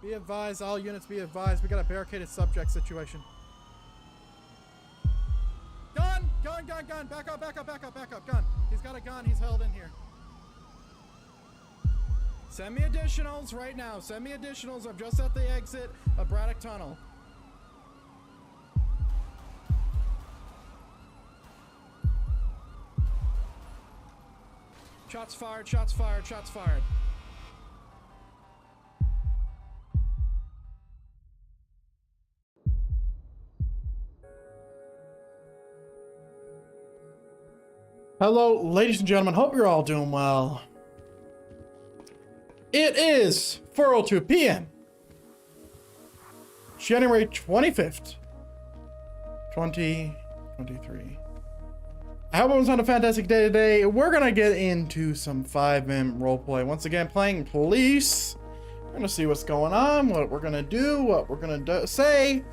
Be advised, all units be advised. We got a barricaded subject situation. Gun! Gun, gun, gun! Back up, back up, back up, back up, gun. He's got a gun, he's held in here. Send me additionals right now. Send me additionals. I'm just at the exit of Braddock Tunnel. Shots fired, shots fired, shots fired. Hello, ladies and gentlemen. Hope you're all doing well. It is 4:02 p.m. January 25th, 2023. I hope everyone's had a fantastic day today. We're gonna get into some 5-minute roleplay. Once again, playing police. We're gonna see what's going on, what we're gonna do, what we're gonna say,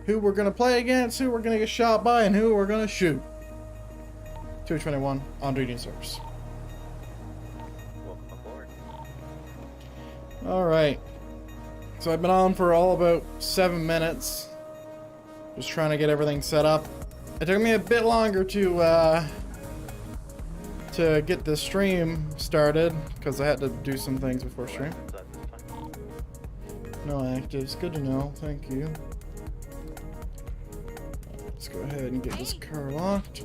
who we're gonna play against, who we're gonna get shot by, and who we're gonna shoot. 221 on duty service. Welcome aboard. All right. So I've been on for all about 7 minutes, just trying to get everything set up. It took me a bit longer to get the stream started because I had to do some things before stream. No actives. Good to know. Thank you. Let's go ahead and get this car locked.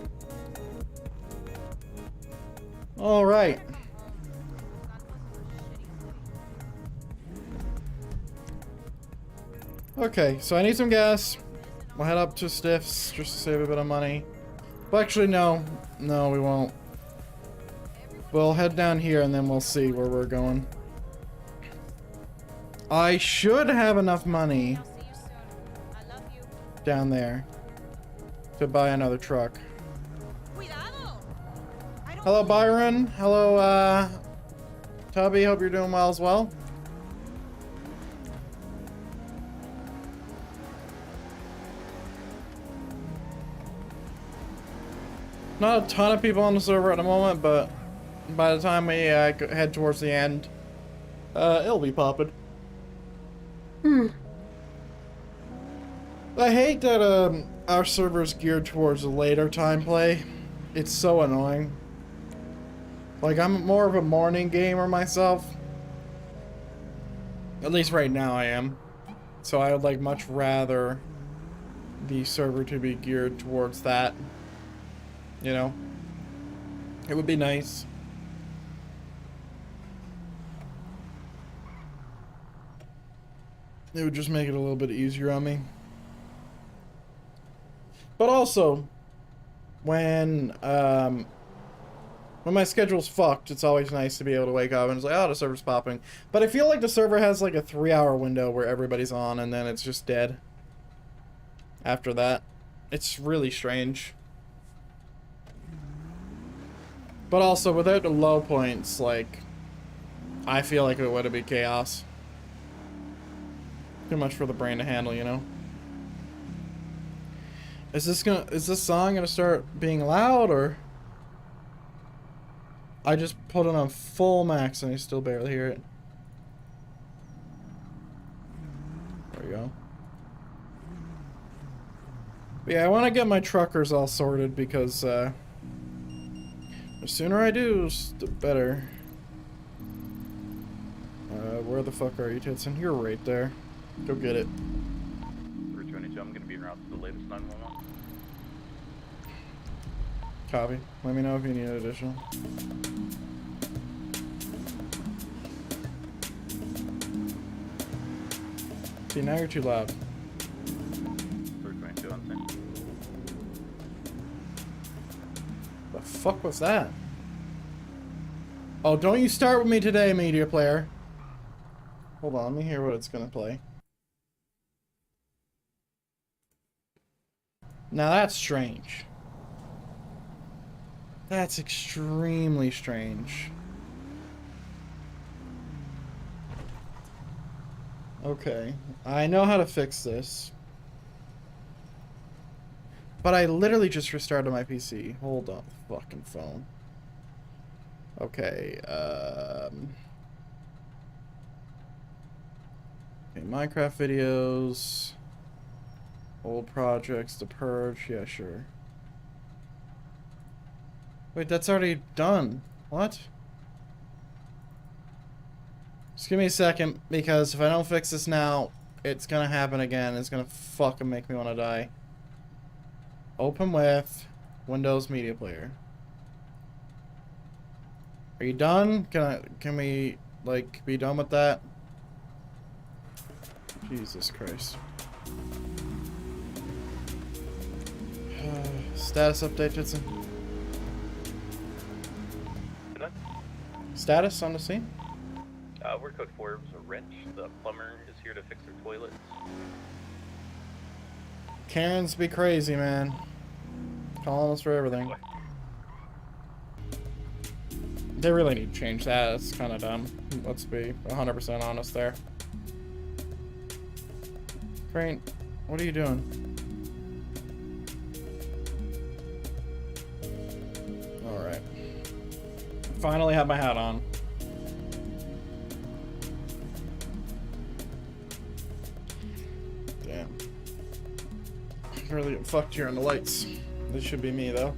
All right. Okay, so I need some gas. We'll head up to Stiffs just to save a bit of money. But actually, no. No, we won't. We'll head down here and then we'll see where we're going. I should have enough money down there to buy another truck. Hello, Byron. Hello, Tubby. Hope you're doing well as well. Not a ton of people on the server at the moment, but by the time we head towards the end, it'll be popping. I hate that our server's geared towards a later time play. It's so annoying. Like, I'm more of a morning gamer myself. At least right now I am. So I would like much rather the server to be geared towards that. You know? It would be nice. It would just make it a little bit easier on me. But also, when my schedule's fucked, it's always nice to be able to wake up and it's like, oh, the server's popping. But I feel like the server has like a 3-hour window where everybody's on and then it's just dead. After that. It's really strange. But also, without the low points, like, I feel like it would be chaos. Too much for the brain to handle, you know? Is this song gonna start being loud, or? I just put it on full max and I still barely hear it. There we go. But yeah, I want to get my truckers all sorted because, the sooner I do, the better. Where the fuck are you, Titson? You're right there. Go get it. 322, I'm gonna be around to the latest 911. Copy. Let me know if you need additional. See, now you're too loud. 322 on scene. The fuck was that? Oh, don't you start with me today, media player. Hold on, let me hear what it's gonna play. Now that's strange. That's extremely strange. Okay, I know how to fix this. But I literally just restarted my PC. Hold on, fucking phone. Okay, Okay, Minecraft videos. Old projects to purge. Yeah, sure. Wait, that's already done. What? Just give me a second, because if I don't fix this now, it's gonna happen again. It's gonna fucking make me want to die. Open with Windows Media Player. Are you done? Can we, like, be done with that? Jesus Christ. Status update, Jitson. Status on the scene? We're code 4, a wrench. The plumber is here to fix their toilets. Karens be crazy, man. Calling us for everything. They really need to change that. It's kind of dumb. Let's be 100% honest there. Crane, what are you doing? Alright. Finally have my hat on. Damn. Really getting fucked here on the lights. This should be me, though.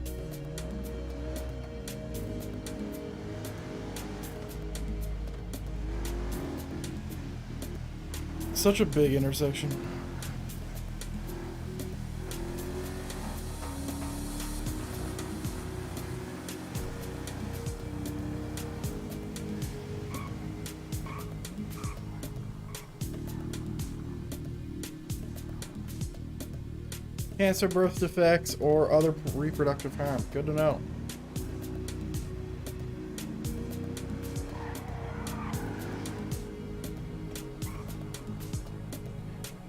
Such a big intersection. Cancer, birth defects, or other reproductive harm. Good to know.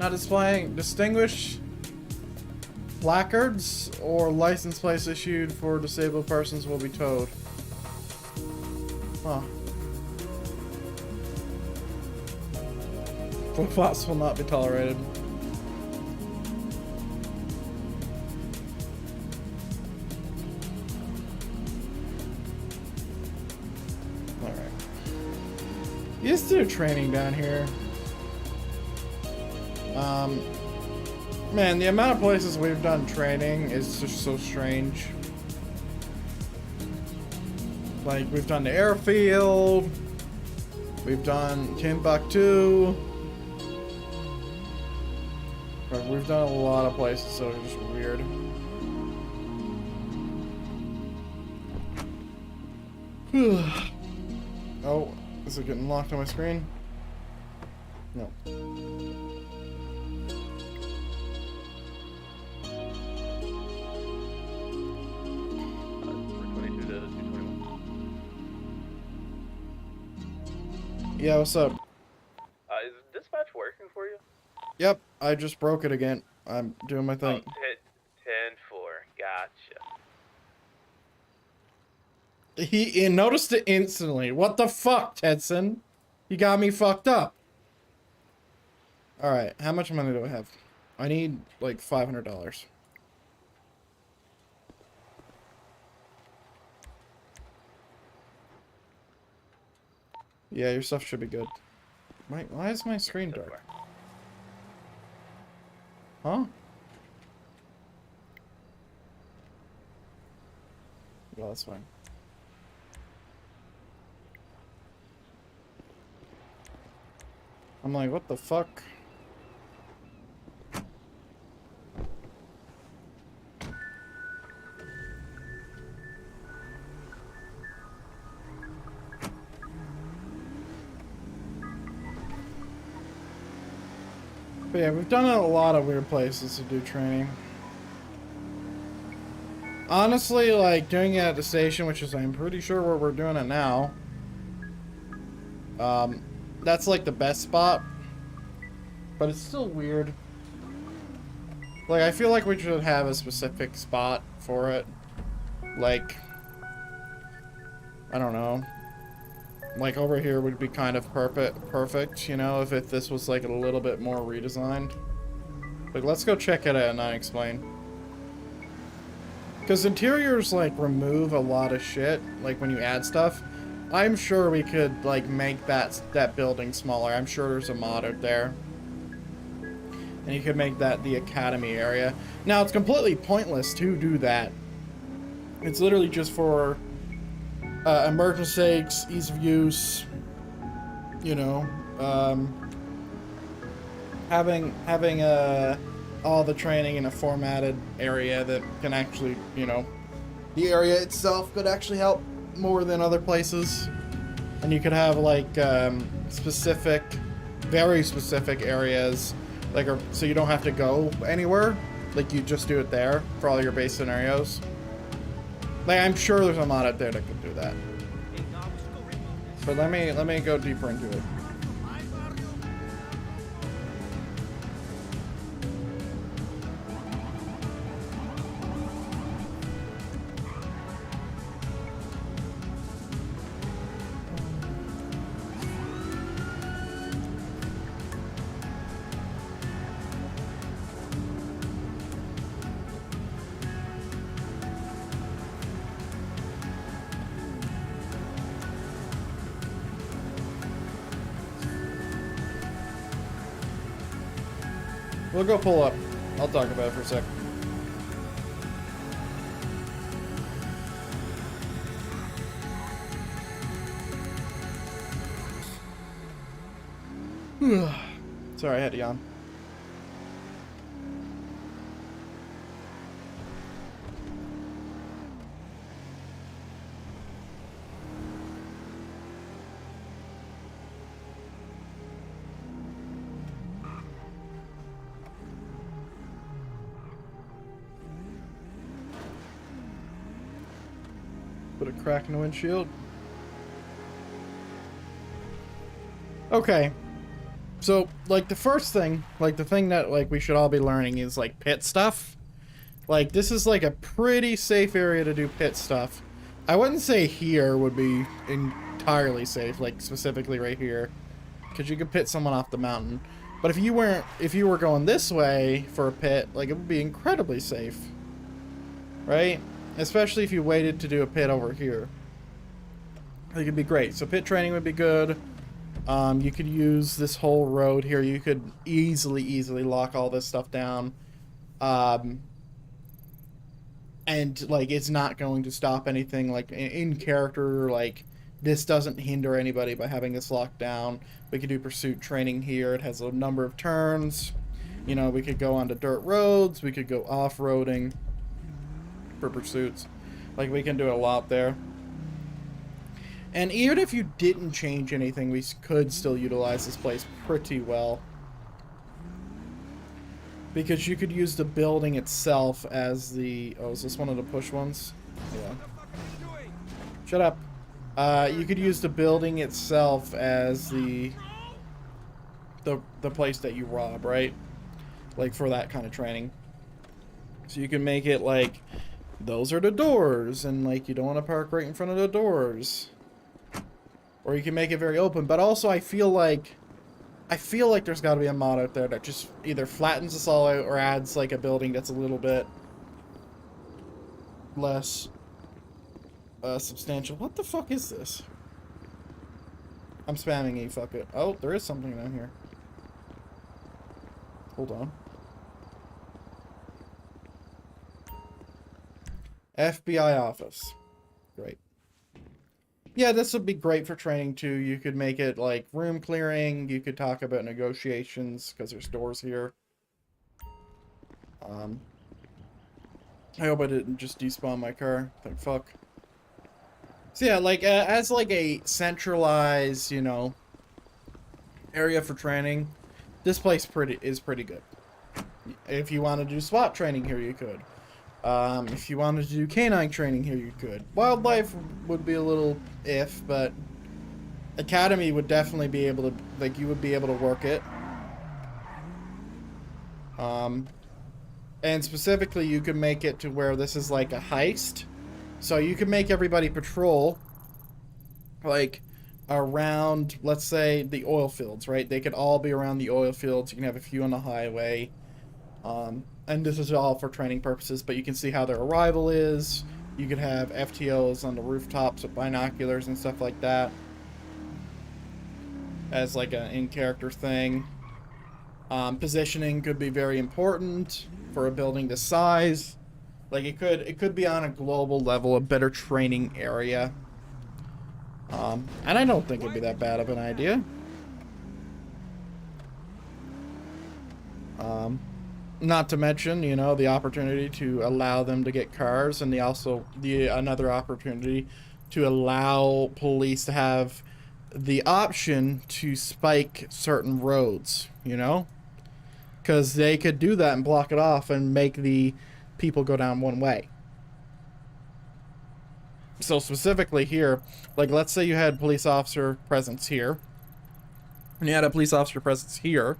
Not displaying distinguished placards or license plates issued for disabled persons will be towed. Huh. Flip-flops will not be tolerated. You used to do training down here. Man, the amount of places we've done training is just so strange. Like, we've done the airfield. We've done Timbuktu. We've done a lot of places, so it's just weird. Oh. Is it getting locked on my screen? No. Yeah, what's up? Is dispatch working for you? Yep, I just broke it again. I'm doing my thing. Oh, 10-4, gotcha. He noticed it instantly. What the fuck, Tedson? You got me fucked up. Alright, how much money do I have? I need, like, $500. Yeah, your stuff should be good. Wait, why is my screen dark? Huh? Well, that's fine. I'm like, what the fuck? But yeah, we've done it a lot of weird places to do training. Honestly, like, doing it at the station, which is, I'm pretty sure where we're doing it now. That's, like, the best spot. But it's still weird. Like, I feel like we should have a specific spot for it. Like, I don't know. Like, over here would be kind of perfect, you know, if this was, like, a little bit more redesigned. Like, let's go check it out and I explain. Because interiors, like, remove a lot of shit, like, when you add stuff. I'm sure we could, like, make that building smaller. I'm sure there's a mod out there. And you could make that the academy area. Now, it's completely pointless to do that. It's literally just for emergency sakes, ease of use, you know, having all the training in a formatted area that can actually, you know, the area itself could actually help more than other places. And you could have like specific, very specific areas, like, so you don't have to go anywhere. Like, you just do it there for all your base scenarios. Like, I'm sure there's a mod out there that could do that. But let me go deeper into it. We'll go pull up. I'll talk about it for a sec. Sorry, I had to yawn. Put a crack in the windshield. Okay. So, like, the first thing, like, the thing that, like, we should all be learning is, like, pit stuff. Like, this is, like, a pretty safe area to do pit stuff. I wouldn't say here would be entirely safe, like, specifically right here. Because you could pit someone off the mountain. But if you were going this way for a pit, like, it would be incredibly safe. Right? Especially if you waited to do a pit over here. It could be great. So pit training would be good. You could use this whole road here. You could easily lock all this stuff down. And, like, it's not going to stop anything, like, in character. Like, this doesn't hinder anybody by having this locked down. We could do pursuit training here. It has a number of turns. You know, we could go onto dirt roads. We could go off-roading for pursuits. Like, we can do a lot there. And even if you didn't change anything, we could still utilize this place pretty well. Because you could use the building itself as the... Oh, is this one of the push ones? Yeah. Shut up. You could use the building itself as the place that you rob, right? Like, for that kind of training. So you can make it like, those are the doors, and, like, you don't want to park right in front of the doors. Or you can make it very open, but also I feel like there's got to be a mod out there that just either flattens this all out or adds, like, a building that's a little bit less substantial. What the fuck is this? I'm spamming E, fuck it. Oh, there is something down here. Hold on. FBI office. Great. Yeah, this would be great for training too. You could make it like room clearing. You could talk about negotiations because there's doors here. I hope I didn't just despawn my car. Thank fuck. So yeah, like as like a centralized, you know, area for training, this place is pretty good. If you want to do SWAT training here, you could. If you wanted to do canine training here, you could. Wildlife would be a little if, but Academy would definitely be able to, like, you would be able to work it. And specifically, you could make it to where this is like a heist. So you could make everybody patrol, like, around, let's say, the oil fields, right? They could all be around the oil fields. You can have a few on the highway. And this is all for training purposes, but you can see how their arrival is. You could have FTOs on the rooftops with binoculars and stuff like that as like an in-character thing. Positioning could be very important for a building this size. Like it could be on a global level, a better training area. And I don't think it'd be that bad of an idea. Not to mention, you know, the opportunity to allow them to get cars, and another opportunity to allow police to have the option to spike certain roads, you know? Because they could do that and block it off and make the people go down one way. So specifically here, like let's say you had police officer presence here, and you had a police officer presence here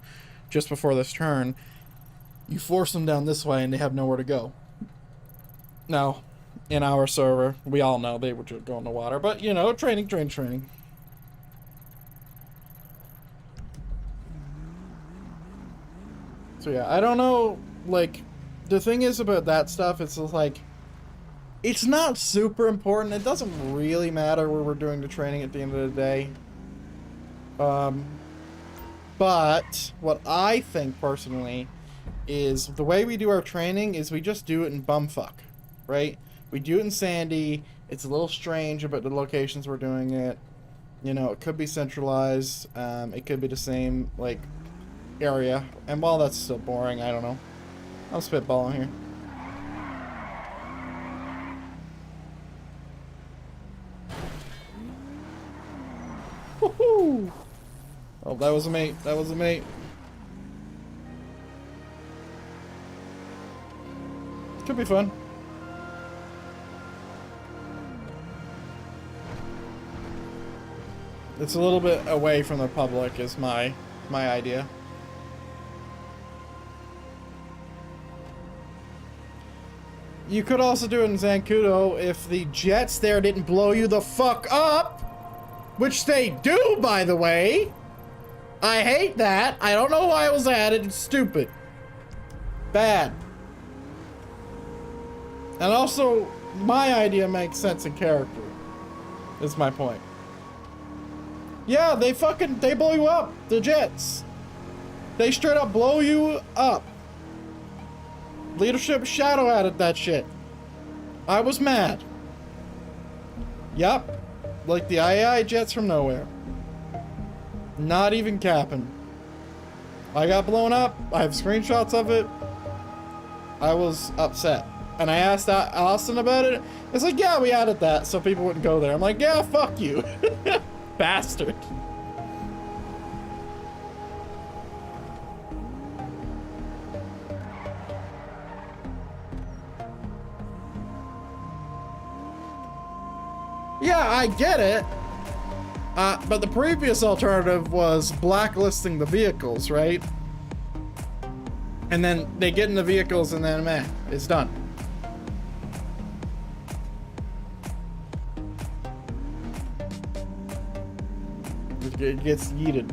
just before this turn. You force them down this way and they have nowhere to go. Now, in our server, we all know they would just go in the water, but you know, training. So yeah, I don't know, like, the thing is about that stuff, it's just like, it's not super important. It doesn't really matter where we're doing the training at the end of the day. But what I think personally is the way we do our training is we just do it in bumfuck, right? We do it in Sandy. It's a little strange about the locations we're doing it. You know, it could be centralized. It could be the same, like, area. And while that's still boring, I don't know. I'm spitballing here. Woohoo! Oh, that was a mate. That was a mate. Could be fun. It's a little bit away from the public is my idea. You could also do it in Zancudo if the jets there didn't blow you the fuck up, which they do, by the way. I hate that. I don't know why it was added. It's stupid. Bad. And also, my idea makes sense in character. Is my point. Yeah, they blow you up. The jets. They straight up blow you up. Leadership Shadow added that shit. I was mad. Yup. Like the II jets from nowhere. Not even capping. I got blown up. I have screenshots of it. I was upset. And I asked Austin about it. It's like, yeah, we added that so people wouldn't go there. I'm like, yeah, fuck you. Bastard. Yeah, I get it. But the previous alternative was blacklisting the vehicles, right? And then they get in the vehicles and then, man, it's done. It gets yeeted.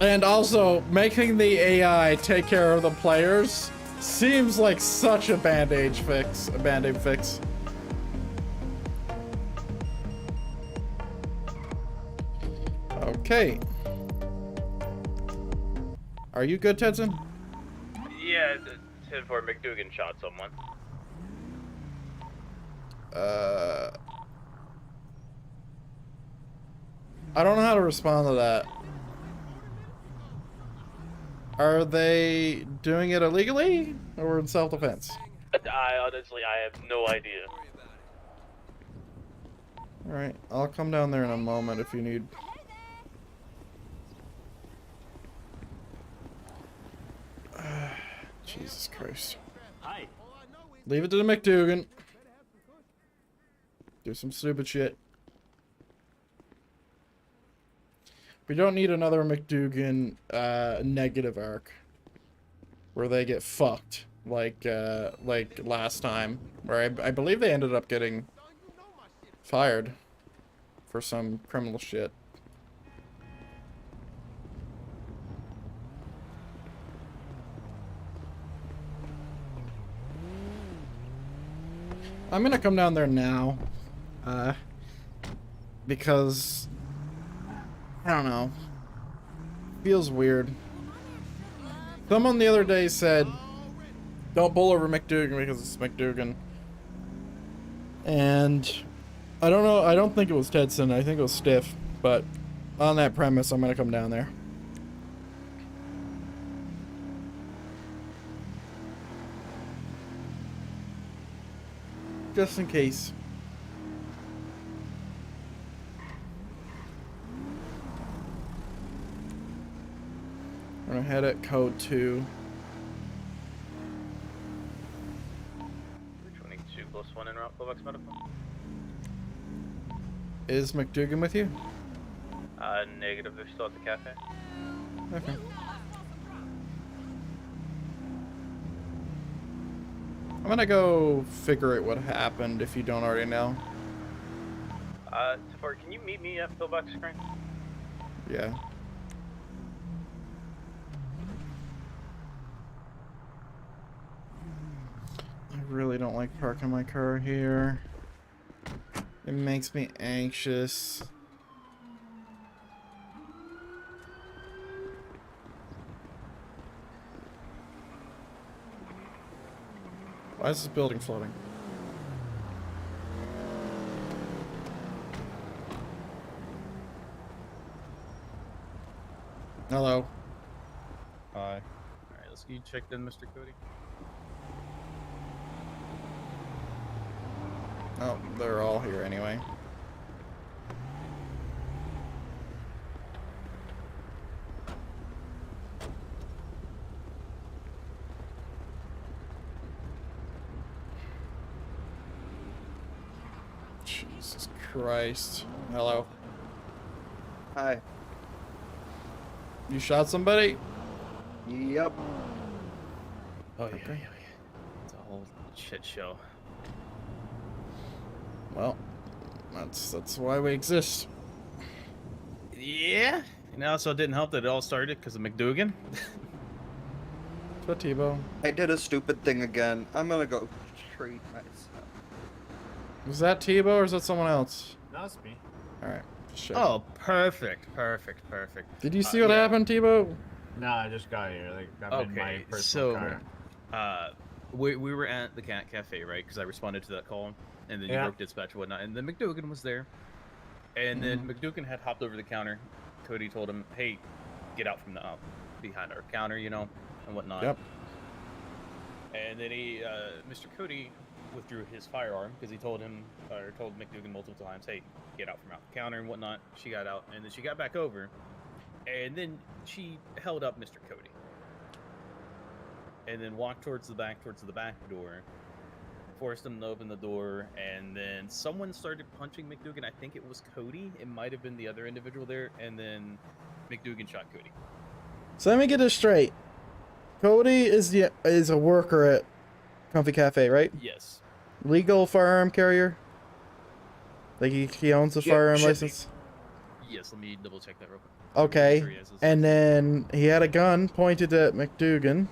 And also, making the AI take care of the players seems like such a band-aid fix. Okay. Are you good, Tedson? Yeah, 10-4 McDougan shot someone. I don't know how to respond to that. Are they doing it illegally or in self-defense? I honestly have no idea. Alright, I'll come down there in a moment if you need. Jesus Christ. Hi. Leave it to the McDougan. Do some stupid shit. We don't need another McDougan negative arc where they get fucked like last time, where I believe they ended up getting fired for some criminal shit. I'm gonna come down there now because I don't know. Feels weird. Someone the other day said, don't pull over McDougan because it's McDougan. And I don't know, I don't think it was Tedson, I think it was Stiff. But on that premise, I'm gonna come down there. Just in case. We're gonna head at code 2. 322 plus 1 en route, Pillbox Medical. Is McDougan with you? Negative, they're still at the cafe. Okay. I'm gonna go figure out what happened if you don't already know. Tafari, can you meet me at Pillbox Screen? Yeah. I really don't like parking my car here. It makes me anxious. Why is this building floating? Hello. Hi. Alright, let's get you checked in, Mr. Cody. Oh, they're all here anyway. Jesus Christ. Hello. Hi. You shot somebody? Yep. Oh, yeah, Okay. yeah. It's a whole shit show. Well, that's why we exist. Yeah. And also, it didn't help that it all started because of McDougan. What, Tebow? I did a stupid thing again. I'm gonna go treat myself. Was that Tebow or is that someone else? No, it's me. Alright. just checking. Oh, perfect, perfect, perfect. Did you see what happened, Tebow? No, I just got here. Like, I'm in my Okay, personal so car. we were at the Cat Cafe, right? Because I responded to that call, and then you Yeah. broke dispatch and whatnot, and then McDougan was there, and then McDougan had hopped over the counter. Cody told him, "Hey, get out from the behind our counter, you know, and whatnot." Yep. And then Mr. Cody withdrew his firearm because he told him, or told McDougan multiple times, "Hey, get out from out the counter and whatnot." She got out, and then she got back over, and then she held up Mr. Cody, and then walked towards the back door, forced him to open the door, and then someone started punching McDougan. I think it was Cody. It might have been the other individual there, and then McDougan shot Cody. So let me get this straight. Cody is a worker at Comfy Cafe, right? Yes. Legal firearm carrier? Like he owns a Yeah, firearm should be. license? Yes, let me double check that real quick. Okay. Sure he has his And license. then he had a gun pointed at McDougan.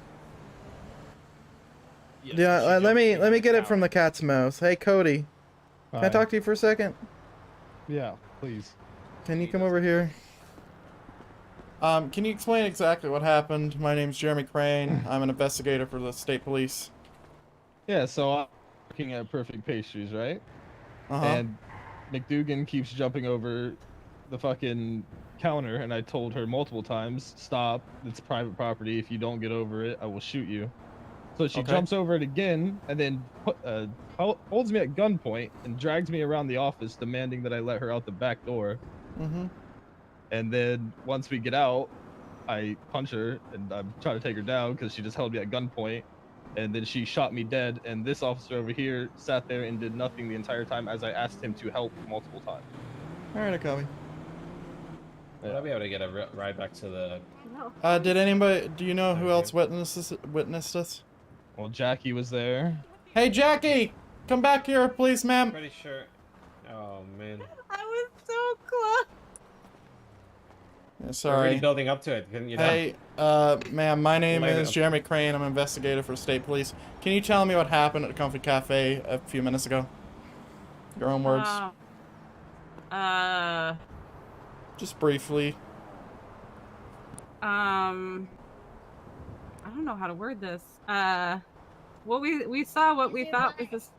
Yes, Yeah, she let jumped me behind the get it from the counter. cat's mouth. Hey Cody, can I talk to you for a second? Yeah, please. Can you come over here? Can you explain exactly what happened? My name's Jeremy Crane. I'm an investigator for the state police. Yeah, so I'm working at Perfect Pastries, right? Uh-huh. And McDougan keeps jumping over the fucking counter, and I told her multiple times, stop, it's private property. If you don't get over it, I will shoot you. So she Okay. jumps over it again, and then holds me at gunpoint and drags me around the office, demanding that I let her out the back door. Mm-hmm. And then once we get out, I punch her, and I'm trying to take her down because she just held me at gunpoint. And then she shot me dead, and this officer over here sat there and did nothing the entire time as I asked him to help multiple times. Alright, I copy. Would I be able to get a ride back to the... Did anybody, do you know who else witnessed this? Well, Jackie was there. Hey Jackie! Come back here, please, ma'am. Pretty sure... Oh, man. I was so close. Yeah, We're sorry. already building up to it. Couldn't you tell? Hey, ma'am, my name Later. is Jeremy Crane. I'm an investigator for state police. Can you tell me what happened at the Comfy Cafe a few minutes ago? Your own words. Just briefly. I don't know how to word this. Well, we saw what we thought was this.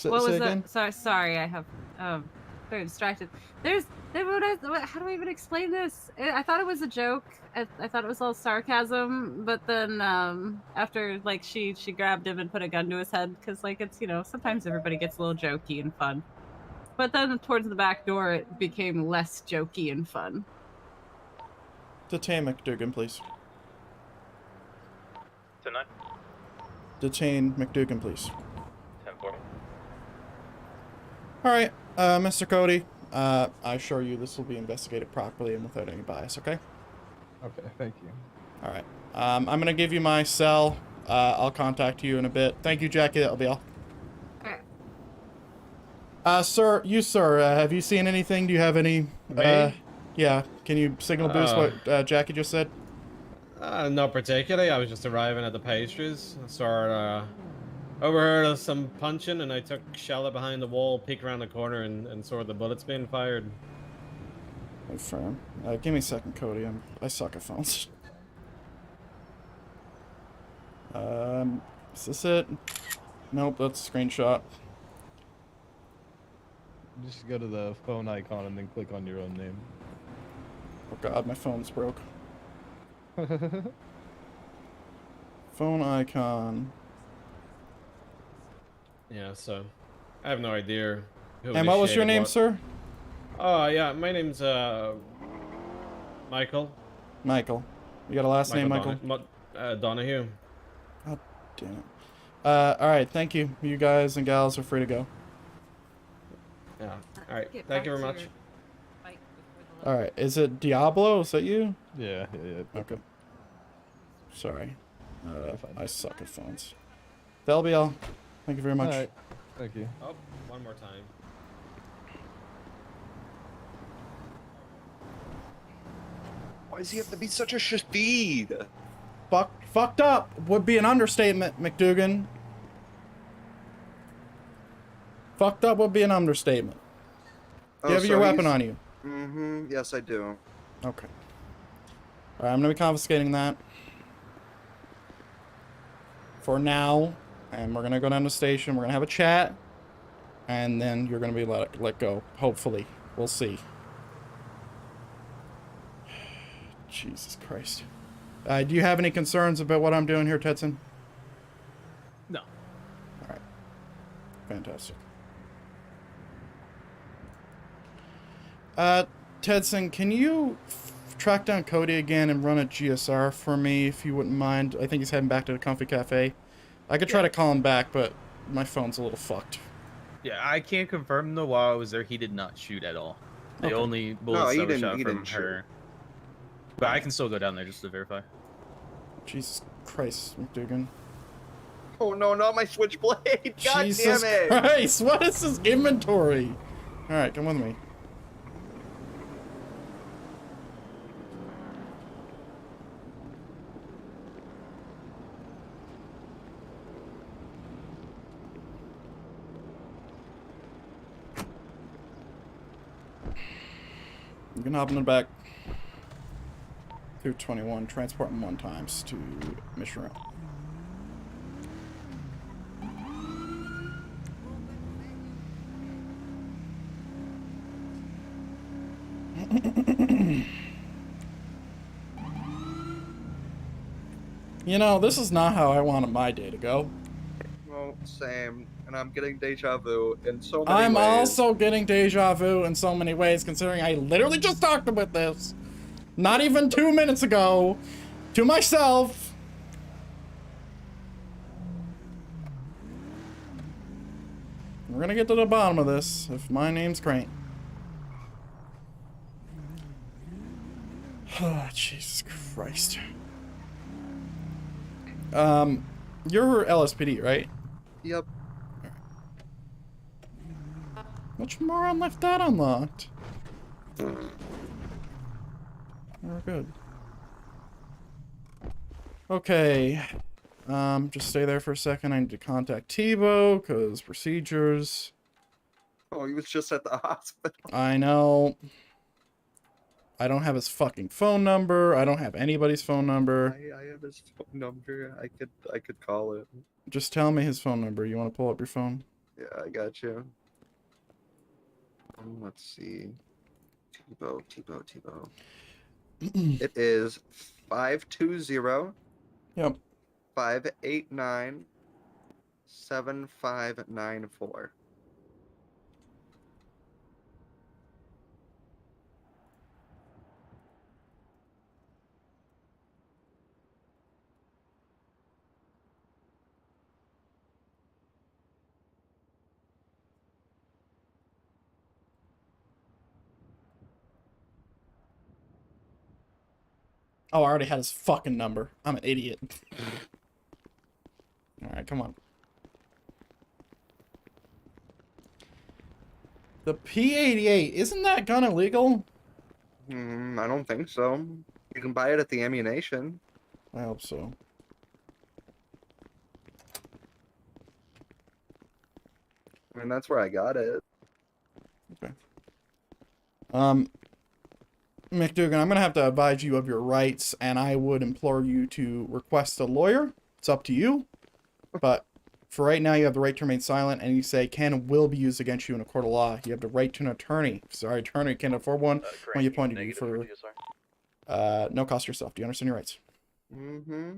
What was again? it? Sorry, I have very distracted. How do I even explain this? I thought it was a joke. I thought it was all sarcasm, but then after like she grabbed him and put a gun to his head because like it's sometimes everybody gets a little jokey and fun, but then towards the back door it became less jokey and fun. Detain McDougan, please. Tonight, Detain McDougan, please. 10:40. Alright, Mr. Cody, I assure you this will be investigated properly and without any bias, okay? Okay, thank you. Alright, I'm gonna give you my cell. I'll contact you in a bit. Thank you, Jackie, that'll be all. Sir, have you seen anything? Do you have any, Me? yeah, can you signal boost what Jackie just said? Not particularly. I was just arriving at the pastries. I saw overheard some punching, and I took shelter behind the wall, peeked around the corner, and saw the bullets being fired. Confirm. Give me a second, Cody. I suck at phones. Is this it? Nope, that's a screenshot. Just go to the phone icon and then click on your own name. Oh god, my phone's broke. Phone icon. Yeah, so I have no idea. Who And what was your initiated name, what. sir? Oh, yeah, my name's Michael. Michael. You got a last name, Michael? Donahue. God damn it. Alright, thank you. You guys and gals are free to go. Yeah. All right. Thank you very much. Alright, is it Diablo? Is that you? Yeah. Okay. Sorry. I suck at phones. That'll be all. Thank you very much. Alright, thank you. Oh, one more time. Why does he have to be such a speed? Fucked up would be an understatement, McDougan. Fucked up would be an understatement. Do you have your weapon on you? Mm-hmm. Yes, I do. Okay. Alright, I'm gonna be confiscating that. For now. And we're gonna go down to the station, we're gonna have a chat. And then you're gonna be let go. Hopefully. We'll see. Jesus Christ. Do you have any concerns about what I'm doing here, Tetson? No. Alright. Fantastic. Tedson, can you track down Cody again and run a GSR for me, if you wouldn't mind? I think he's heading back to the Comfy Cafe. I could try to call him back, but my phone's a little fucked. Yeah, I can't confirm though. While I was there, he did not shoot at all. The only bullets that were shot from her. But I can still go down there just to verify. Jesus Christ, McDougan. Oh no, not my switchblade! God Jesus damn it! Christ, what is this inventory? Alright, come with me. You can hop in the back. Through 21, transport him 1 times to mission room. You know, this is not how I wanted my day to go. Well, same. And I'm getting deja vu in so many ways. I'm also getting deja vu in so many ways, considering I literally just talked about this. Not even 2 minutes ago. To myself. We're gonna get to the bottom of this, if my name's Crane. Oh, Jesus Christ. You're LSPD, right? Yep. Which moron left that unlocked? We're good. Okay. Just stay there for a second. I need to contact Tebow, because procedures. Oh, he was just at the hospital. I know. I don't have his fucking phone number. I don't have anybody's phone number. I have his phone number. I could call it. Just tell me his phone number. You want to pull up your phone? Yeah, I got you. Let's see. Tebow. It is 520. Yep. 589 7594. Oh, I already had his fucking number. I'm an idiot. Alright, come on. The P88, isn't that gun illegal? I don't think so. You can buy it at the ammunition. I hope so. I mean, that's where I got it. Okay. McDougan, I'm gonna have to advise you of your rights, and I would implore you to request a lawyer. It's up to you. But for right now, you have the right to remain silent, and you say can and will be used against you in a court of law. You have the right to an attorney. If sorry, attorney can't afford one. When you appointed you for no cost yourself. Do you understand your rights? Mm-hmm.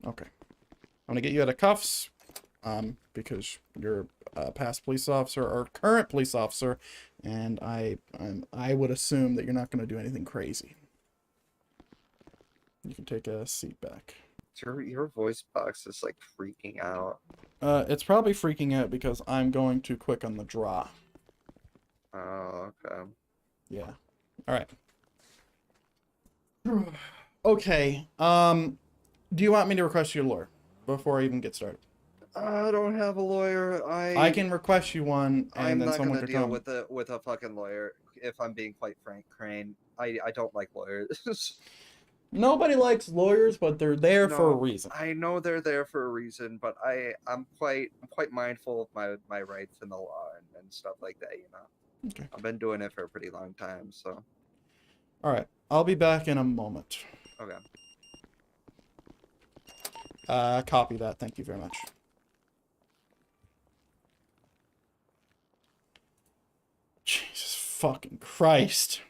Okay. I'm gonna get you out of cuffs, because you're a past police officer or current police officer, and I would assume that you're not gonna do anything crazy. You can take a seat back. Your voice box is like freaking out. It's probably freaking out because I'm going too quick on the draw. Oh, okay. Yeah. All right. Okay. Do you want me to request you a lawyer before I even get started? I don't have a lawyer. I can request you one, and I'm then not someone gonna can deal come. with a fucking lawyer. If I'm being quite frank, Crane, I don't like lawyers. Nobody likes lawyers, but they're there for a No, reason. I know they're there for a reason, but I'm quite mindful of my rights in the law and stuff like that. You know. Okay. I've been doing it for a pretty long time, so. All right. I'll be back in a moment. Okay. Copy that. Thank you very much. Jesus fucking Christ.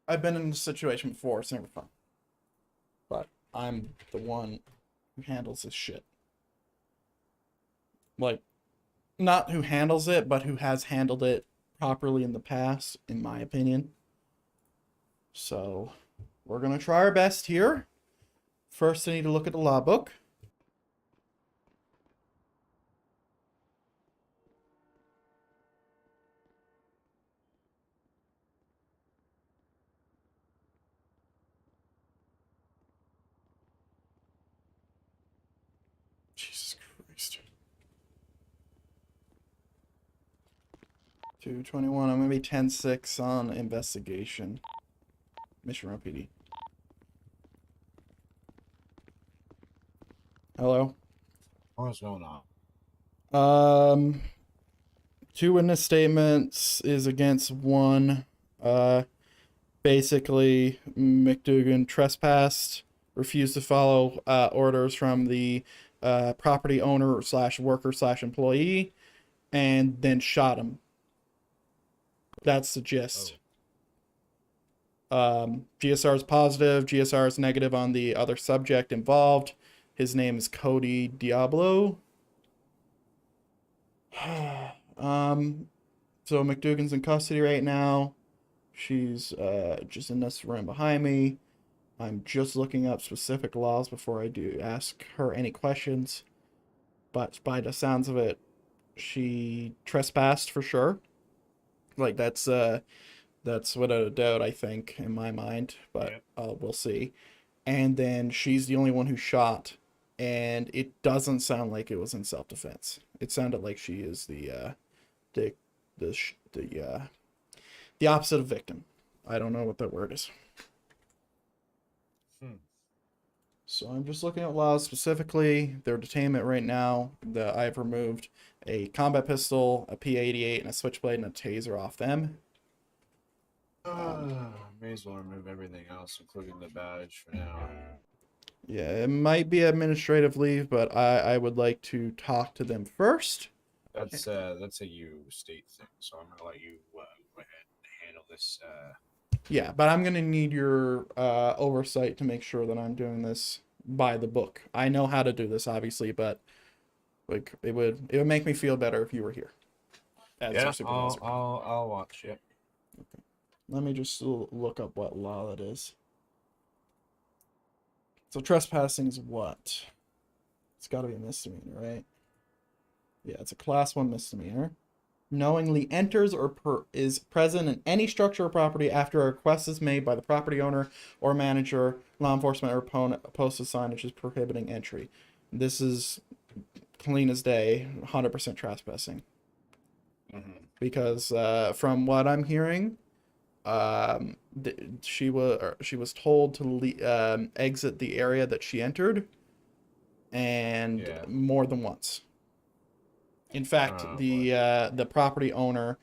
I've been in this situation before. It's never fun. But I'm the one who handles this shit. Like, not who handles it, but who has handled it properly in the past, in my opinion. So, we're going to try our best here. First, I need to look at the law book. Jesus Christ. 221. I'm going to be 10-6 on investigation. Mission Row PD. Hello? What's going on? 2 witness statements is against 1. Basically, McDougan trespassed, refused to follow orders from the property owner / worker / employee, and then shot him. That's the gist. GSR is positive. GSR is negative on the other subject involved. His name is Cody Diablo. So McDougan's in custody right now. She's just in this room behind me. I'm just looking up specific laws before I do ask her any questions. But by the sounds of it, she trespassed for sure. Like, that's without a doubt, I think, in my mind. But we'll see. And then she's the only one who shot and it doesn't sound like it was in self-defense. It sounded like she is the opposite of victim. I don't know what that word is. So I'm just looking at laws specifically. Their detainment right now, I've removed a combat pistol, a P88, and a switchblade, and a taser off them. May as well remove everything else, including the badge for now. Yeah, it might be administrative leave, but I would like to talk to them first. That's a you state thing, so I'm gonna let you go ahead and handle this. Yeah, but I'm gonna need your oversight to make sure that I'm doing this by the book. I know how to do this, obviously, but like it would make me feel better if you were here. As Yeah, your supervisor. I'll watch. Yep. Okay. Let me just look up what law that is. So trespassing is what? It's got to be a misdemeanor, right? Yeah, it's a class 1 misdemeanor. Knowingly enters or is present in any structure or property after a request is made by the property owner or manager, law enforcement, or opponent, posted signage is prohibiting entry. This is clean as day, 100% trespassing. Because from what I'm hearing, she was told to exit the area that she entered, and more than once. In fact, the property owner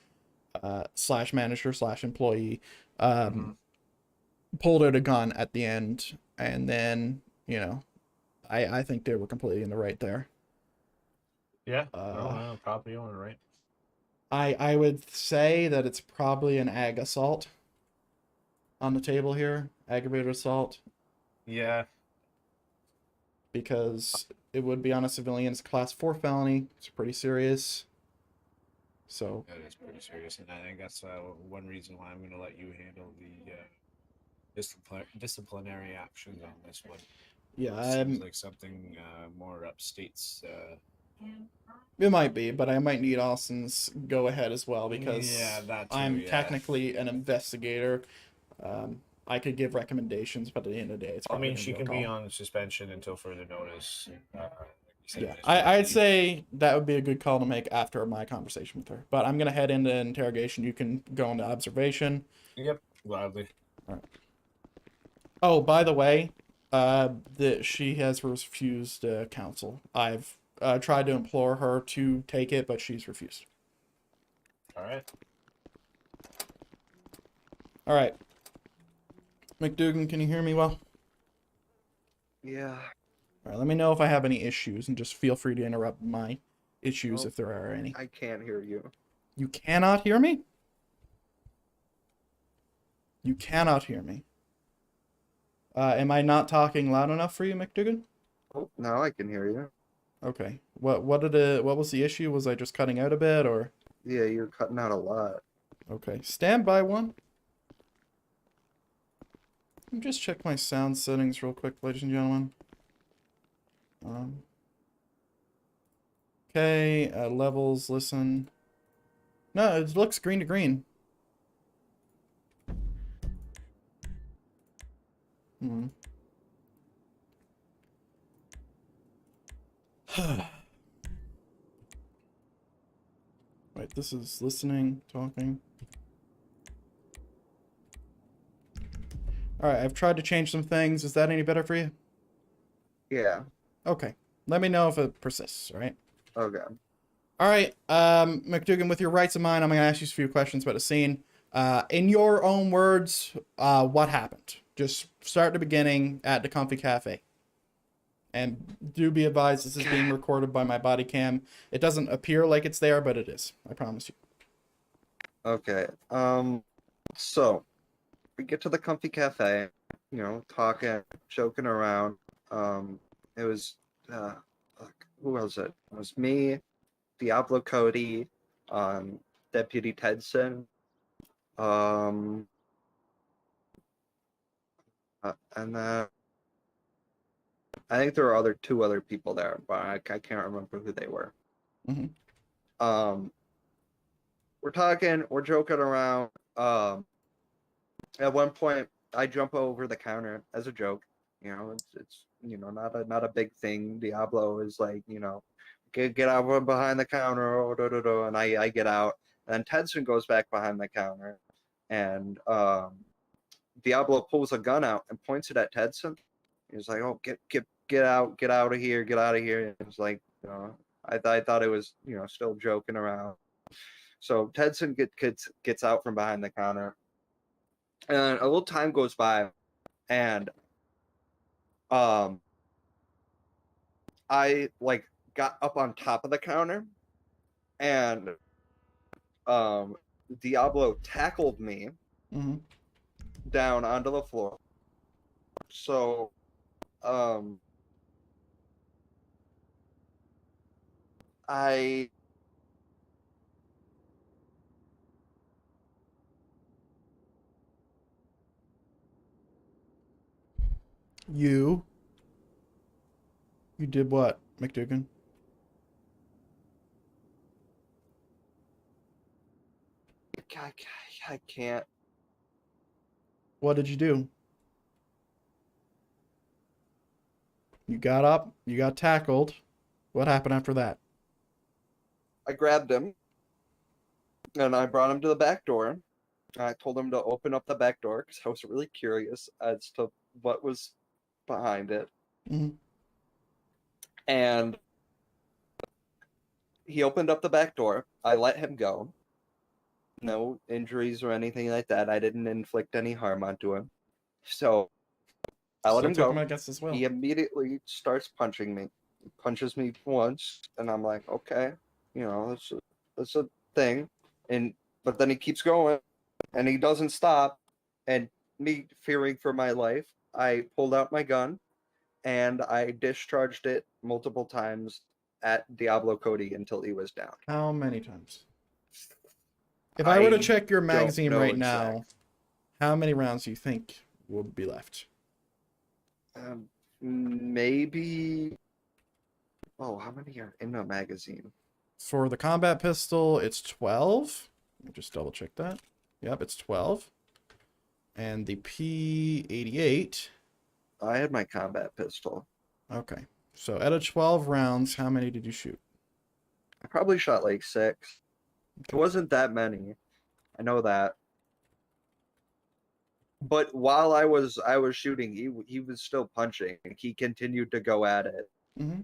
slash manager slash employee pulled out a gun at the end, and then I think they were completely in the right there. Yeah. Property owner, right? I would say that it's probably an ag assault on the table here, aggravated assault. Yeah. Because it would be on a civilian. It's a class 4 felony. It's pretty serious. So. That is pretty serious, and I think that's one reason why I'm going to let you handle the disciplinary actions on this one. Yeah, seems like something more upstate's. It might be, but I might need Austin's go ahead as well because I'm technically an investigator. I could give recommendations, but at the end of the day, it's probably she can be on suspension until further notice. Yeah, I'd say that would be a good call to make after my conversation with her. But I'm going to head into interrogation. You can go into observation. Yep, gladly. All right. Oh, by the way, she has refused counsel. I've tried to implore her to take it, but she's refused. All right. All right. McDougan, can you hear me well? Yeah. All right, let me know if I have any issues, and just feel free to interrupt my issues if there are any. I can't hear you. You cannot hear me? You cannot hear me. Am I not talking loud enough for you, McDougan? Oh, now I can hear you. Okay. What was the issue? Was I just cutting out a bit, or? Yeah, you're cutting out a lot. Okay. Stand by one. Let me just check my sound settings real quick, ladies and gentlemen. Okay, levels, listen. No, it looks green to green. Wait, this is listening, talking. Alright, I've tried to change some things. Is that any better for you? Yeah. Okay. Let me know if it persists, alright? Okay. Alright, McDougan, with your rights in mind, I'm going to ask you a few questions about the scene. In your own words, what happened? Just start at the beginning at the Comfy Cafe. And do be advised, this is being recorded by my body cam. It doesn't appear like it's there, but it is. I promise you. Okay. So we get to the Comfy Cafe, talking, joking around. It was who was it? It was me, Diablo Cody, Deputy Tedson, and then I think there were two other people there, but I can't remember who they were. Mm-hmm. We're talking, we're joking around. At one point, I jump over the counter as a joke, You know, it's not a big thing. Diablo is like, get out from behind the counter, and I get out, and Tedson goes back behind the counter, and Diablo pulls a gun out and points it at Tedson. He's like, "Oh, get out of here, get out of here!" And it's like, I thought it was, still joking around. So Tedson gets out from behind the counter, and a little time goes by, and I like got up on top of the counter, and Diablo tackled me Mm-hmm. down onto the floor. So I You did what, McDougan? I can't. What did you do? You got up, you got tackled. What happened after that? I grabbed him and I brought him to the back door. I told him to open up the back door because I was really curious as to what was behind it. Mm-hmm. And he opened up the back door. I let him go. No injuries or anything like that. I didn't inflict any harm onto him. So I let him took go. him, I guess, as well. He immediately starts punching me. He punches me once, and I'm like, okay, that's a thing. But then he keeps going, and he doesn't stop. And me fearing for my life, I pulled out my gun, and I discharged it multiple times at Diablo Cody until he was down. How many times? If I were to check your magazine know right exact. now, how many rounds do you think would be left? Maybe. Oh, how many are in a magazine? For the combat pistol, it's 12. Let me just double check that. Yep, it's 12. And the P88. I had my combat pistol. Okay. So out of 12 rounds, how many did you shoot? I probably shot like 6. It wasn't that many. I know that. But while I was shooting, he was still punching. He continued to go at it. Mm-hmm.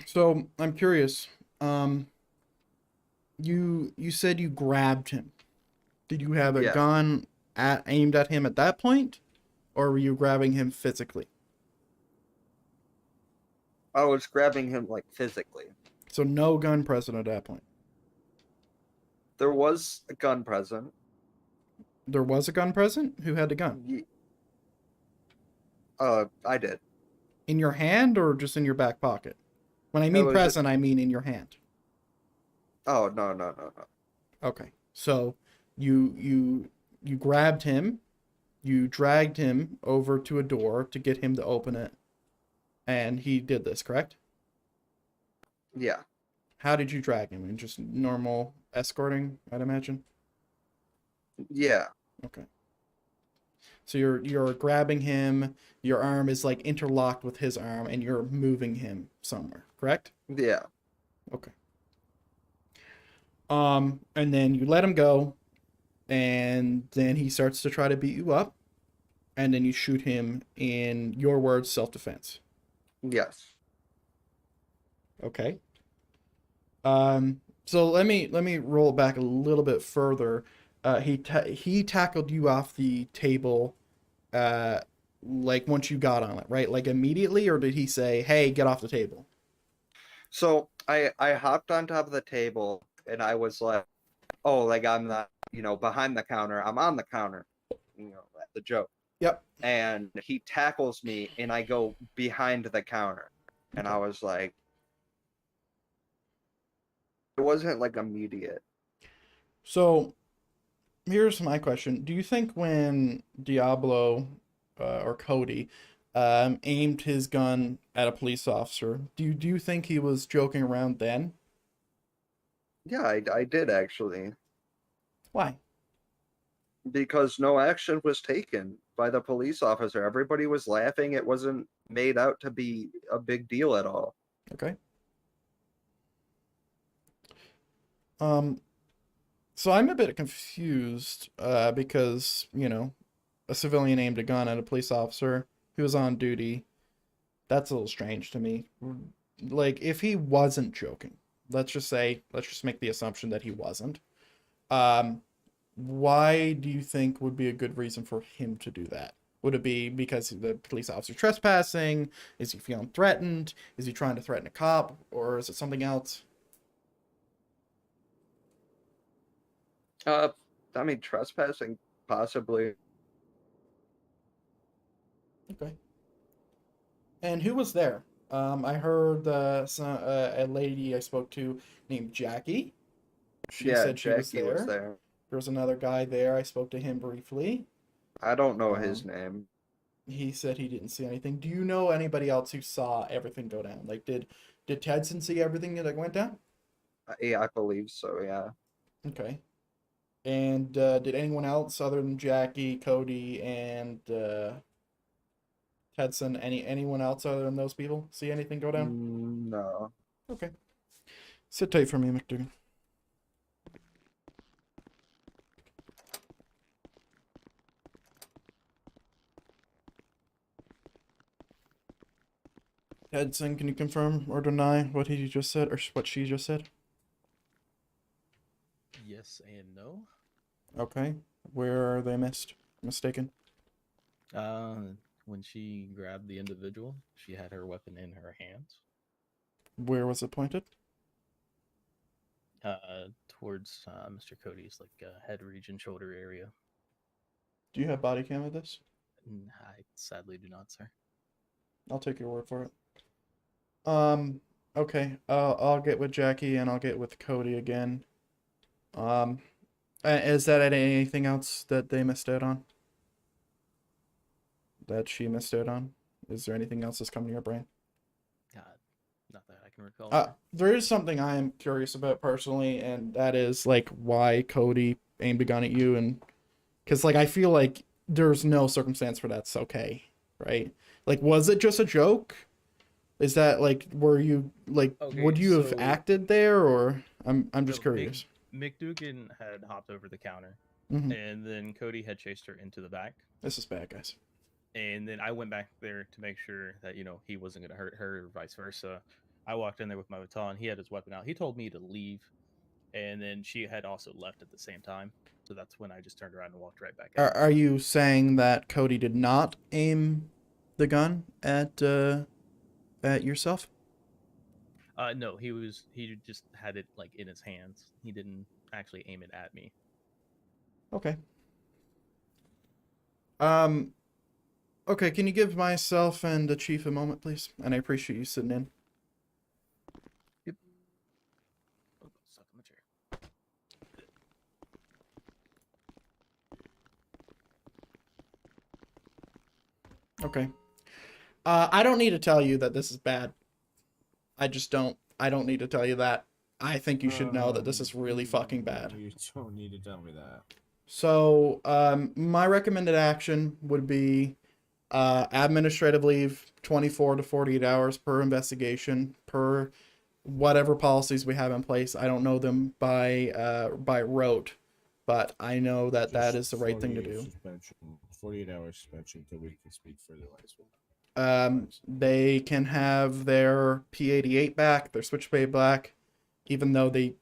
So I'm curious. You said you grabbed him. Did you have a gun aimed at him at that point, or were you grabbing him physically? I was grabbing him like physically. So no gun present at that point. There was a gun present. There was a gun present? Who had the gun? I did. In your hand or just in your back pocket? When I mean present, I mean in your hand. Oh, no. Okay. So you grabbed him, you dragged him over to a door to get him to open it, and he did this, correct? Yeah. How did you drag him? In just normal escorting, I'd imagine? Yeah. Okay. So you're grabbing him, your arm is like interlocked with his arm, and you're moving him somewhere, correct? Yeah. Okay. And then you let him go, and then he starts to try to beat you up, and then you shoot him in, your words, self-defense. Yes. Okay. So let me roll it back a little bit further. He tackled you off the table, like once you got on it, right? Like immediately, or did he say, "Hey, get off the table"? So I hopped on top of the table, and I was like, "Oh, like I'm not, behind the counter. I'm on the counter." The joke. Yep. And he tackles me, and I go behind the counter, and I was like, it wasn't like immediate. So here's my question. Do you think when Diablo or Cody aimed his gun at a police officer, do you think he was joking around then? Yeah, I did actually. Why? Because no action was taken. by the police officer. Everybody was laughing. It wasn't made out to be a big deal at all. Okay. So I'm a bit confused, because, you know, a civilian aimed a gun at a police officer who was on duty. That's a little strange to me. Like, if he wasn't joking, let's just make the assumption that he wasn't. Why do you think would be a good reason for him to do that? Would it be because the police officer trespassing? Is he feeling threatened? Is he trying to threaten a cop? Or is it something else? I mean, trespassing, possibly. Okay. And who was there? I heard a lady I spoke to named Jackie. She Yeah, said she was Jackie there. was there. There was another guy there. I spoke to him briefly. I don't know his name. He said he didn't see anything. Do you know anybody else who saw everything go down? Like, did Tedson see everything that went down? Yeah, I believe so, yeah. Okay. And did anyone else other than Jackie, Cody, and Tedson, anyone else other than those people see anything go down? No. Okay. Sit tight for me, McDougan. Tedson, can you confirm or deny what he just said, or what she just said? Yes and no. Okay. Where are they mistaken? When she grabbed the individual, she had her weapon in her hands. Where was it pointed? Towards Mr. Cody's head region, shoulder area. Do you have body cam of this? I sadly do not, sir. I'll take your word for it. Okay. I'll get with Jackie and I'll get with Cody again. Is that anything else that they missed out on? That she missed out on? Is there anything else that's coming to your brain? Not that I can recall. There is something I am curious about personally, and that is like why Cody aimed a gun at you, and because like I feel like there's no circumstance where that's okay, right? Like, was it just a joke? Is that like, were you like, Okay, would you have so- acted there, or I'm just So curious. McDougan had hopped over the counter, Mhm. and then Cody had chased her into the back. This is bad, guys. And then I went back there to make sure that, he wasn't going to hurt her or vice versa. I walked in there with my baton. He had his weapon out. He told me to leave. And then she had also left at the same time. So that's when I just turned around and walked right back out. Are you saying that Cody did not aim the gun at yourself? No, he just had it in his hands. He didn't actually aim it at me. Okay. Okay, can you give myself and the chief a moment, please? And I appreciate you sitting in. Yep. Oh, stuck in the chair. Okay. I don't need to tell you that this is bad. I don't need to tell you that. I think you should know that this is really fucking bad. You don't need to tell me that. So, my recommended action would be administrative leave, 24 to 48 hours per investigation, per whatever policies we have in place. I don't know them by rote, but I know that that is the right thing to do. 48 hours suspension until we can speak further. They can have their P88 back, their switchblade back, even though they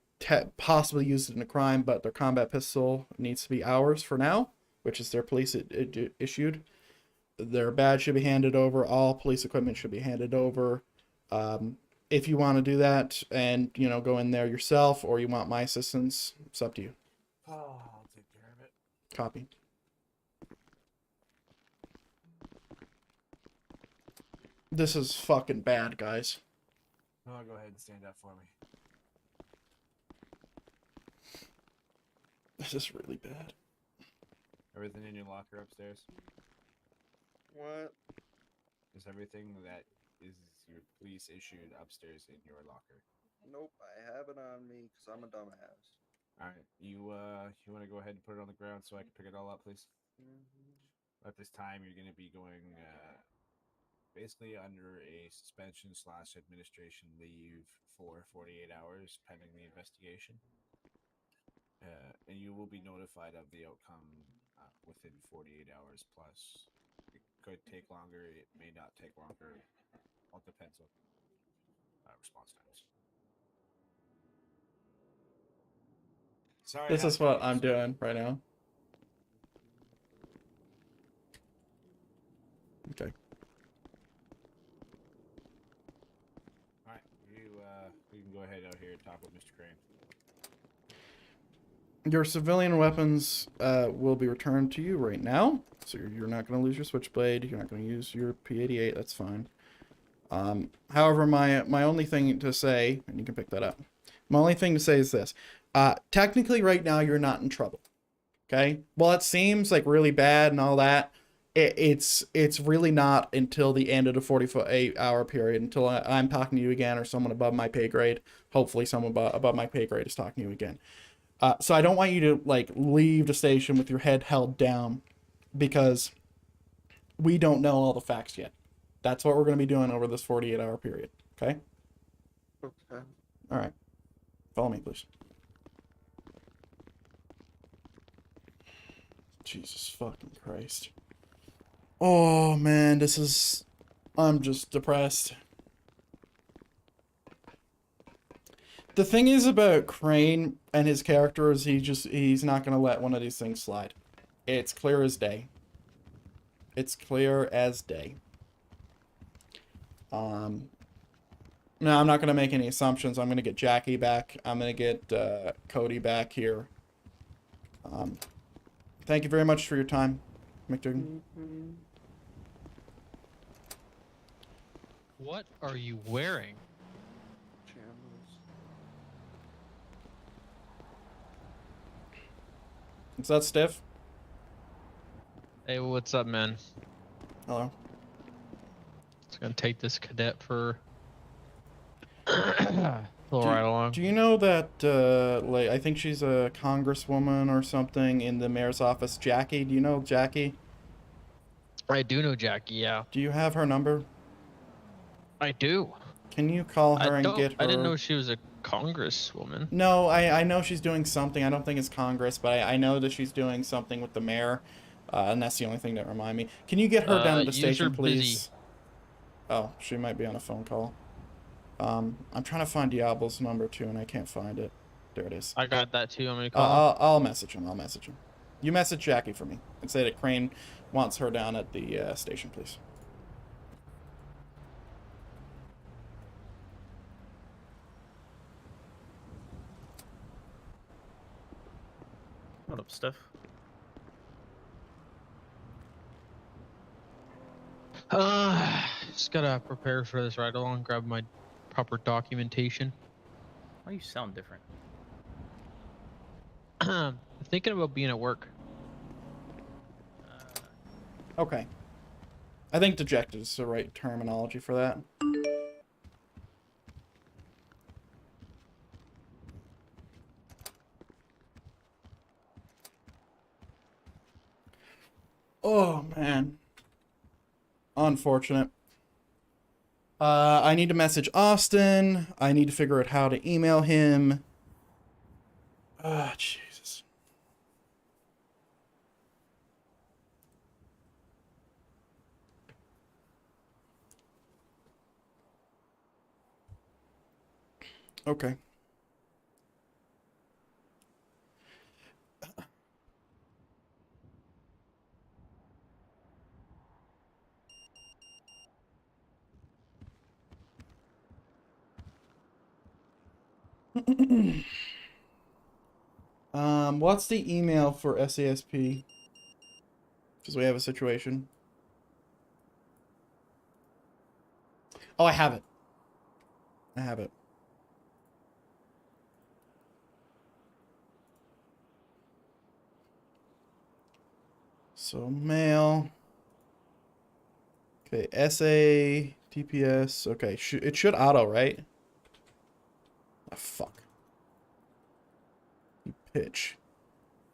possibly used it in a crime, but their combat pistol needs to be ours for now, which is their police issued. Their badge should be handed over. All police equipment should be handed over. If you want to do that and, go in there yourself, or you want my assistance, it's up to you. Oh, I'll take care of it. Copy. This is fucking bad, guys. No, go ahead and stand up for me. This is really bad. Everything in your locker upstairs? What? Is everything that is your police issued upstairs in your locker? Nope, I have it on me because I'm a dumbass. Alright, you want to go ahead and put it on the ground so I can pick it all up, please? At this time, you're going to be going basically under a suspension/administration leave for 48 hours pending the investigation. And you will be notified of the outcome within 48 hours plus. It could take longer, it may not take longer. All depends on response times. Sorry, This is what I'm doing right now. Okay. All right, you can go ahead out here and talk with Mr. Crane. Your civilian weapons will be returned to you right now. So you're not going to lose your switchblade. You're not going to use your P88. That's fine. However, my only thing to say, and you can pick that up. My only thing to say is this. Technically, right now, you're not in trouble. Okay? Well, it seems like really bad and all that. It's really not until the end of the 48-hour period, until I'm talking to you again or someone above my pay grade. Hopefully, someone above my pay grade is talking to you again. So I don't want you to like leave the station with your head held down because we don't know all the facts yet. That's what we're going to be doing over this 48-hour period. Okay? Okay. All right. Follow me, please. Jesus fucking Christ. Oh, man, this is... I'm just depressed. The thing is about Crane and his character is he's not going to let one of these things slide. It's clear as day. It's clear as day. No, I'm not going to make any assumptions. I'm going to get Jackie back. I'm going to get Cody back here. Thank you very much for your time, McDougan. What are you wearing? Is that Stiff? Hey, what's up, man? Hello. It's gonna take this cadet for a little ride along. Do you know that, like, I think she's a congresswoman or something in the mayor's office, Jackie? Do you know Jackie? I do know Jackie, yeah. Do you have her number? I do. Can you call her and get her? I didn't know she was a congresswoman. No, I know she's doing something. I don't think it's Congress, but I know that she's doing something with the mayor, and that's the only thing that remind me. Can you get her down to the station, please? Busy. Oh, she might be on a phone call. I'm trying to find Diablo's number too, and I can't find it. There it is. I got that too. I'm gonna call. I'll message him. I'll message him. You message Jackie for me and say that Crane wants her down at the station, please. What up, Steph? Just gotta prepare for this ride along. Grab my proper documentation. Why you sound different? I'm thinking about being at work. Okay. I think dejected is the right terminology for that. Oh, man. Unfortunate. I need to message Austin. I need to figure out how to email him. Ah, Jesus. Okay. What's the email for SASP? Because we have a situation. Oh, I have it. I have it. So, mail. Okay, SA, TPS. Okay, it should auto, right? Ah, fuck. You pitch.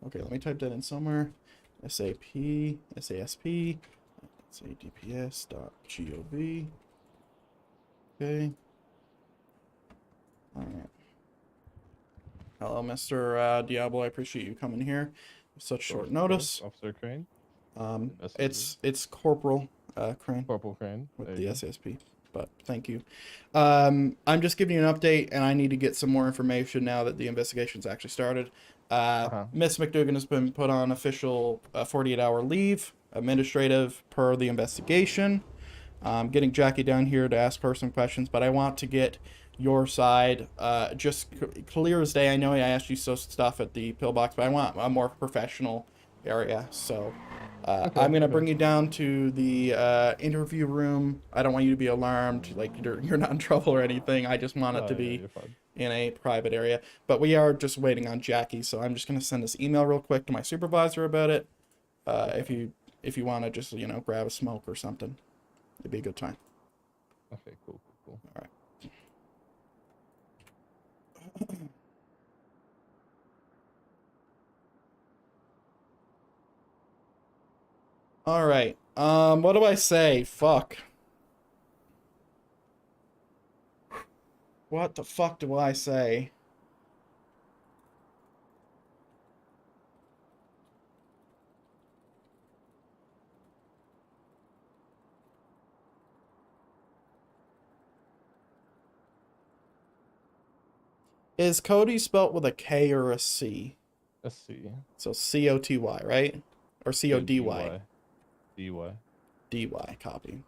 Okay, let me type that in somewhere. SASP, sadps.gov. Okay. All right. Hello, Mr. Diablo. I appreciate you coming here. Such short notice. Officer Crane. It's Corporal Crane Corporal Crane. with There the you go. SASP. But thank you. I'm just giving you an update, and I need to get some more information now that the investigation's actually started. Miss McDougan has been put on official 48-hour leave, administrative, per the investigation. I'm getting Jackie down here to ask her some questions, but I want to get your side just clear as day. I know I asked you some stuff at the pillbox, but I want a more professional area. So I'm going to bring you down to the interview room. I don't want you to be alarmed, like you're not in trouble or anything. I just want it to be in a private area. But we are just waiting on Jackie, so I'm just going to send this email real quick to my supervisor about it. If you want to just, grab a smoke or something, it'd be a good time. Okay, cool. All right. All right. What do I say? Fuck. What the fuck do I say? Is Cody spelt with a K or a C? Let's see. So C-O-T-Y, right? Or C-O-D-Y? D-Y. D-Y, copy.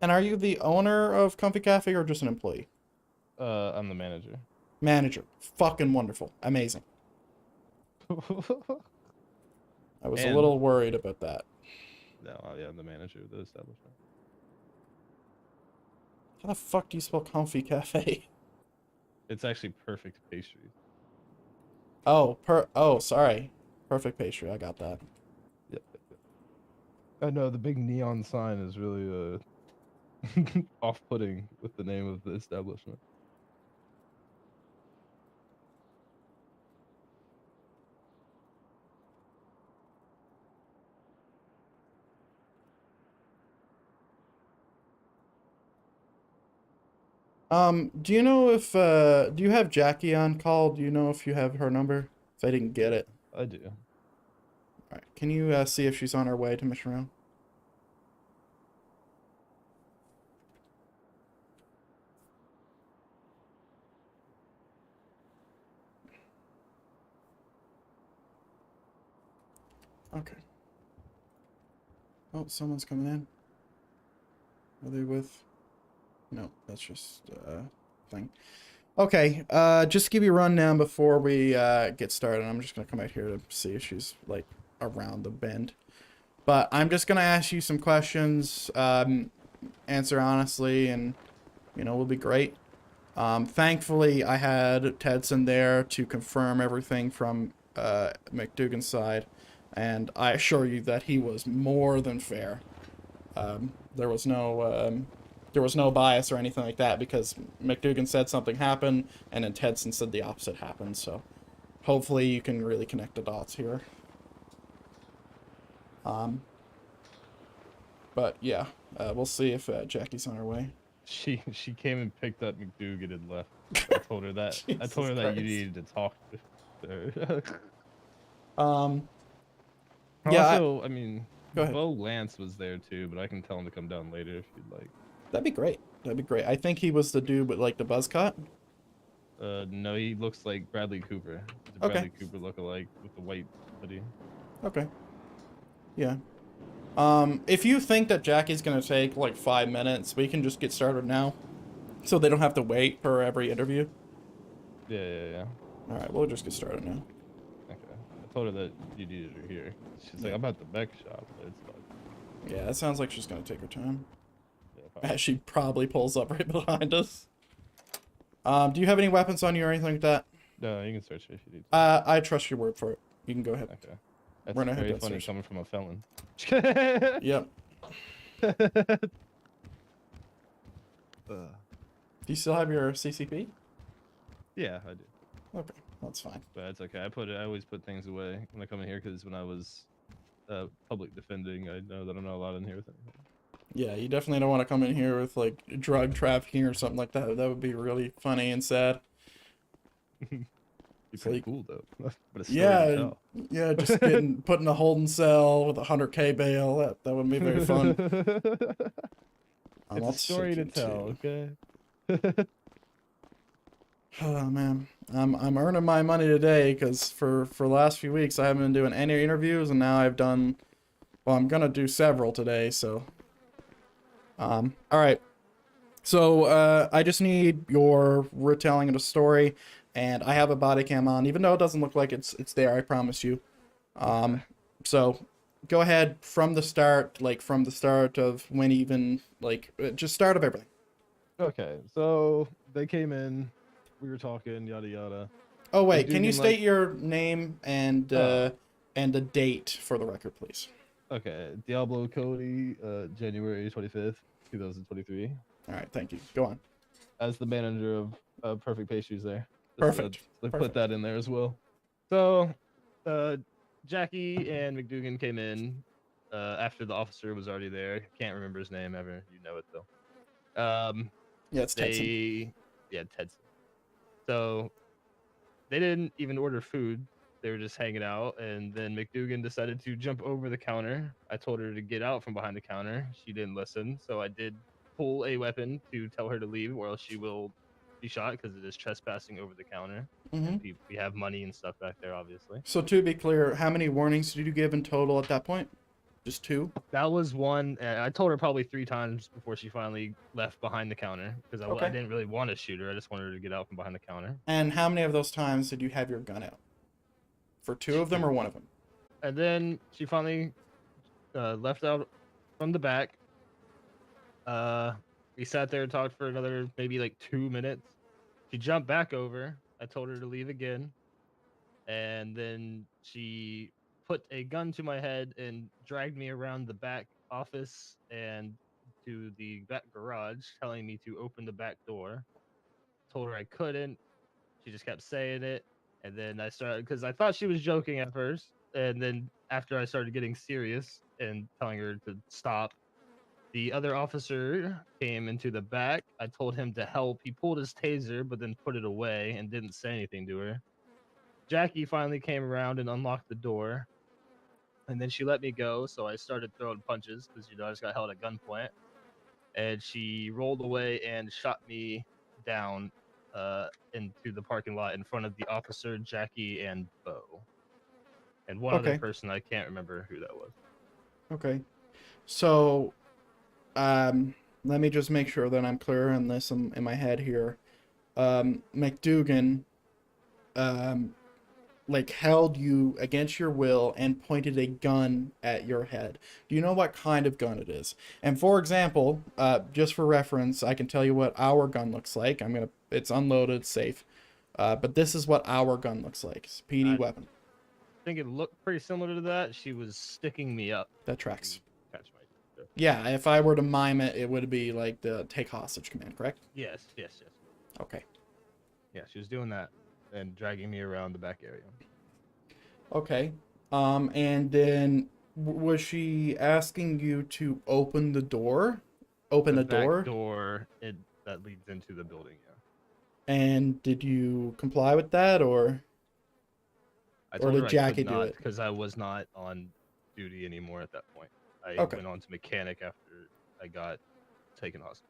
And are you the owner of Comfy Cafe or just an employee? I'm the manager. Manager. Fucking wonderful. Amazing. I was a little worried about that. No, yeah, I'm the manager of the establishment. How the fuck do you spell Comfy Cafe? It's actually perfect pastry. Oh, sorry. Perfect pastry. I got that. Yep. I know the big neon sign is really off-putting with the name of the establishment. Do you know if, do you have Jackie on call? Do you know if you have her number? If I didn't get it. I do. Alright, can you, see if she's on her way to Mission Row? Okay. Oh, someone's coming in. Are they with? No, that's just thing. Okay, just to give you a rundown before we get started. I'm just gonna come out here to see if she's like around the bend. But I'm just gonna ask you some questions. Answer honestly, and we'll be great. Thankfully, I had Tedson there to confirm everything from McDougan's side, and I assure you that he was more than fair. There was no bias or anything like that, because McDougan said something happened, and then Tedson said the opposite happened, so hopefully you can really connect the dots here. But yeah, we'll see if Jackie's on her way. She came and picked up McDougan and left. I told her that. I told her that you needed to talk to her. Yeah. Also, I mean, Go ahead. Bo Lance was there too, but I can tell him to come down later if you'd like. That'd be great. That'd be great. I think he was the dude with like the buzz cut. No, he looks like Bradley Cooper. He's a Okay. Bradley Cooper lookalike with the white hoodie. Okay. Yeah. If you think that Jackie's gonna take like 5 minutes, we can just get started now, so they don't have to wait for every interview. Yeah. All right, we'll just get started now. Okay. I told her that you needed her here. She's like, I'm at the mech shop, but it's fine. Yeah, that sounds like she's gonna take her time. Yeah, fine. As she probably pulls up right behind us. Do you have any weapons on you or anything like that? No, you can search it if you need to. I trust your word for it. You can go ahead. Okay. That's We're gonna very head funny downstairs. coming from a felon. Yep. Do you still have your CCP? Yeah, I do. Okay, that's fine. But it's okay. I always put things away when I come in here because when I was public defending, I know that I'm not allowed in here with anything. Yeah, you definitely don't want to come in here with like drug trafficking or something like that. That would be really funny and sad. Be It's pretty like- cool though. But a story to Yeah, tell. yeah, just getting put in a holding cell with a 100K bail. That wouldn't be very fun. It's a story to tell, okay? Oh man, I'm earning my money today because for the last few weeks I haven't been doing any interviews, and now I've done. Well, I'm gonna do several today, so. All right. So I just need your retelling of the story, and I have a body cam on, even though it doesn't look like it's there. I promise you. So go ahead from the start, like from the start of when even like just start of everything. Okay, so they came in, we were talking, yada yada. Oh wait, can you Dugan, state like- your name and the date for the record, please? Okay, Diablo Cody, January 25th, 2023. All right, thank you. Go on. As the manager of Perfect Pastries there. Perfect. Let's Perfect. put that in there as well. So, Jackie and McDougan came in after the officer was already there. Can't remember his name ever. You know it though. Yeah, it's Tedson. Tedson. So they didn't even order food. They were just hanging out, and then McDougan decided to jump over the counter. I told her to get out from behind the counter. She didn't listen, so I did pull a weapon to tell her to leave, or else she will be shot because it is trespassing over the counter. Mm-hmm. We have money and stuff back there, obviously. So to be clear, how many warnings did you give in total at that point? Just 2? That was one. And I told her probably 3 times before she finally left behind the counter because Okay. I didn't really want to shoot her. I just wanted her to get out from behind the counter. And how many of those times did you have your gun out? For 2 of them or 1 of them? And then she finally left out from the back. We sat there and talked for another maybe like 2 minutes. She jumped back over. I told her to leave again. And then she put a gun to my head and dragged me around the back office and to the back garage, telling me to open the back door. Told her I couldn't. She just kept saying it. And then I started, because I thought she was joking at first. And then after I started getting serious and telling her to stop, the other officer came into the back. I told him to help. He pulled his taser, but then put it away and didn't say anything to her. Jackie finally came around and unlocked the door. And then she let me go, so I started throwing punches because, I just got held at gunpoint. And she rolled away and shot me down into the parking lot in front of the officer, Jackie, and Bo. And one other person, I can't remember who that was. Okay. So, let me just make sure that I'm clear on this in my head here. McDougan, like held you against your will and pointed a gun at your head. Do you know what kind of gun it is? And for example, just for reference, I can tell you what our gun looks like. It's unloaded, safe. But this is what our gun looks like. It's a PD weapon. I think it looked pretty similar to that. She was sticking me up. That tracks. Catch my... Yeah, if I were to mime it, it would be like the take hostage command, correct? Yes. Okay. Yeah, she was doing that and dragging me around the back area. Okay. And then was she asking you to open the door? Open the door? Back door that leads into the building, yeah. And did you comply with that, or did Jackie do it? Because I was not on duty anymore at that point. I went on to mechanic after I got taken hostage.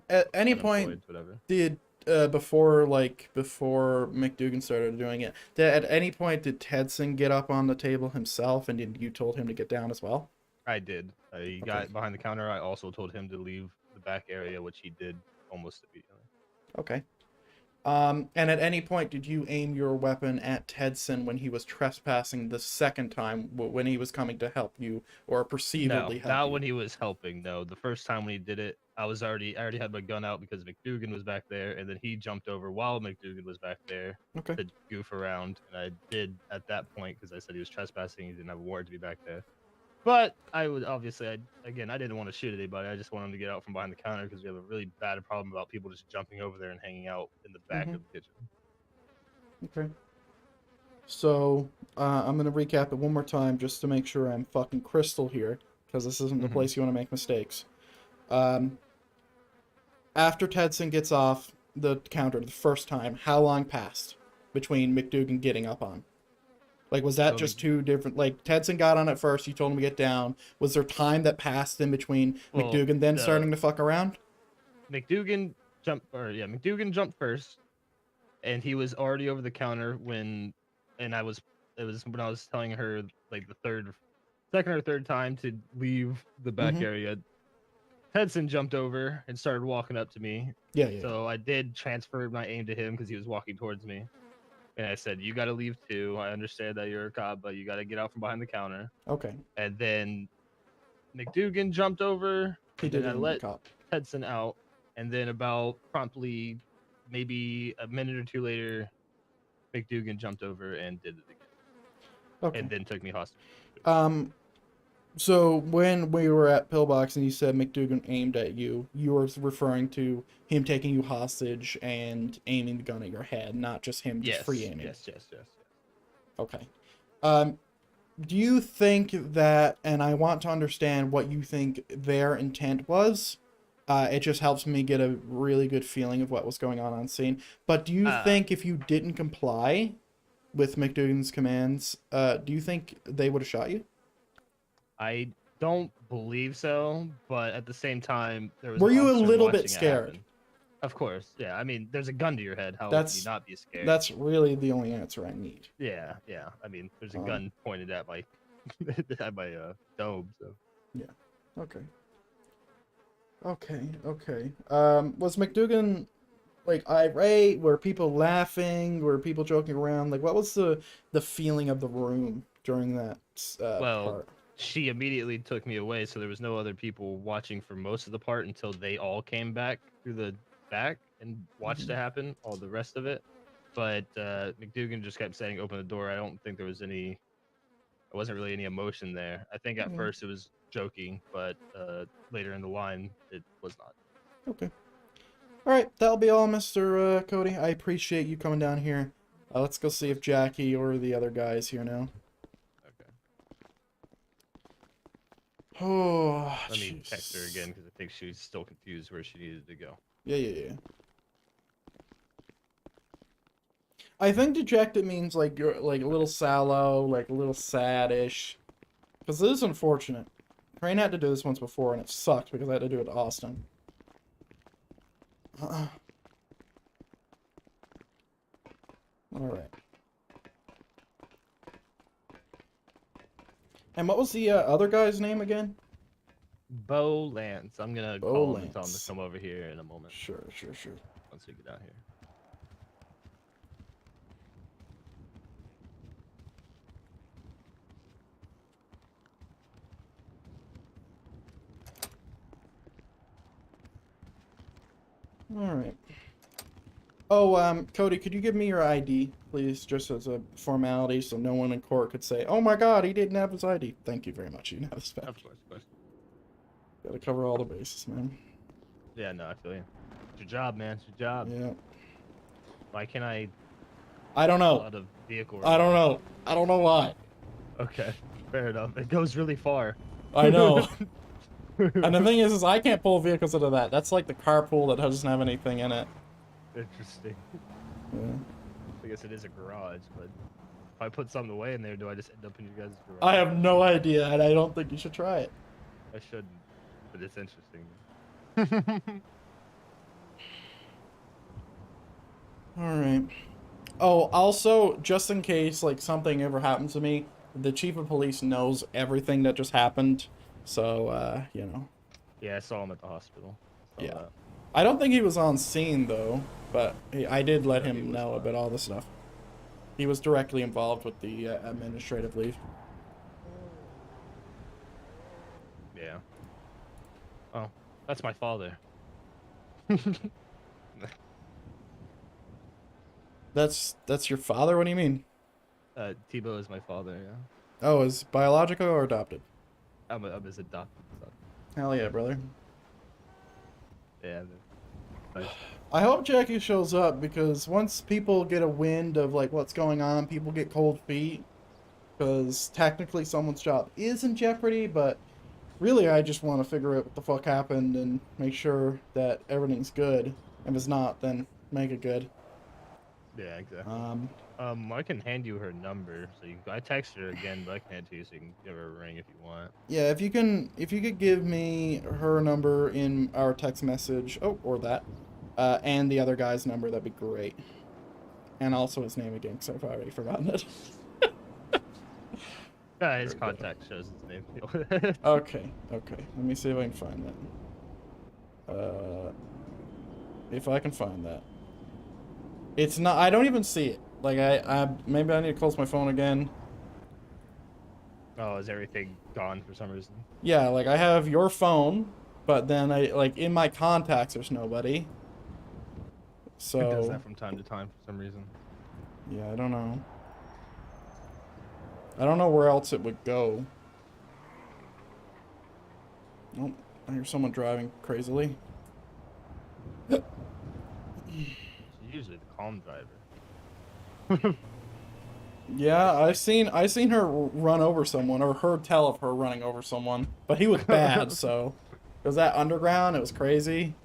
At any point, did before McDougan started doing it, at any point did Tedson get up on the table himself, and did you told him to get down as well? I did. He got behind the counter. I also told him to leave the back area, which he did almost immediately. Okay. And at any point did you aim your weapon at Tedson when he was trespassing the second time, when he was coming to help you, or perceivably help you? No, not when he was helping. No, the first time when he did it, I already had my gun out because McDougan was back there, and then he jumped over while McDougan was back there to goof around, and I did at that point because I said he was trespassing. He didn't have a warrant to be back there. But I would obviously, I didn't want to shoot anybody. I just wanted him to get out from behind the counter because we have a really bad problem about people just jumping over there and hanging out in the back of the kitchen. Okay. So, I'm gonna recap it one more time just to make sure I'm fucking crystal here, because this isn't the place you want to make mistakes. After Tedson gets off the counter the first time, how long passed between McDougan getting up on? Like, was that just two different... Like, Tedson got on it first, you told him to get down. Was there time that passed in between McDougan then starting to fuck around? McDougan jumped first, and he was already over the counter when... And it was when I was telling her, like, the second or third time to leave the back area. Tedson jumped over and started walking up to me. Yeah. So I did transfer my aim to him because he was walking towards me. And I said, you got to leave too. I understand that you're a cop, but you got to get out from behind the counter. Okay. And then McDougan jumped over. He and did then I let cop. Tedson out. And then about promptly, maybe a minute or two later, McDougan jumped over and did it again. Okay. And then took me hostage. So when we were at Pillbox and you said McDougan aimed at you, you were referring to him taking you hostage and aiming the gun at your head, not just him just free aiming. Yes. Okay. Do you think that, and I want to understand what you think their intent was, it just helps me get a really good feeling of what was going on scene, but do you think if you didn't comply with McDougan's commands, do you think they would have shot you? I don't believe so, but at the same time, there was. Were you a little bit scared? Of course, yeah. I mean, there's a gun to your head. How would you not be scared? That's really the only answer I need. Yeah. I mean, there's a gun pointed at my dome. So. Yeah. Okay. Was McDougan like irate? Were people laughing? Were people joking around? Like, what was the feeling of the room during that part? She immediately took me away, so there was no other people watching for most of the part until they all came back through the back and watched it happen, all the rest of it. But McDougan just kept saying, open the door. I don't think there wasn't really any emotion there. I think at first it was joking, but later in the line, it was not. Okay. All right, that'll be all, Mr. Cody. I appreciate you coming down here. Let's go see if Jackie or the other guy's here now. Oh, let me text her again because I think she's still confused where she needed to go. Yeah. I think dejected means like you're like a little sallow, like a little sad-ish. Because this is unfortunate. Crane had to do this once before and it sucked because I had to do it to Austin. Alright. And what was the other guy's name again? Bo Lance. I'm gonna call him and tell him to come over here in a moment. Sure. Once we get out here. Alright. Oh, Cody, could you give me your ID, please, just as a formality, so no one in court could say, "Oh my God, he didn't have his ID." Thank you very much. You can have this back. Of course. Gotta cover all the bases, man. Yeah, no, I feel you. It's your job, man. It's your job. Yeah. Why can't I? I don't know. Out of vehicle. I don't know. I don't know why. Okay, fair enough. It goes really far. I know. And the thing is I can't pull vehicles into that. That's like the carpool that doesn't have anything in it. Interesting. Yeah. I guess it is a garage, but if I put something away in there, do I just end up in your guys' garage? I have no idea, and I don't think you should try it. I shouldn't, but it's interesting. Alright. Oh, also, just in case, like, something ever happens to me, the chief of police knows everything that just happened, so, you know. Yeah, I saw him at the hospital. Yeah. I don't think he was on scene, though, but I did let him know about all the stuff. He was directly involved with the administrative leave. Yeah. Oh, that's my father. That's your father? What do you mean? Tebow is my father, yeah. Oh, is biological or adopted? I'm his adopted son. Hell yeah, brother. Yeah. Nice. I hope Jackie shows up because once people get a wind of like what's going on, people get cold feet. Because technically someone's job is in jeopardy, but really I just want to figure out what the fuck happened and make sure that everything's good. If it's not, then make it good. Yeah, exactly. I can hand you her number, so I text her again, but I can hand it to you so you can give her a ring if you want. Yeah, if you could give me her number in our text message, or that, and the other guy's number, that'd be great. And also his name again, because I've already forgotten it. His contact shows his name. Okay. Let me see if I can find that. If I can find that. It's not. I don't even see it. Like I maybe I need to close my phone again. Oh, is everything gone for some reason? Yeah, like I have your phone, but then I like in my contacts there's nobody. So It does that from time to time for some reason. Yeah, I don't know. I don't know where else it would go. Oh, I hear someone driving crazily. She's usually the calm driver. Yeah, I seen her run over someone, or heard tell of her running over someone, but he was bad. So, was that underground? It was crazy.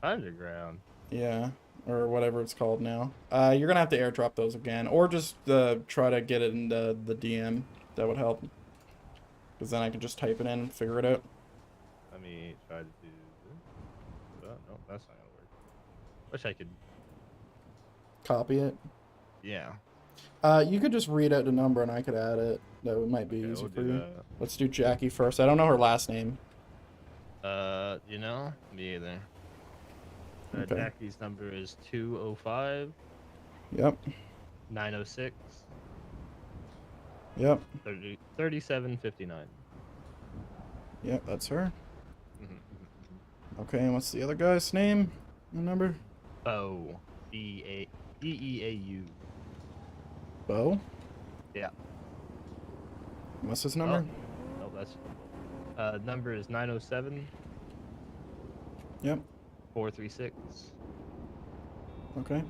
Underground. Yeah, or whatever it's called now. You're gonna have to airdrop those again, or just try to get it in the DM. That would help, because then I can just type it in and figure it out. Let me try to do this. Oh, no, that's not gonna work. Wish I could. Copy it. Yeah. You could just read out the number and I could add it. That might be Okay, easy we'll for do you. that. Let's do Jackie first. I don't know her last name. You know, me either. Okay. Jackie's number is 205. Yep. 906. Yep. 3759. Yep, that's her. Mm-hmm. Okay, and what's the other guy's name and number? Bo. B-E-A-U. Bo? Yeah. What's his number? Oh, that's. Number is 907. Yep. 436. Okay.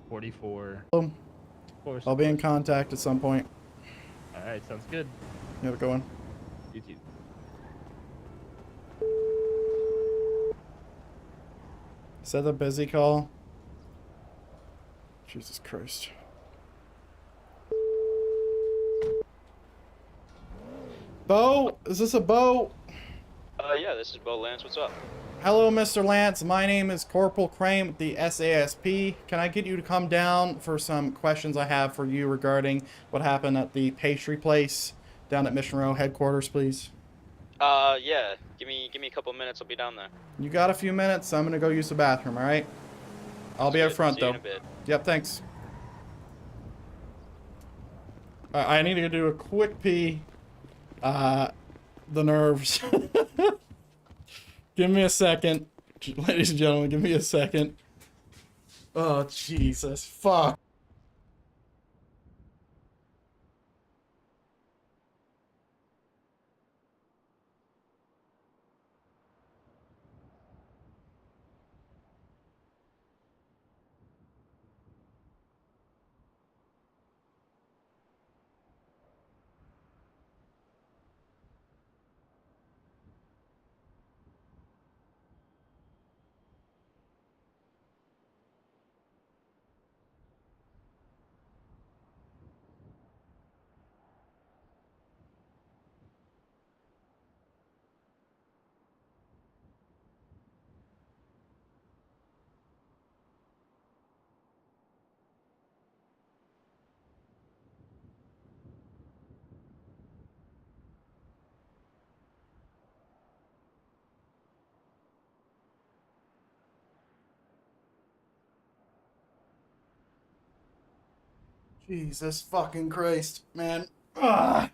44. Boom. I'll be in contact at some point. Alright, sounds good. You have a good one. You too. Is that the busy call? Jesus Christ. Bo? Is this a Bo? Yeah, this is Bo Lance. What's up? Hello, Mr. Lance. My name is Corporal Crane with the SASP. Can I get you to come down for some questions I have for you regarding what happened at the pastry place down at Mission Row headquarters, please? Yeah. Give me a couple minutes. I'll be down there. You got a few minutes? I'm gonna go use the bathroom, all right? I'll be out front, See you though. in a bit. Yep, thanks. I need to do a quick pee. The nerves. Give me a second. Ladies and gentlemen, give me a second. Oh, Jesus. Fuck. Jesus fucking Christ, man. Ugh.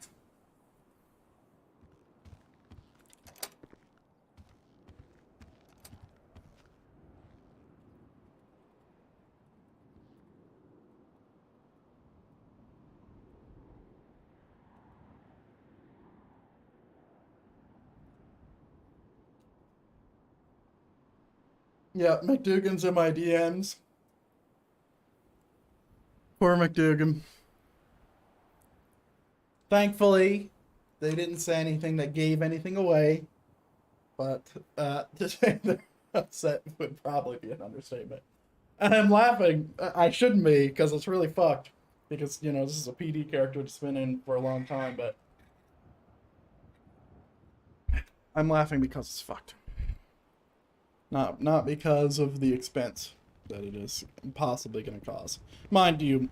Yeah, McDougan's in my DMs. Poor McDougan. Thankfully, they didn't say anything that gave anything away. But to say they're upset would probably be an understatement. And I'm laughing. I shouldn't be, because it's really fucked. Because, you know, this is a PD character that's been in for a long time, but I'm laughing because it's fucked. Not because of the expense that it is possibly going to cause. Mind you,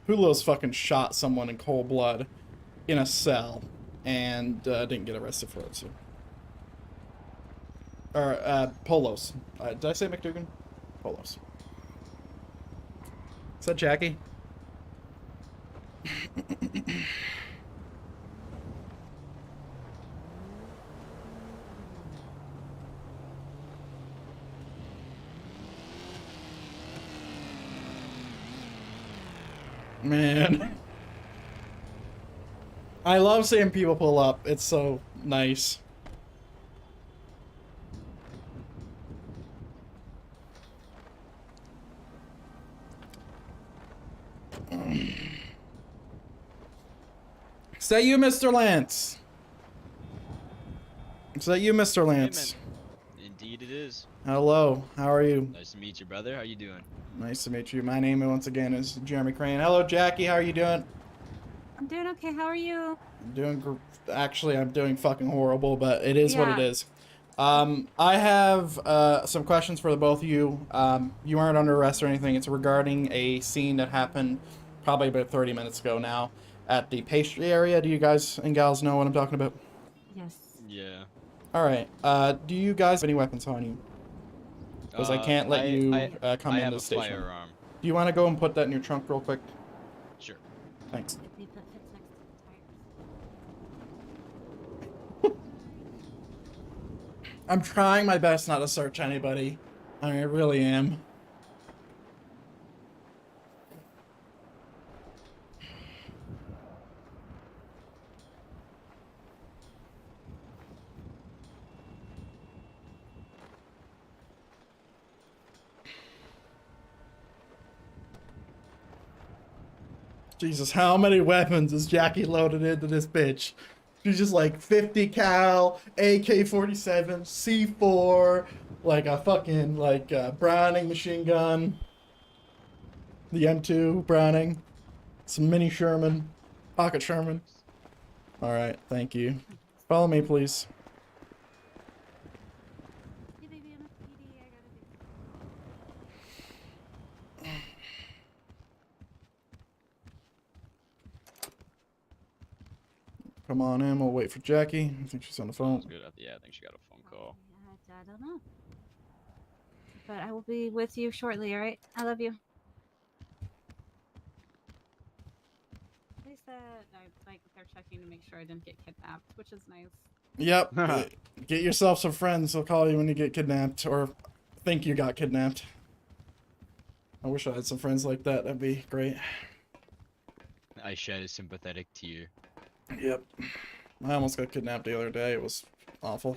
Hulo's fucking shot someone in cold blood in a cell and didn't get arrested for it, so. Or, Polos. Did I say McDougan? Polos. Is that Jackie? Man. I love seeing people pull up. It's so nice. Is that you, Mr. Lance? Is that you, Mr. Lance? Indeed it is. Hello, how are you? Nice to meet you, brother. How you doing? Nice to meet you. My name, once again, is Jeremy Crane. Hello, Jackie. How are you doing? I'm doing okay. How are you? I'm doing. Actually, I'm doing fucking horrible, but it is what it Yeah. is. I have some questions for the both of you. You aren't under arrest or anything. It's regarding a scene that happened probably about 30 minutes ago now at the pastry area. Do you guys and gals know what I'm talking about? Yes. Yeah. All right. Do you guys have any weapons on you? Because I can't let you come I into have the a station. firearm. Do you want to go and put that in your trunk real quick? Sure. Thanks. That fits next to the tires. I'm trying my best not to search anybody. I really am. Jesus, how many weapons is Jackie loaded into this bitch? She's just like 50 cal, AK-47, C4, like a fucking Browning machine gun. The M2 Browning. Some mini Sherman. Pocket Sherman. Alright, thank you. Follow me, please. Hey, baby, I'm a PD. I gotta do. Come on in, we'll wait for Jackie. I think she's on the phone. Sounds good. Yeah, I think she got a phone call. I don't know. But I will be with you shortly, alright? I love you. They said, they're checking to make sure I didn't get kidnapped, which is nice. Yep. Get yourself some friends. They'll call you when you get kidnapped or think you got kidnapped. I wish I had some friends like that. That'd be great. I shed is sympathetic to you. Yep. I almost got kidnapped the other day. It was awful.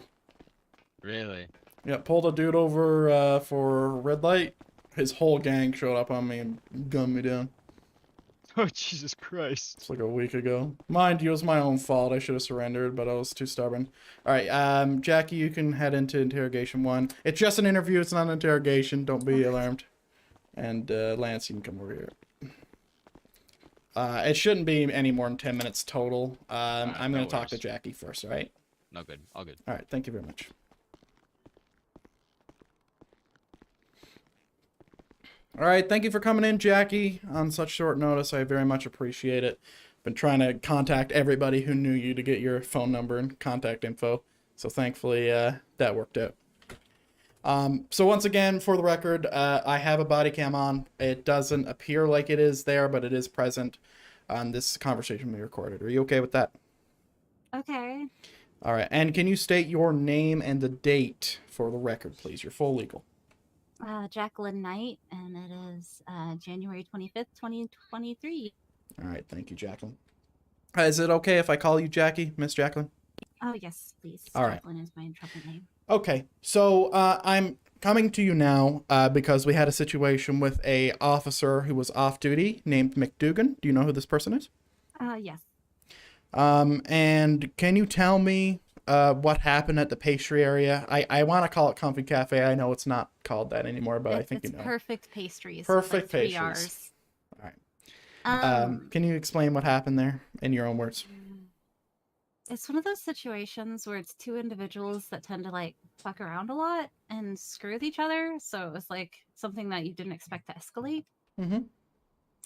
Really? Yeah, pulled a dude over for red light. His whole gang showed up on me and gunned me down. Oh, Jesus Christ. It's like a week ago. Mind you, it was my own fault. I should have surrendered, but I was too stubborn. Alright, Jackie, you can head into interrogation 1. It's just an interview, it's not an interrogation. Don't be alarmed. And Lance, you can come over here. It shouldn't be any more than 10 minutes total. I'm going to talk to Jackie first, alright? No good. All good. Alright, thank you very much. Alright, thank you for coming in, Jackie, on such short notice. I very much appreciate it. Been trying to contact everybody who knew you to get your phone number and contact info. So thankfully, that worked out. So once again, for the record, I have a body cam on. It doesn't appear like it is there, but it is present. This conversation will be recorded. Are you okay with that? Okay. All right. And can you state your name and the date for the record, please? Your full legal. Jacqueline Knight, and it is January 25th, 2023. All right. Thank you, Jacqueline. Is it okay if I call you Jackie, Miss Jacqueline? Oh, yes, please. All right. Jacqueline is my intrepid name. Okay, so I'm coming to you now because we had a situation with a officer who was off duty named McDougan. Do you know who this person is? Yes. And can you tell me what happened at the pastry area? I want to call it Comfy Cafe. I know it's not called that anymore, but I think it's you know. Perfect Pastries. Perfect like 3 Pastries. R's. All right. Can you explain what happened there in your own words? It's one of those situations where it's 2 individuals that tend to like fuck around a lot and screw with each other. So it was like something that you didn't expect to escalate. Mm-hmm.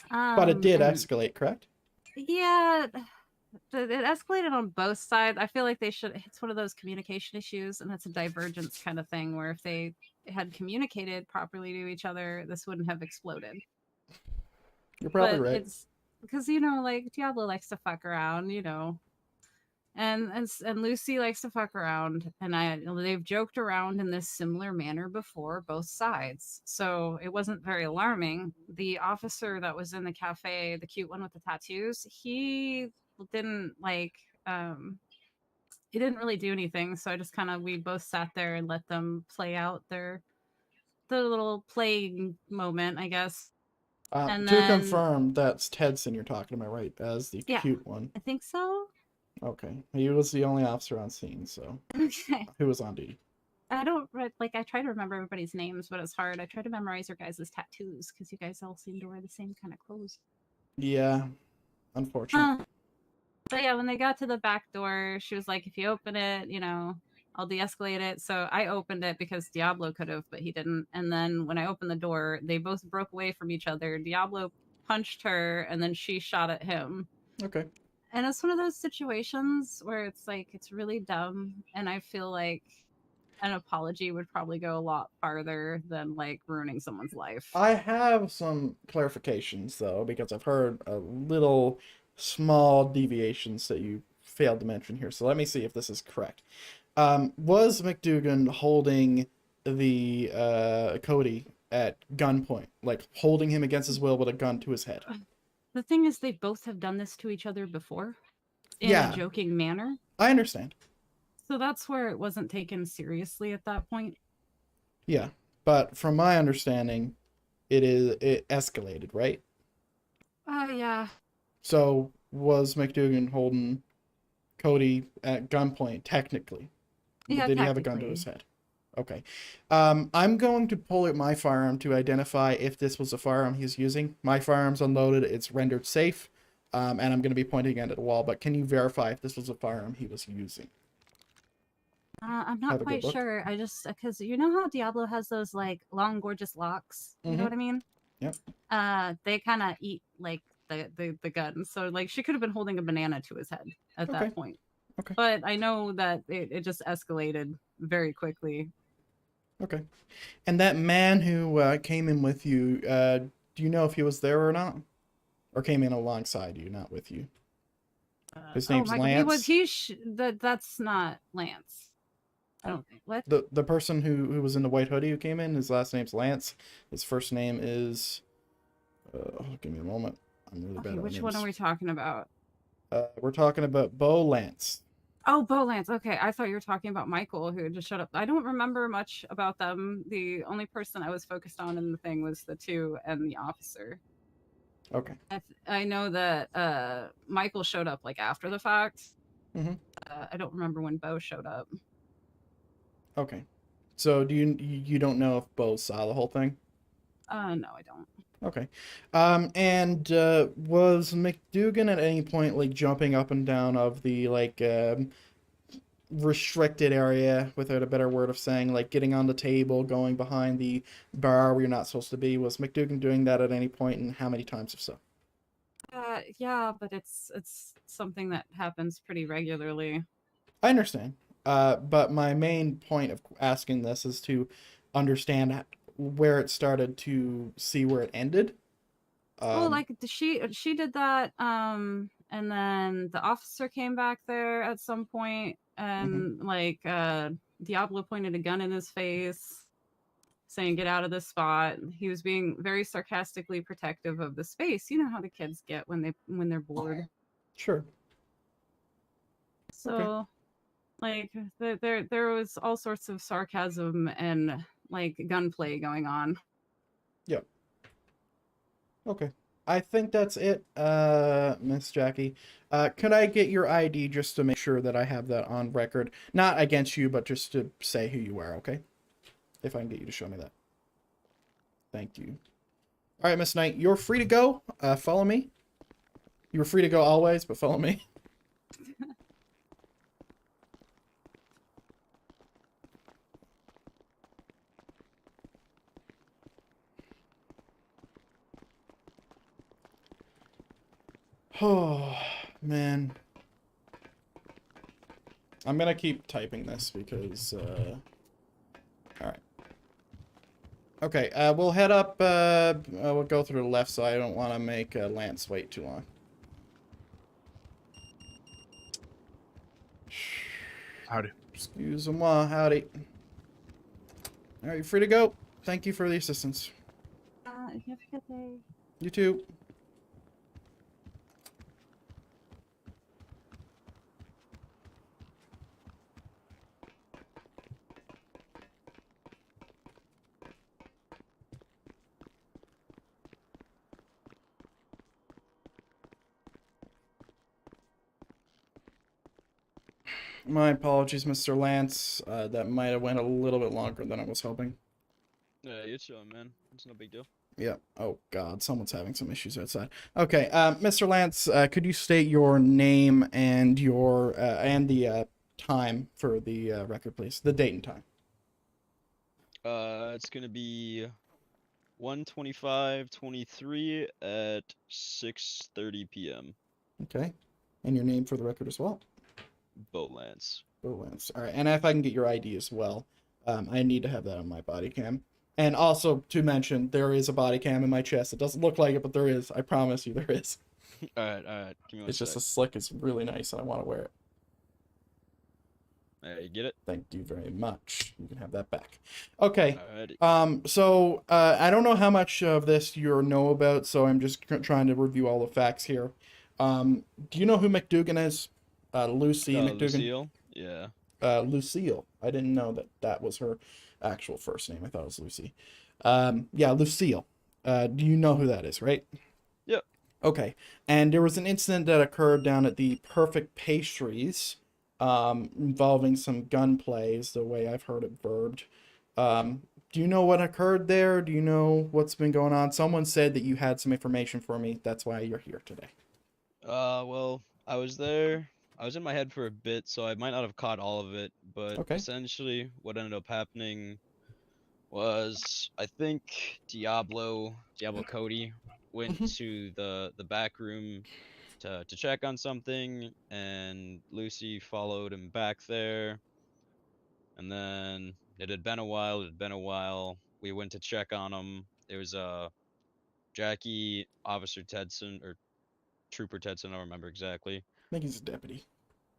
But it did and escalate, correct? Yeah, it escalated on both sides. I feel like they should. It's one of those communication issues, and it's a divergence kind of thing where if they had communicated properly to each other, this wouldn't have exploded. You're probably But right. it's because like Diablo likes to fuck around, and Lucy likes to fuck around, and they've joked around in this similar manner before, both sides. So it wasn't very alarming. The officer that was in the cafe, the cute one with the tattoos, he didn't he didn't really do anything. So I just we both sat there and let them play out the little playing moment, I guess. And To then confirm, that's Tedson you're talking about, right? As the yeah, cute one. I think so. Okay. He was the only officer on scene, so. Okay. Who was on duty? I don't I try to remember everybody's names, but it's hard. I try to memorize your guys' tattoos because you guys all seem to wear the same kind of clothes. Yeah. Unfortunate. But yeah, when they got to the back door, she was like, if you open it, I'll de-escalate it. So I opened it because Diablo could have, but he didn't. And then when I opened the door, they both broke away from each other. Diablo punched her, and then she shot at him. Okay. And it's one of those situations where it's like, it's really dumb. And I feel like an apology would probably go a lot farther than like ruining someone's life. I have some clarifications, though, because I've heard a little small deviations that you failed to mention here. So let me see if this is correct. Was McDougan holding the Cody at gunpoint, like holding him against his will with a gun to his head? The thing is, they both have done this to each other before in a joking manner. I understand. So that's where it wasn't taken seriously at that point. Yeah, but from my understanding, it escalated, right? Yeah. So was McDougan holding Cody at gunpoint technically? Yeah, Did he have a gun to his head? Okay. I'm going to pull out my firearm to identify if this was a firearm he's using. My firearm's unloaded. It's rendered safe. And I'm going to be pointing it at the wall. But can you verify if this was a firearm he was using? I'm not quite sure. I just, because you know how Diablo has those like long, gorgeous locks? You know what I mean? Yep. They kind of eat like the gun. So like she could have been holding a banana to his head at that point. Okay. But I know that it just escalated very quickly. Okay. And that man who came in with you, do you know if he was there or not? Or came in alongside you, not with you? His name's Lance. That's not Lance. I don't think. What? The person who was in the white hoodie who came in, his last name's Lance. His first name is... give me a moment. I'm really bad at names. Which one are we talking about? We're talking about Bo Lance. Oh, Bo Lance. Okay, I thought you were talking about Michael, who just showed up. I don't remember much about them. The only person I was focused on in the thing was the 2 and the officer. Okay. I know that Michael showed up like after the fact. Mm-hmm. I don't remember when Bo showed up. Okay. So do you don't know if Bo saw the whole thing? No, I don't. Okay. And was McDougan at any point like jumping up and down of the like restricted area, without a better word of saying, like getting on the table, going behind the bar where you're not supposed to be? Was McDougan doing that at any point, and how many times, if so? Yeah, but it's something that happens pretty regularly. I understand. But my main point of asking this is to understand where it started to see where it ended. Like she did that, and then the officer came back there at some point, and like Diablo pointed a gun in his face, saying, "Get out of this spot." He was being very sarcastically protective of the space. You know how the kids get when they're bored. Sure. So Like there was all sorts of sarcasm and like gunplay going on. Yep. Okay. I think that's it, Miss Jackie. Could I get your ID just to make sure that I have that on record? Not against you, but just to say who you are, okay? If I can get you to show me that. Thank you. All right, Miss Knight, you're free to go. Follow me. You were free to go always, but follow me. Oh, man. I'm gonna keep typing this because, alright. Okay, we'll head up, we'll go through the left, so I don't want to make Lance wait too long. Howdy. Excuse-moi, howdy. Alright, you're free to go. Thank you for the assistance. You have a good day. You too. My apologies, Mr. Lance. That might have went a little bit longer than I was hoping. Yeah, you're chilling, man. It's no big deal. Yeah. Oh, God. Someone's having some issues outside. Okay. Mr. Lance, could you state your name and your and the time for the record, please? The date and time. It's gonna be 1:25:23 at 6:30 p.m. Okay. And your name for the record as well. Boat Lance. Boat Lance. All right. And if I can get your ID as well, I need to have that on my body cam. And also to mention, there is a body cam in my chest. It doesn't look like it, but there is. I promise you, there is. Alright. Give me one It's just a sec. slick. It's really nice, and I want to wear it. You get it? Thank you very much. You can have that back. Okay. Alrighty. So I don't know how much of this you know about, so I'm just trying to review all the facts here. Do you know who McDougan is? Lucy McDougan. Lucille? Yeah. Lucille. I didn't know that that was her actual first name. I thought it was Lucy. Yeah, Lucille. Do you know who that is, right? Yep. Okay. And there was an incident that occurred down at the Perfect Pastries, involving some gunplay, is the way I've heard it verbed. Do you know what occurred there? Do you know what's been going on? Someone said that you had some information for me. That's why you're here today. Well, I was there. I was in my head for a bit, so I might not have caught all of it, but Okay. essentially what ended up happening was I think Diablo Cody went to the back room to check on something, and Lucy followed him back there. And then it had been a while. We went to check on him. There was Jackie, Officer Tedson, or Trooper Tedson, I don't remember exactly. I think he's a deputy.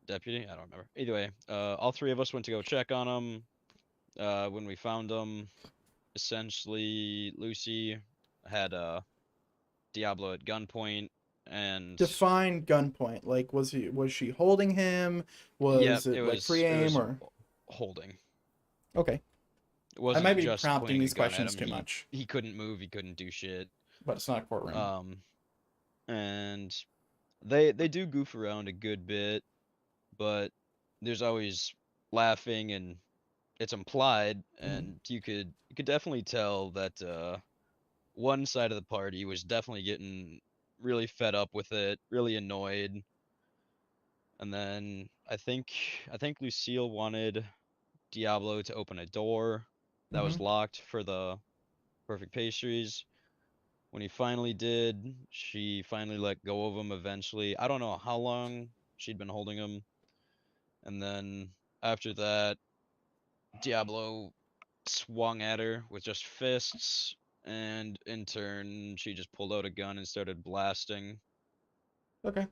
Deputy? I don't remember. Either way, all three of us went to go check on him. When we found him, essentially Lucy had Diablo at gunpoint, and Define gunpoint. Like, was she holding him? Was it like free aim or holding? Okay. It wasn't I might be just prompting pointing a these gun at questions him. too much. He couldn't move. He couldn't do shit. But it's not a courtroom. And they do goof around a good bit, but there's always laughing, and it's implied, and you could definitely tell that one side of the party was definitely getting really fed up with it, really annoyed. And then I think Lucille wanted Diablo to open a door that was locked for the Perfect Pastries. When he finally did, she finally let go of him eventually. I don't know how long she'd been holding him. And then after that, Diablo swung at her with just fists, and in turn, she just pulled out a gun and started blasting. Okay.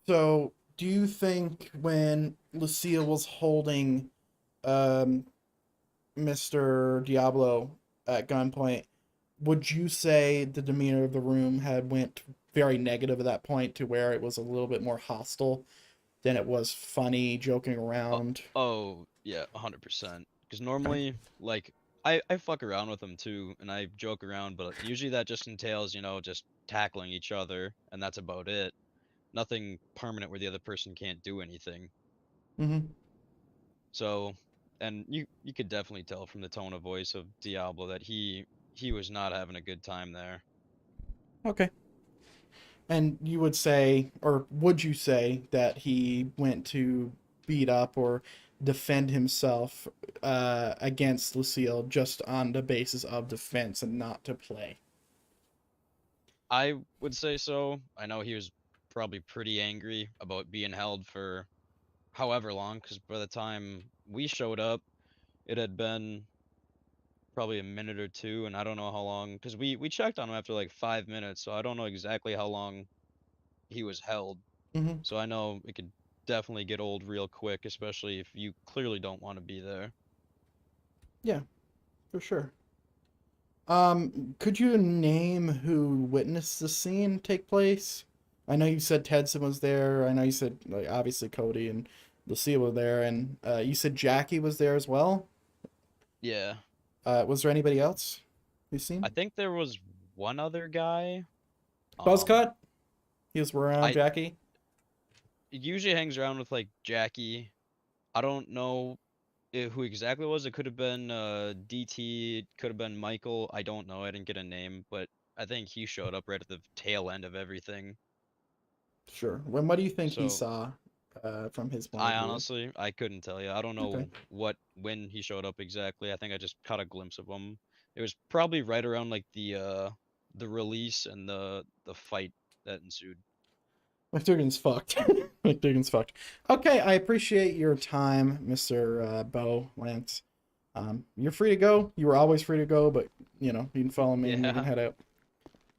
So do you think when Lucille was holding Mr. Diablo at gunpoint, would you say the demeanor of the room had went very negative at that point to where it was a little bit more hostile than it was funny, joking around. Oh, yeah, 100%. Because normally, like, I fuck around with them too, and I joke around, but usually that just entails, you know, just tackling each other, and that's about it. Nothing permanent where the other person can't do anything. Mm-hmm. So, and you could definitely tell from the tone of voice of Diablo that he was not having a good time there. Okay. And you would say, or would you say, that he went to beat up or defend himself against Lucille just on the basis of defense and not to play? I would say so. I know he was probably pretty angry about being held for however long, because by the time we showed up, it had been probably a minute or two, and I don't know how long, because we checked on him after like 5 minutes, so I don't know exactly how long he was held. Mm-hmm. So I know it could definitely get old real quick, especially if you clearly don't want to be there. Yeah, for sure. Could you name who witnessed the scene take place? I know you said Tedson was there. I know you said, like, obviously Cody and Lucille were there, and you said Jackie was there as well. Yeah. Was there anybody else you've seen? I think there was one other guy. Buzzcut? He was around Jackie? It usually hangs around with, like, Jackie. I don't know who exactly it was. It could have been DT, it could have been Michael. I don't know. I didn't get a name, but I think he showed up right at the tail end of everything. Sure. What do you think he saw from his point of view? Honestly, I couldn't tell you. I don't know when he showed up exactly. I think I just caught a glimpse of him. It was probably right around like the release and the fight that ensued. McDougan's fucked. McDougan's fucked. Okay, I appreciate your time, Mr. Bo Lance. You're free to go. You were always free to go, but you know, you can follow me and you can head out.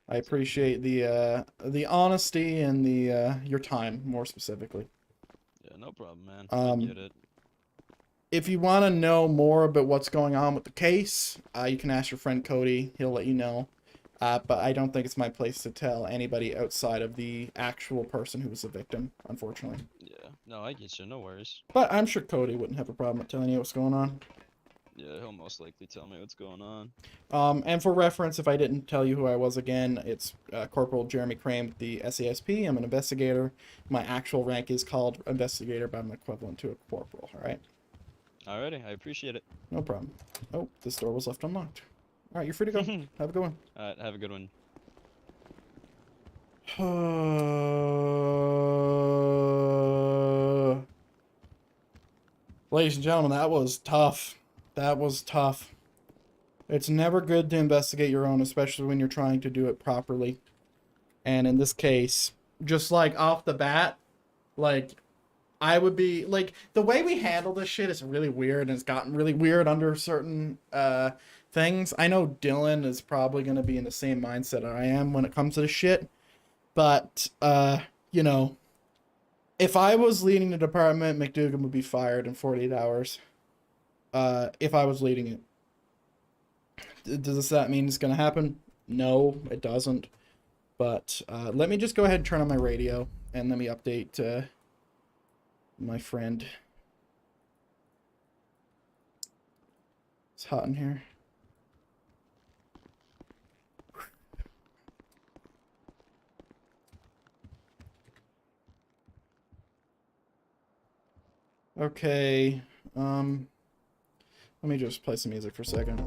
I appreciate the honesty and the your time, more specifically. Yeah, no problem, man. I get it. If you want to know more about what's going on with the case, you can ask your friend Cody. He'll let you know. But I don't think it's my place to tell anybody outside of the actual person who was the victim, unfortunately. Yeah, no, I get you. No worries. But I'm sure Cody wouldn't have a problem with telling you what's going on. Yeah, he'll most likely tell me what's going on. And for reference, if I didn't tell you who I was again, it's Corporal Jeremy Crane with the SASP. I'm an investigator. My actual rank is called investigator, but I'm equivalent to a corporal, alright? Alrighty, I appreciate it. No problem. Oh, this door was left unlocked. Alright, you're free to go. Have a good one. Alright, have a good one. Ladies and gentlemen, that was tough. That was tough. It's never good to investigate your own, especially when you're trying to do it properly. And in this case, just like off the bat, like, I would be, like, the way we handle this shit is really weird, and it's gotten really weird under certain things. I know Dylan is probably going to be in the same mindset I am when it comes to this shit. But, you know, if I was leading the department, McDougan would be fired in 48 hours. If I was leading it. Does that mean it's going to happen? No, it doesn't. But let me just go ahead and turn on my radio and let me update my friend. It's hot in here. Okay, let me just play some music for a second.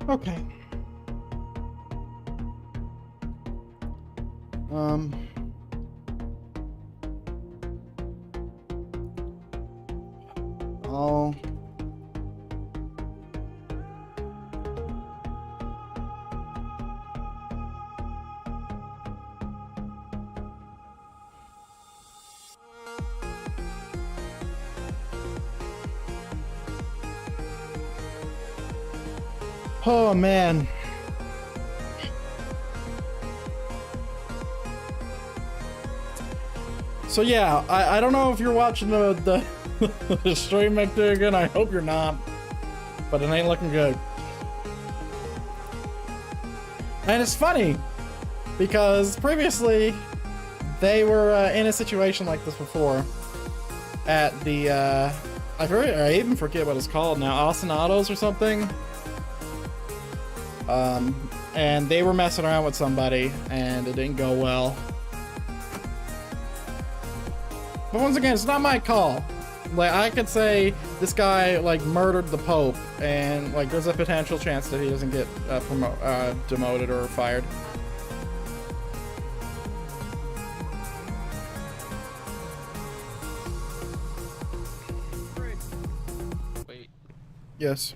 Okay. I'll... Oh, man. So yeah, I don't know if you're watching the stream again. I hope you're not, but it ain't looking good. And it's funny because previously they were in a situation like this before at the I even forget what it's called now, Austin Autos or something. And they were messing around with somebody and it didn't go well. But once again, it's not my call. Like, I could say this guy like murdered the Pope, and like there's a potential chance that he doesn't get demoted or fired. Wait. Yes.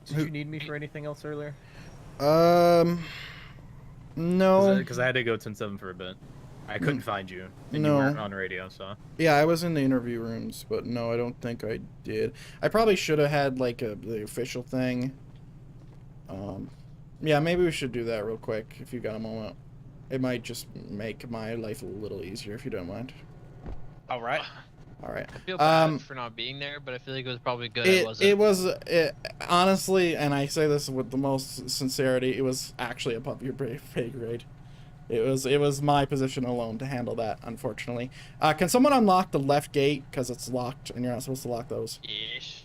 Did you need me for anything else earlier? No. Because I had to go 10-7 for a bit. I couldn't find you, and No. you weren't on the radio, so. Yeah, I was in the interview rooms, but no, I don't think I did. I probably should have had like the official thing. Yeah, maybe we should do that real quick if you got a moment. It might just make my life a little easier if you don't mind. All right. All right. I feel bad for not being there, but I feel like it was probably good. It was honestly, and I say this with the most sincerity, it was actually above your pay grade. It was my position alone to handle that, unfortunately. Can someone unlock the left gate because it's locked and you're not supposed to lock those? Yeesh.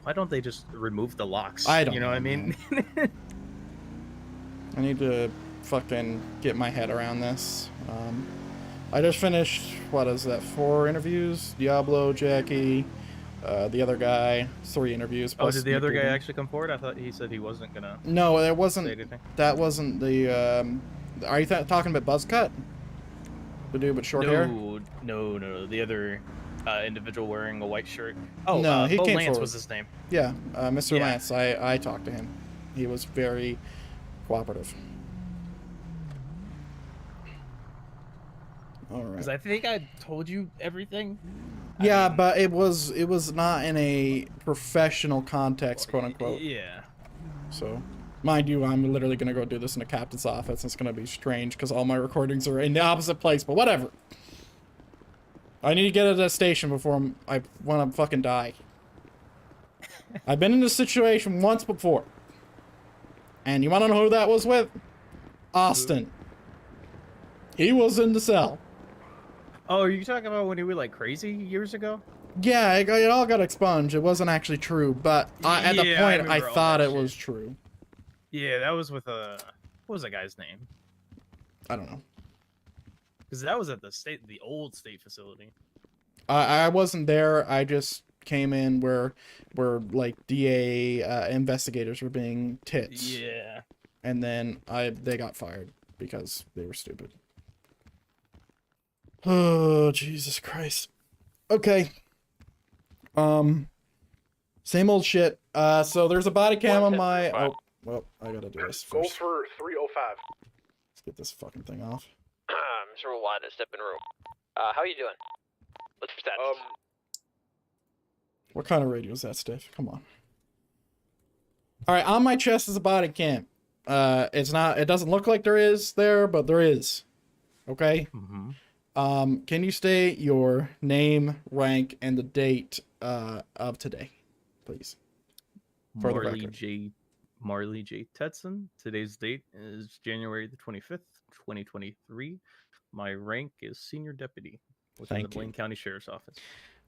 Why don't they just remove the locks? I don't You know what I mean? I need to fucking get my head around this. I just finished, what is that, 4 interviews? Diablo, Jackie, the other guy, 3 interviews. Oh, did the other guy actually come forward? I thought he said he wasn't gonna. No, it wasn't. Say anything. That wasn't the. Are you talking about Buzzcut? The dude with short hair? No. The other individual wearing a white shirt. Oh, no, he Bo came Lance forward. was his name. Yeah, Mr. Yeah. Lance. I talked to him. He was very cooperative. All right. Because I think I told you everything. Yeah, I mean, but it was not in a professional context, quote unquote. Yeah. So, mind you, I'm literally gonna go do this in the captain's office. It's gonna be strange because all my recordings are in the opposite place. But whatever. I need to get at a station before I want to fucking die. I've been in this situation once before. And you want to know who that was with? Austin. He was in the cell. Oh, are you talking about when he was like crazy years ago? Yeah, it all got expunged. It wasn't actually true, but at the Yeah, I point, I remember all thought that it shit. was true. Yeah, that was with what was that guy's name? I don't know. Because that was at the old state facility. I wasn't there. I just came in where like DA investigators were being tits. Yeah. And then they got fired because they were stupid. Oh, Jesus Christ. Okay. Same old shit. So there's a body cam on my... Oh, well, I gotta do this Go first. for 305. Let's get this fucking thing off. Mr. Rolanda, step in room. How you doing? What's your status? What kind of radio is that, Steph? Come on. Alright, on my chest is a body cam. It doesn't look like there is there, but there is. Okay? Mm-hmm. Can you state your name, rank, and the date of today, please? For the record. Marley J. Tetson. Today's date is January the 25th, 2023. My rank is Senior Deputy within the Blaine County Sheriff's Office.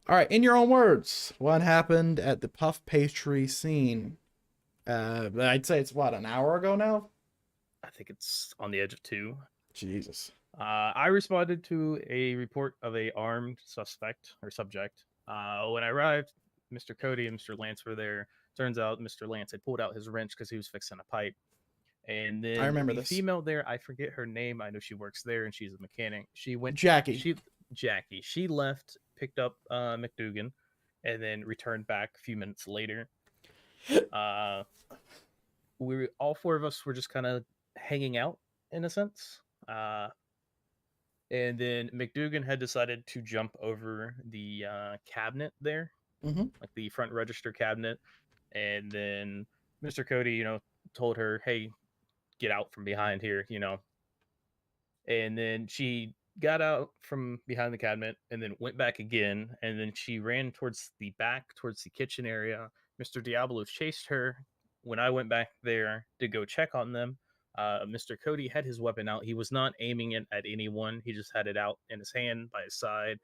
All right, in your own words, what happened at the puff pastry scene? I'd say it's, what, an hour ago now? I think it's on the edge of 2. Jesus. I responded to a report of a armed suspect or subject. When I arrived, Mr. Cody and Mr. Lance were there. Turns out Mr. Lance had pulled out his wrench because he was fixing a pipe. And then remember the this. female there, I forget her name. I know she works there and she's a mechanic. She went Jackie. Jackie. She left, picked up McDougan, and then returned back a few minutes later. All four of us were just kind of hanging out in a sense. And then McDougan had decided to jump over the cabinet there, like the front register cabinet. And then Mr. Cody, told her, hey, get out from behind here, And then she got out from behind the cabinet and then went back again. And then she ran towards the back, towards the kitchen area. Mr. Diablo chased her. When I went back there to go check on them, Mr. Cody had his weapon out. He was not aiming it at anyone. He just had it out in his hand by his side.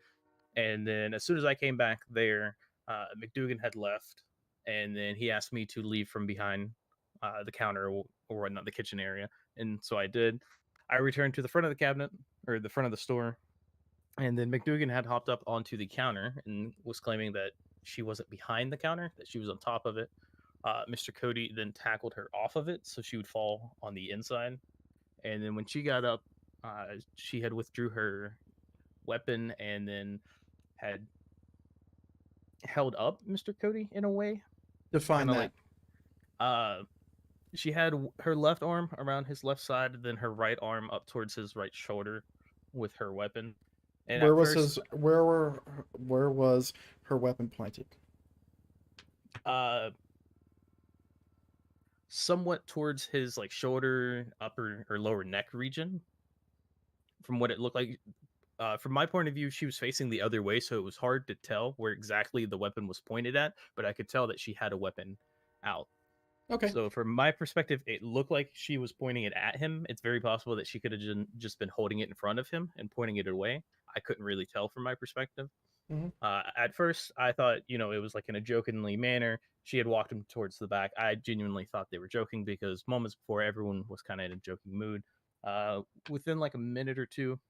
And then as soon as I came back there, McDougan had left. And then he asked me to leave from behind the counter or whatnot, the kitchen area. And so I did. I returned to the front of the cabinet or the front of the store. And then McDougan had hopped up onto the counter and was claiming that she wasn't behind the counter, that she was on top of it. Mr. Cody then tackled her off of it so she would fall on the inside. And then when she got up, she had withdrew her weapon and then had held up Mr. Cody in a way. Define that. She had her left arm around his left side, then her right arm up towards his right shoulder with her weapon. And where was her weapon pointed? Somewhat towards his shoulder, upper or lower neck region. From what it looked like, from my point of view, she was facing the other way, so it was hard to tell where exactly the weapon was pointed at. But I could tell that she had a weapon out. Okay. So from my perspective, it looked like she was pointing it at him. It's very possible that she could have just been holding it in front of him and pointing it away. I couldn't really tell from my perspective. At first, I thought, it was in a jokingly manner. She had walked him towards the back. I genuinely thought they were joking because moments before, everyone was kind of in a joking mood. Within a minute or two,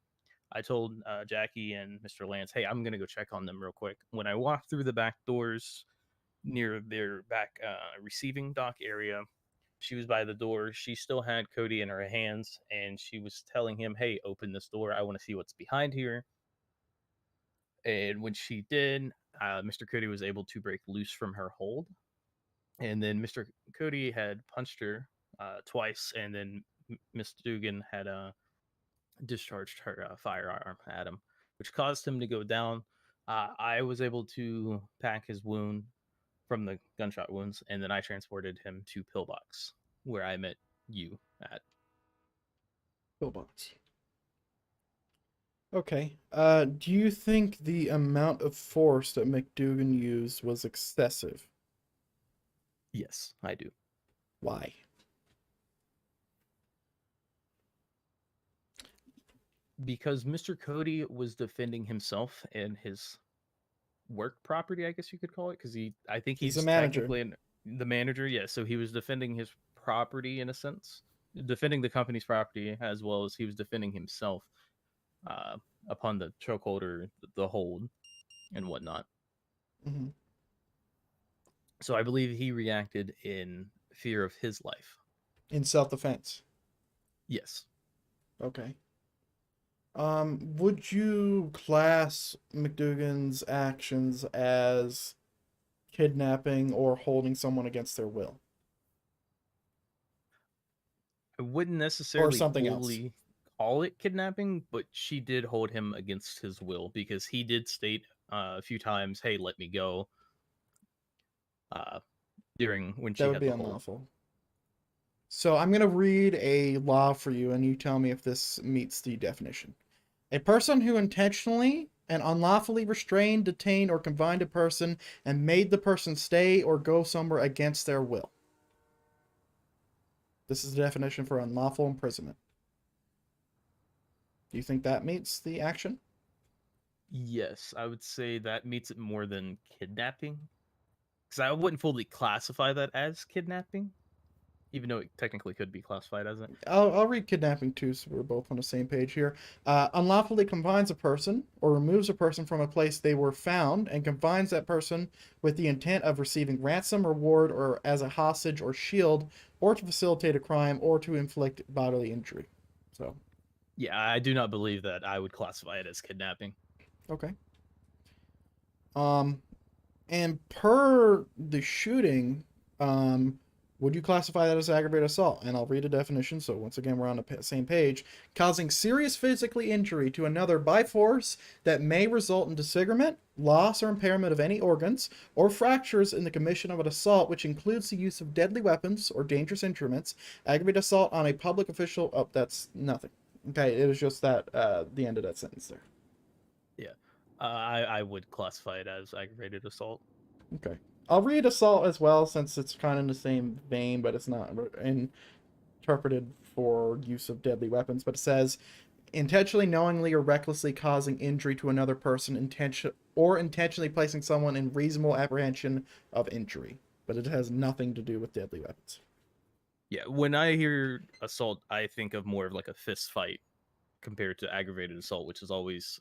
I told Jackie and Mr. Lance, hey, I'm going to go check on them real quick. When I walked through the back doors near their back receiving dock area, she was by the door. She still had Cody in her hands, and she was telling him, hey, open this door. I want to see what's behind here. And when she did, Mr. Cody was able to break loose from her hold. And then Mr. Cody had punched her twice, and then Miss Dugan had discharged her firearm at him, which caused him to go down. I was able to pack his wound from the gunshot wounds, and then I transported him to Pillbox, where I met you at. Pillbox. Okay. Do you think the amount of force that McDougan used was excessive? Yes, I do. Why? Because Mr. Cody was defending himself and his work property, I guess you could call it, because I think he's a manager. Technically the manager, yeah. So he was defending his property in a sense, defending the company's property as well as he was defending himself upon the chokehold or the hold and whatnot. So I believe he reacted in fear of his life. In self-defense? Yes. Okay. Would you class McDougan's actions as kidnapping or holding someone against their will? I wouldn't necessarily something else. call it kidnapping, but she did hold him against his will because he did state a few times, hey, let me go, during when she That had would be the hold. unlawful. So I'm going to read a law for you, and you tell me if this meets the definition. A person who intentionally and unlawfully restrained, detained, or confined a person and made the person stay or go somewhere against their will. This is the definition for unlawful imprisonment. Do you think that meets the action? Yes, I would say that meets it more than kidnapping. Because I wouldn't fully classify that as kidnapping. Even though it technically could be classified as it. I'll read kidnapping too, so we're both on the same page here. Unlawfully confines a person or removes a person from a place they were found and confines that person with the intent of receiving ransom, reward, or as a hostage or shield, or to facilitate a crime or to inflict bodily injury. So, Yeah, I do not believe that I would classify it as kidnapping. okay. And per the shooting, would you classify that as aggravated assault? And I'll read a definition. So once again, we're on the same page. Causing serious physical injury to another by force that may result in disfigurement, loss, or impairment of any organs, or fractures in the commission of an assault, which includes the use of deadly weapons or dangerous instruments. Aggravated assault on a public official. Oh, that's nothing. Okay, it was just that the end of that sentence there. Yeah, I would classify it as aggravated assault. Okay. I'll read assault as well, since it's kind of in the same vein, but it's not interpreted for use of deadly weapons. But it says, intentionally, knowingly, or recklessly causing injury to another person, intentionally placing someone in reasonable apprehension of injury. But it has nothing to do with deadly weapons. Yeah, when I hear assault, I think of more of like a fist fight compared to aggravated assault, which is always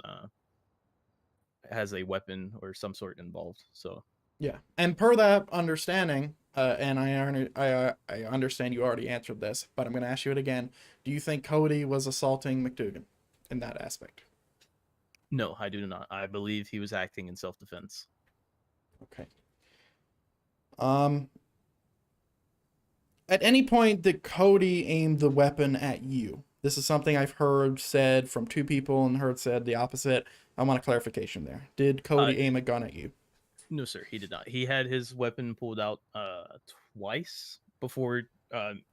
has a weapon or some sort involved. So yeah, and per that understanding, and I understand you already answered this, but I'm going to ask you it again. Do you think Cody was assaulting McDougan in that aspect? no, I do not. I believe he was acting in self-defense. Okay. At any point did Cody aim the weapon at you? This is something I've heard said from two people and heard said the opposite. I want a clarification there. Did Cody aim a gun at you? No, sir, he did not. He had his weapon pulled out twice before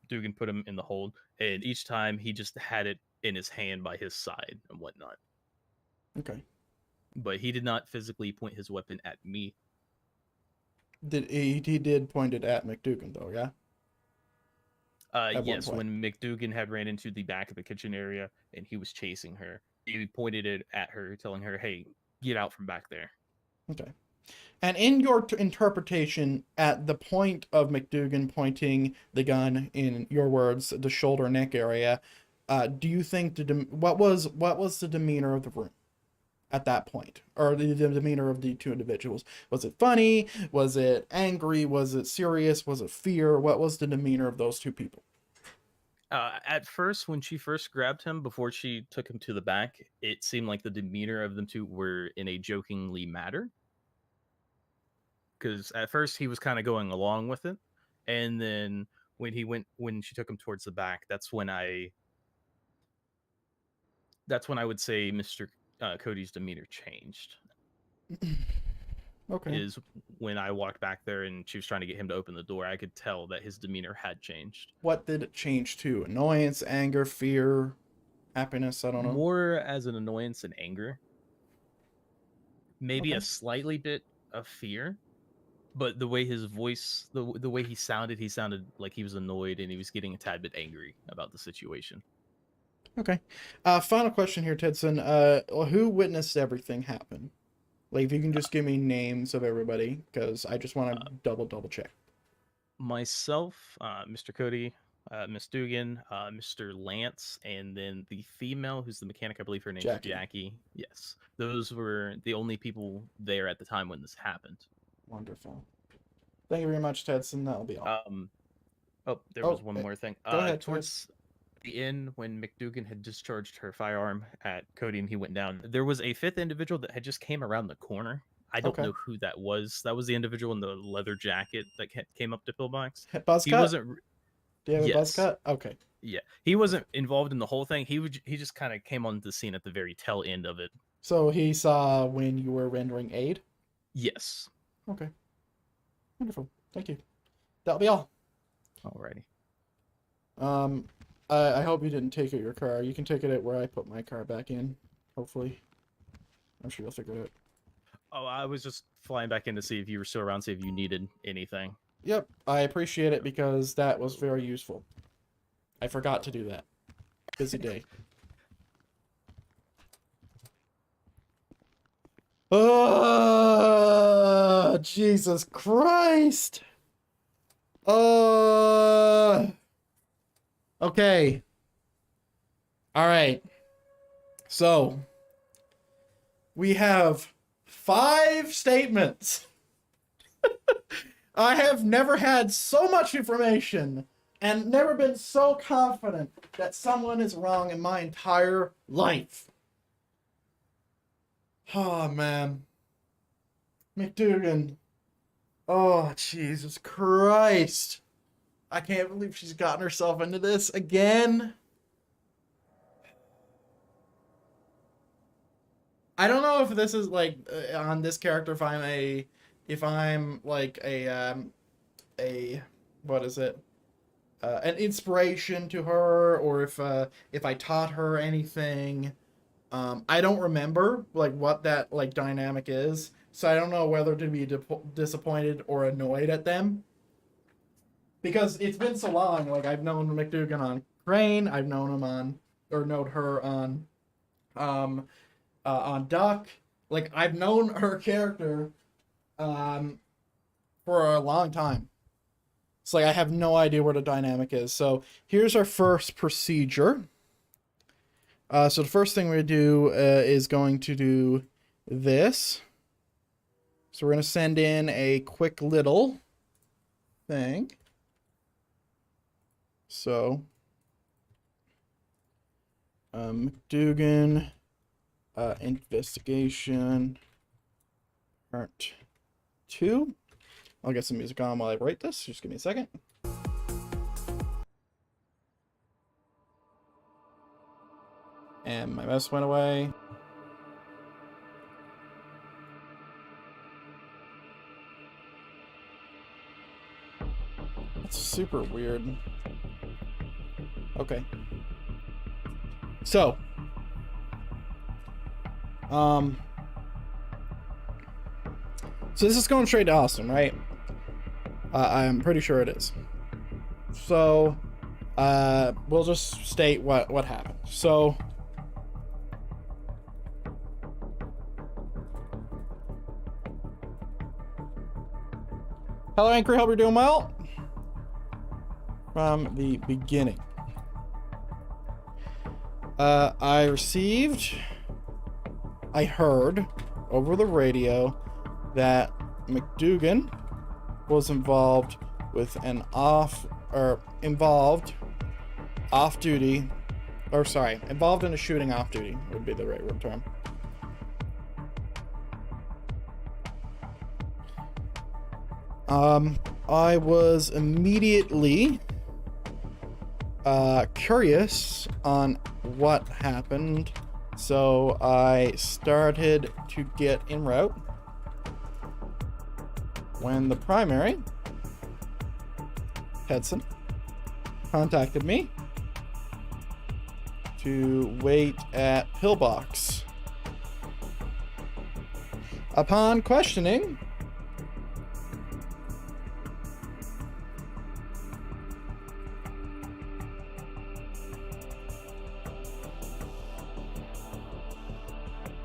Dugan put him in the hold, and each time he just had it in his hand by his side and whatnot. Okay. But he did not physically point his weapon at me. He did point it at McDougan though, yeah? Yes, when McDougan had ran into the back of the kitchen area and he was chasing her, he pointed it at her, telling her, "Hey, get out from back there." Okay. And in your interpretation, at the point of McDougan pointing the gun, in your words, the shoulder and neck area, do you think what was the demeanor of the room at that point, or the demeanor of the two individuals? Was it funny? Was it angry? Was it serious? Was it fear? What was the demeanor of those two people? At first, when she first grabbed him before she took him to the back, it seemed like the demeanor of them two were in a jokingly manner. Because at first he was kind of going along with it, and then when she took him towards the back, that's when I would say Mr. Cody's demeanor changed. Okay. Is when I walked back there and she was trying to get him to open the door, I could tell that his demeanor had changed. What did it change to? Annoyance, anger, fear, happiness? I don't know. More as an annoyance and anger. Maybe a slightly bit of fear. But the way his voice, the way he sounded like he was annoyed and he was getting a tad bit angry about the situation. Okay. Final question here, Tedson. Who witnessed everything happen? Like, if you can just give me names of everybody, because I just want to double check. Myself, Mr. Cody, Miss Dugan, Mr. Lance, and then the female who's the mechanic, I believe her name's Jackie. Yes. Those were the only people there at the time when this happened. Wonderful. Thank you very much, Tedson. That'll be all. There was one more thing. Go ahead. Towards the end, when McDougan had discharged her firearm at Cody and he went down, there was a fifth individual that had just came around the corner. I don't know who that was. That was the individual in the leather jacket that came up to pillbox. Buzz he cut? wasn't. Do you have a buzz cut? Okay. Yeah, he wasn't involved in the whole thing. He just kind of came onto the scene at the very tail end of it. So he saw when you were rendering aid? Yes. Okay. Wonderful. Thank you. That'll be all. Alrighty. I hope you didn't take out your car. You can take it at where I put my car back in. Hopefully. I'm sure you'll figure it out. Oh, I was just flying back in to see if you were still around, see if you needed anything. Yep. I appreciate it because that was very useful. I forgot to do that. Busy day. Oh, Jesus Christ. Okay. All right. So we have 5 statements. I have never had so much information and never been so confident that someone is wrong in my entire life. Oh, man. McDougan. Oh, Jesus Christ. I can't believe she's gotten herself into this again. I don't know if this is like on this character if I'm like what is it? An inspiration to her, or if I taught her anything. I don't remember like what that like dynamic is, so I don't know whether to be disappointed or annoyed at them. Because it's been so long. Like I've known McDougan on Crane, I've known him known her on Duck. Like I've known her character for a long time. It's like I have no idea what the dynamic is. So here's our first procedure. So the first thing we do is going to do this. So we're going to send in a quick little thing. So McDougan investigation part 2. I'll get some music on while I write this. Just give me a second. And my mouse went away. That's super weird. Okay. So, so this is going straight to Austin, right? I'm pretty sure it is. So, we'll just state what happened. So, hello, Anchor. Hope you're doing well. From the beginning, I heard over the radio that McDougan was involved with an involved in a shooting off duty would be the right word term. I was immediately curious on what happened, so I started to get en route when the primary, Hedson, contacted me to wait at Pillbox. Upon questioning,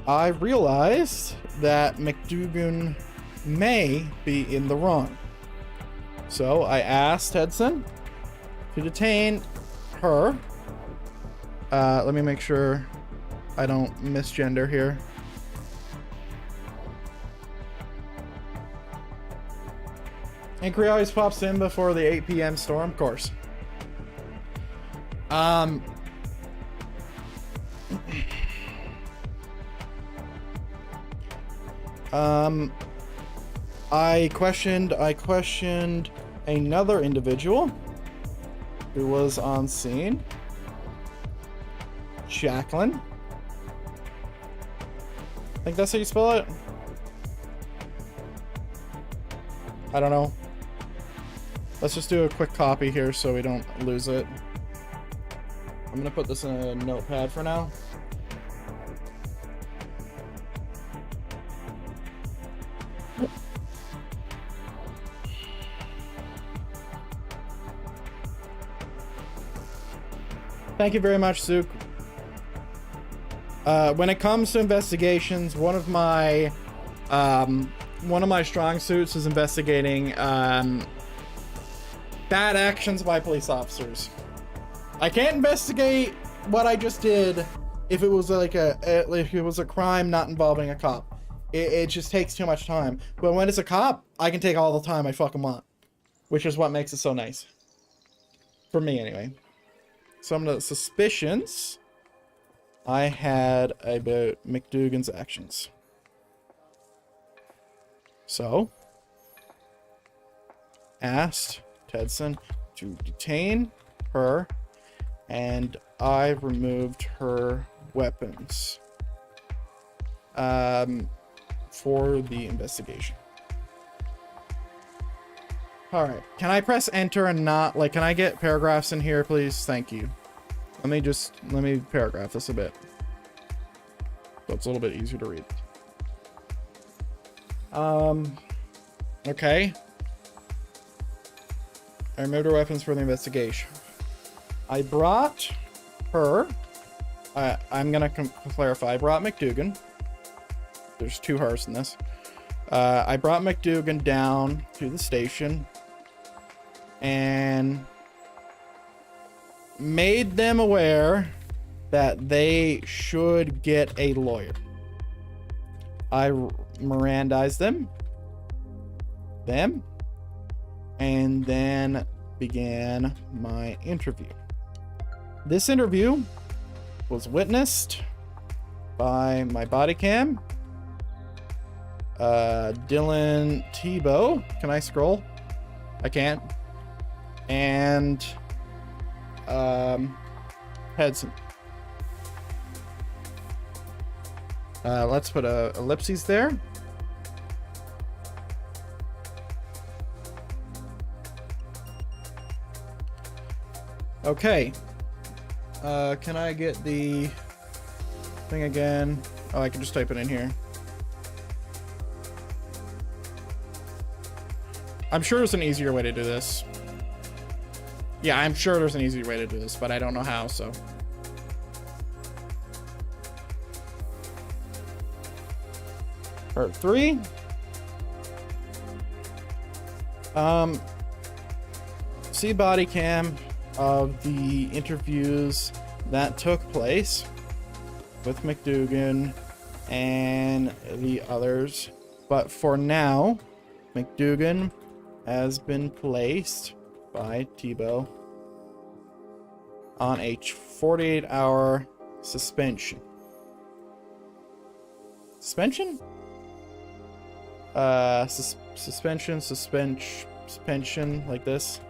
I realized that McDougan may be in the wrong. So I asked Hedson to detain her. Let me make sure I don't misgender here. Inquiry always pops in before the 8 p.m. storm, of course. I questioned another individual who was on scene. Jacqueline. I think that's how you spell it. I don't know. Let's just do a quick copy here so we don't lose it. I'm gonna put this in a notepad for now. Thank you very much, Zook. When it comes to investigations, one of my strong suits is investigating bad actions by police officers. I can't investigate what I just did if it was like if it was a crime not involving a cop. It just takes too much time. But when it's a cop, I can take all the time I fucking want, which is what makes it so nice. For me, anyway. Some of the suspicions I had about McDougan's actions. So, asked Tedson to detain her, and I removed her weapons for the investigation. Alright, can I press enter and not, like, can I get paragraphs in here, please? Thank you. Let me paragraph this a bit, so it's a little bit easier to read. Okay. I removed her weapons for the investigation. I brought her, I'm gonna clarify, I brought McDougan. There's two hers in this. I brought McDougan down to the station and made them aware that they should get a lawyer. I Mirandized them, and then began my interview. This interview was witnessed by my body cam, Dylan Tebow. Can I scroll? I can't. And Hedson. Let's put a ellipses there. Okay. Can I get the thing again? Oh, I can just type it in here. I'm sure there's an easier way to do this. Yeah, I'm sure there's an easier way to do this, but I don't know how, so. Part 3. See body cam of the interviews that took place with McDougan and the others. But for now, McDougan has been placed by Tebow on a 48-hour suspension. Suspension? Suspension, like this.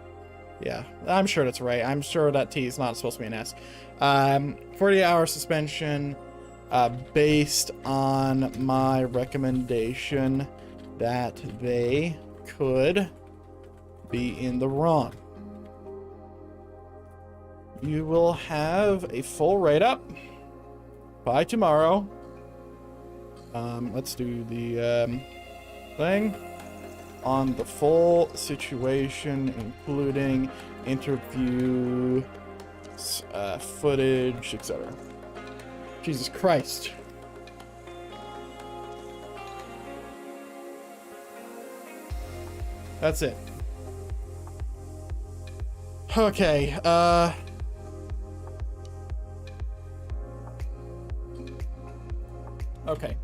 Yeah, I'm sure that's right. I'm sure that T is not supposed to be an S. 48-hour suspension based on my recommendation that they could be in the wrong. You will have a full write-up by tomorrow. Let's do the thing on the full situation, including interview, footage, etc. Jesus Christ. That's it. Okay, okay.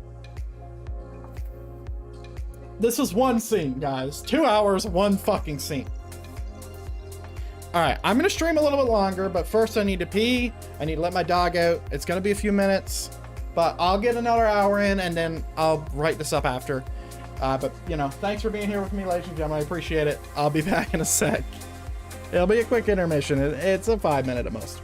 This was one scene, guys. 2 hours, one fucking scene. Alright, I'm gonna stream a little bit longer, but first I need to pee. I need to let my dog out. It's gonna be a few minutes, but I'll get another hour in and then I'll write this up after. But, you know, thanks for being here with me, ladies and gentlemen. I appreciate it. I'll be back in a sec. It'll be a quick intermission. It's a 5-minute at most.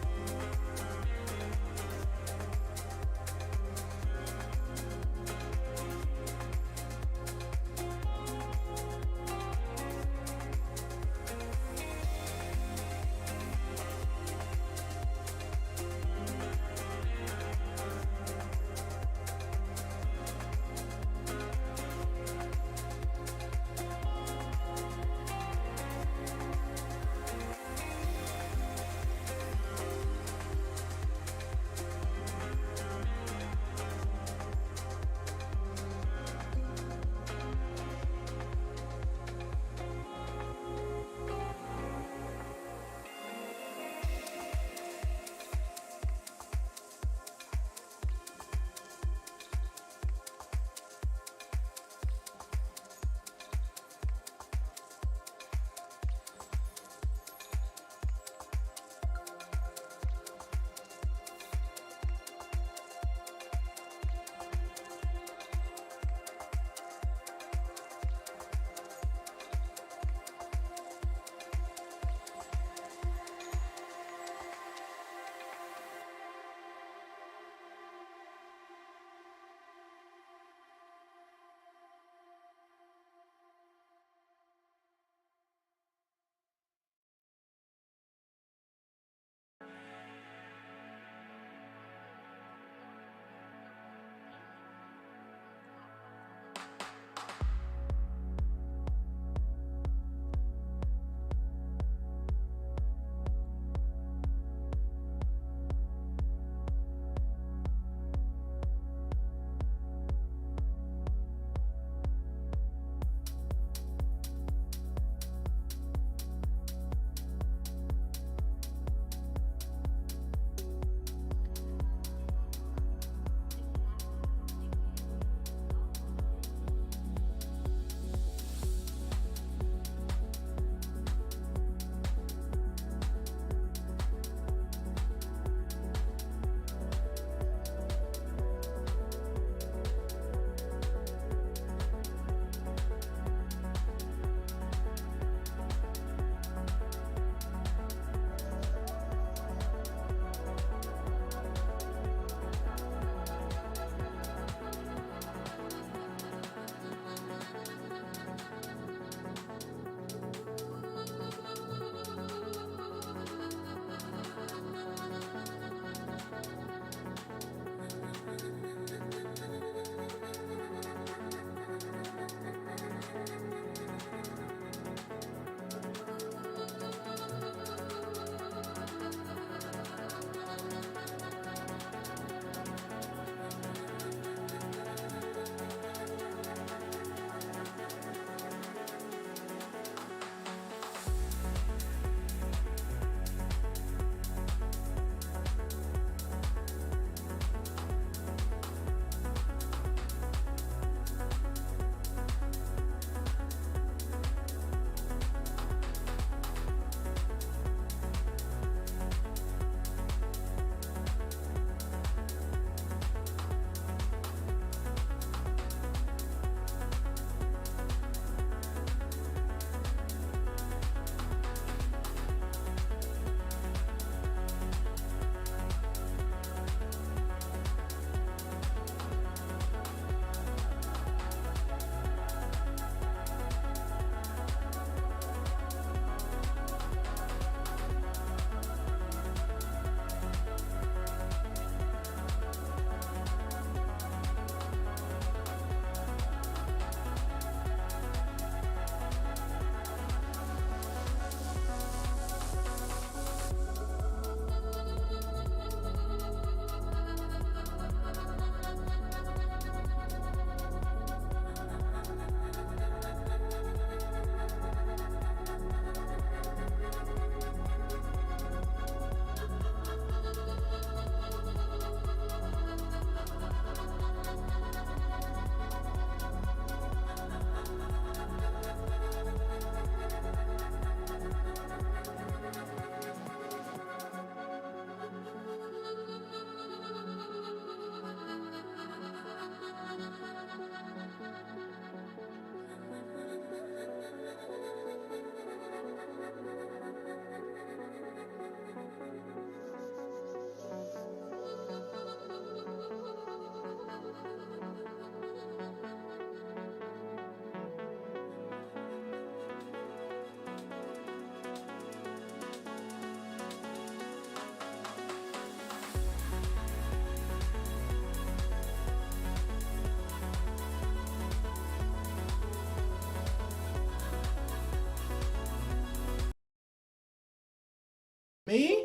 Me?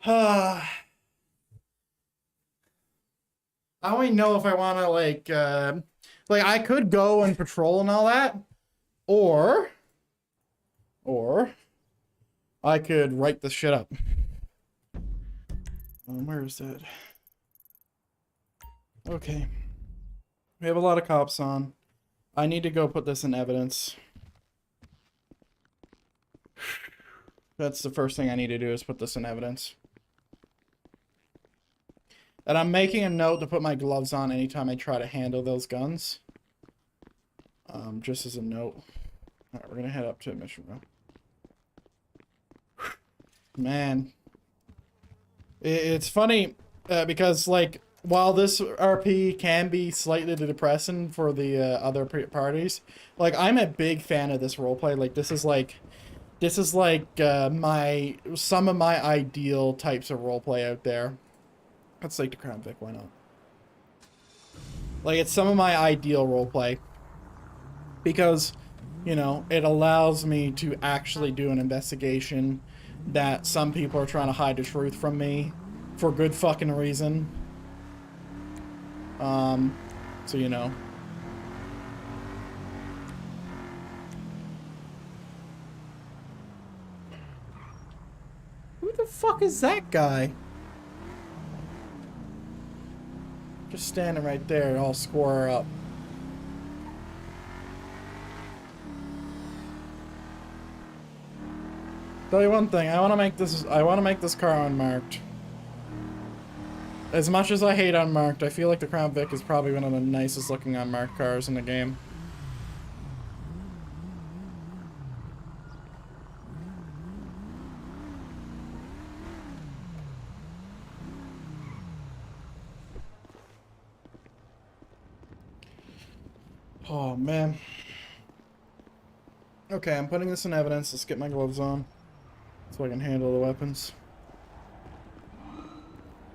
I don't even know if I want to like I could go and patrol and all that, or I could write this shit up. Where is it? Okay. We have a lot of cops on. I need to go put this in evidence. That's the first thing I need to do is put this in evidence. And I'm making a note to put my gloves on anytime I try to handle those guns. Just as a note. Alright, we're gonna head up to Mission Row. Man. It's funny, because, like, while this RP can be slightly depressing for the other parties, like, I'm a big fan of this roleplay. Like, this is like some of my ideal types of roleplay out there. Let's take the Crown Vic, why not? Like, it's some of my ideal roleplay. Because, you know, it allows me to actually do an investigation that some people are trying to hide the truth from me for good fucking reason. So, you know. Who the fuck is that guy? Just standing right there, all square up. Tell you one thing, I want to make this car unmarked. As much as I hate unmarked, I feel like the Crown Vic is probably one of the nicest looking unmarked cars in the game. Oh, man. Okay, I'm putting this in evidence. Let's get my gloves on so I can handle the weapons.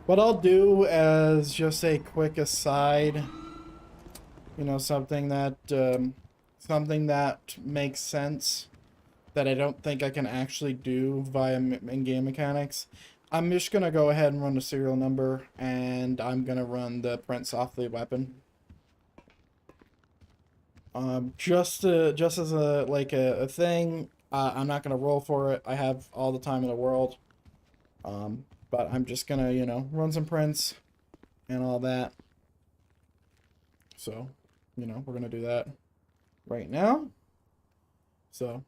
What I'll do as just a quick aside, you know, something that makes sense that I don't think I can actually do via in-game mechanics. I'm just gonna go ahead and run the serial number, and I'm gonna run the prints off the weapon. Just as a thing. I'm not gonna roll for it. I have all the time in the world. But I'm just gonna, you know, run some prints and all that. So, you know, we're gonna do that right now. So,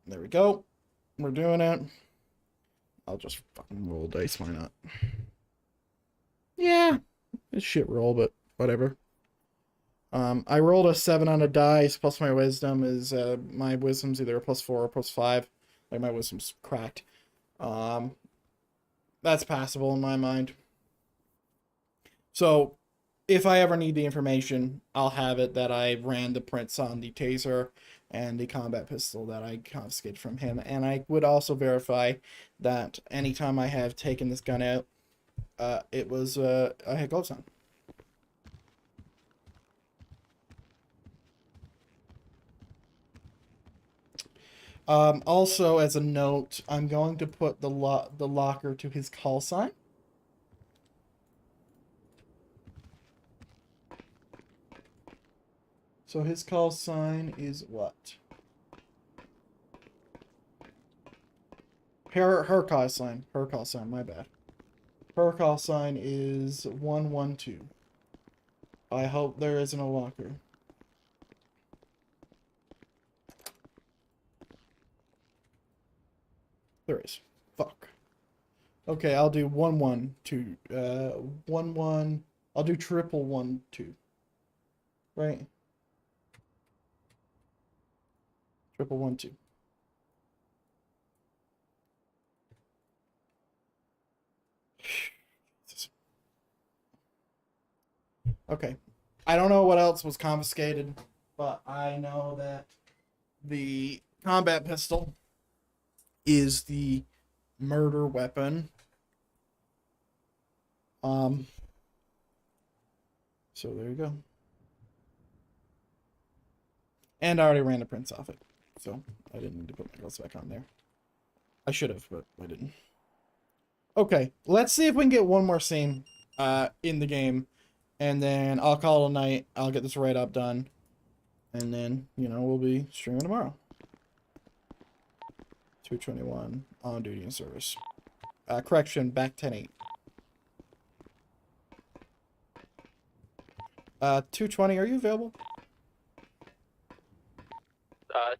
there we go. We're doing it. I'll just fucking roll dice, why not? Yeah, it's shit roll, but whatever. I rolled a 7 on a dice, plus my wisdom is, my wisdom's either a +4 or +5. Like, my wisdom's cracked. That's passable in my mind. So, if I ever need the information, I'll have it that I ran the prints on the taser and the combat pistol that I confiscated from him. And I would also verify that anytime I have taken this gun out, it was, I had gloves on. Also, as a note, I'm going to put the locker to his call sign. So his call sign is what? Her call sign, my bad. Her call sign is 112. I hope there isn't a locker. There is. Fuck. Okay, I'll do 112. 11. I'll do 112. Right? 112. Okay. I don't know what else was confiscated, but I know that the combat pistol is the murder weapon. So there you go. And I already ran the prints off it, so I didn't need to put my gloves back on there. I should have, but I didn't. Okay, let's see if we can get one more scene in the game, and then I'll call it a night. I'll get this write-up done, and then, you know, we'll be streaming tomorrow. 221 on duty and service. Correction, back 10-8. 220, are you available?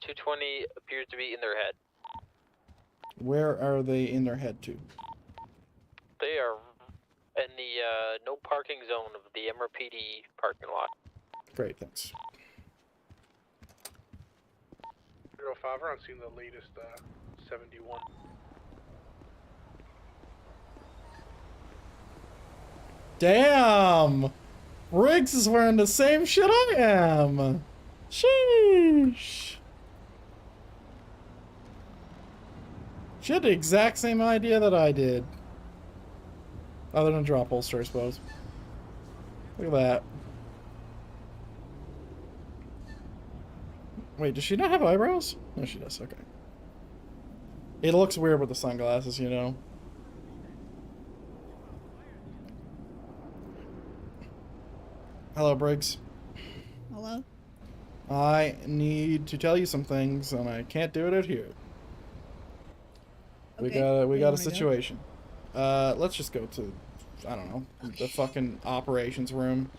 220 appears to be in their head. Where are they in their head to? They are in the no parking zone of the MRPD parking lot. Great, thanks. 05, we're on seeing the latest 71. Damn! Riggs is wearing the same shit I am! Sheesh! She had the exact same idea that I did. Other than drop holster, I suppose. Look at that. Wait, does she not have eyebrows? No, she does, okay. It looks weird with the sunglasses, you know. Hello, Briggs. Hello? I need to tell you some things, and I can't do it out here. Okay, We where got a do I go? situation. Let's just go to, I don't know, the fucking operations room.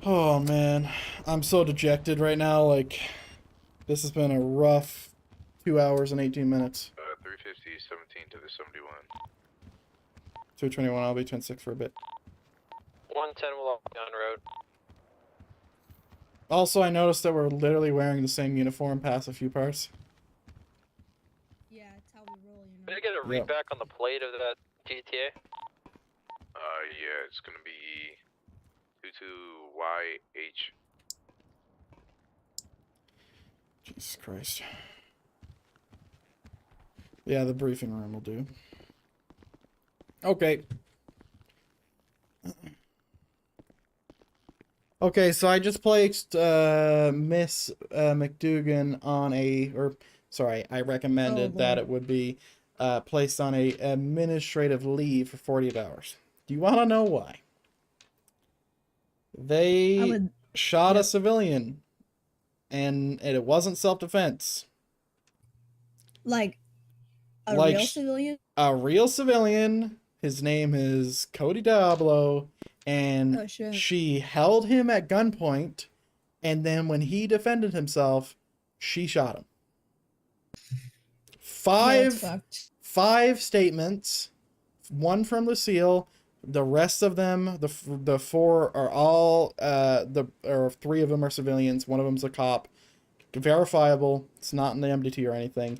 Oh man, I'm so dejected right now. Like, this has been a rough 2 hours and 18 minutes. 350, 17 to the 71. 221, I'll be 10-6 for a bit. 110 will be on road. Also, I noticed that we're literally wearing the same uniform past a few parts. Yeah, it's how we roll, you know. Did I get a read back on the plate of that GTA? Yeah, it's gonna be 22YH. Jesus Christ. Yeah, the briefing room will do. Okay. Okay, so I just placed Miss McDougan on a, or sorry, I recommended that it would be placed on a administrative leave for 48 hours. Do you want to know why? They shot a civilian, and it wasn't self-defense. Like, a Like real civilian? A real civilian. His name is Cody Diablo, and Oh, shit. she held him at gunpoint, and then when he defended himself, she shot him. Five statements, one from Lucille. The rest of them, the four are all or three of them are civilians. One of them's a cop. Verifiable. It's not in the MDT or anything.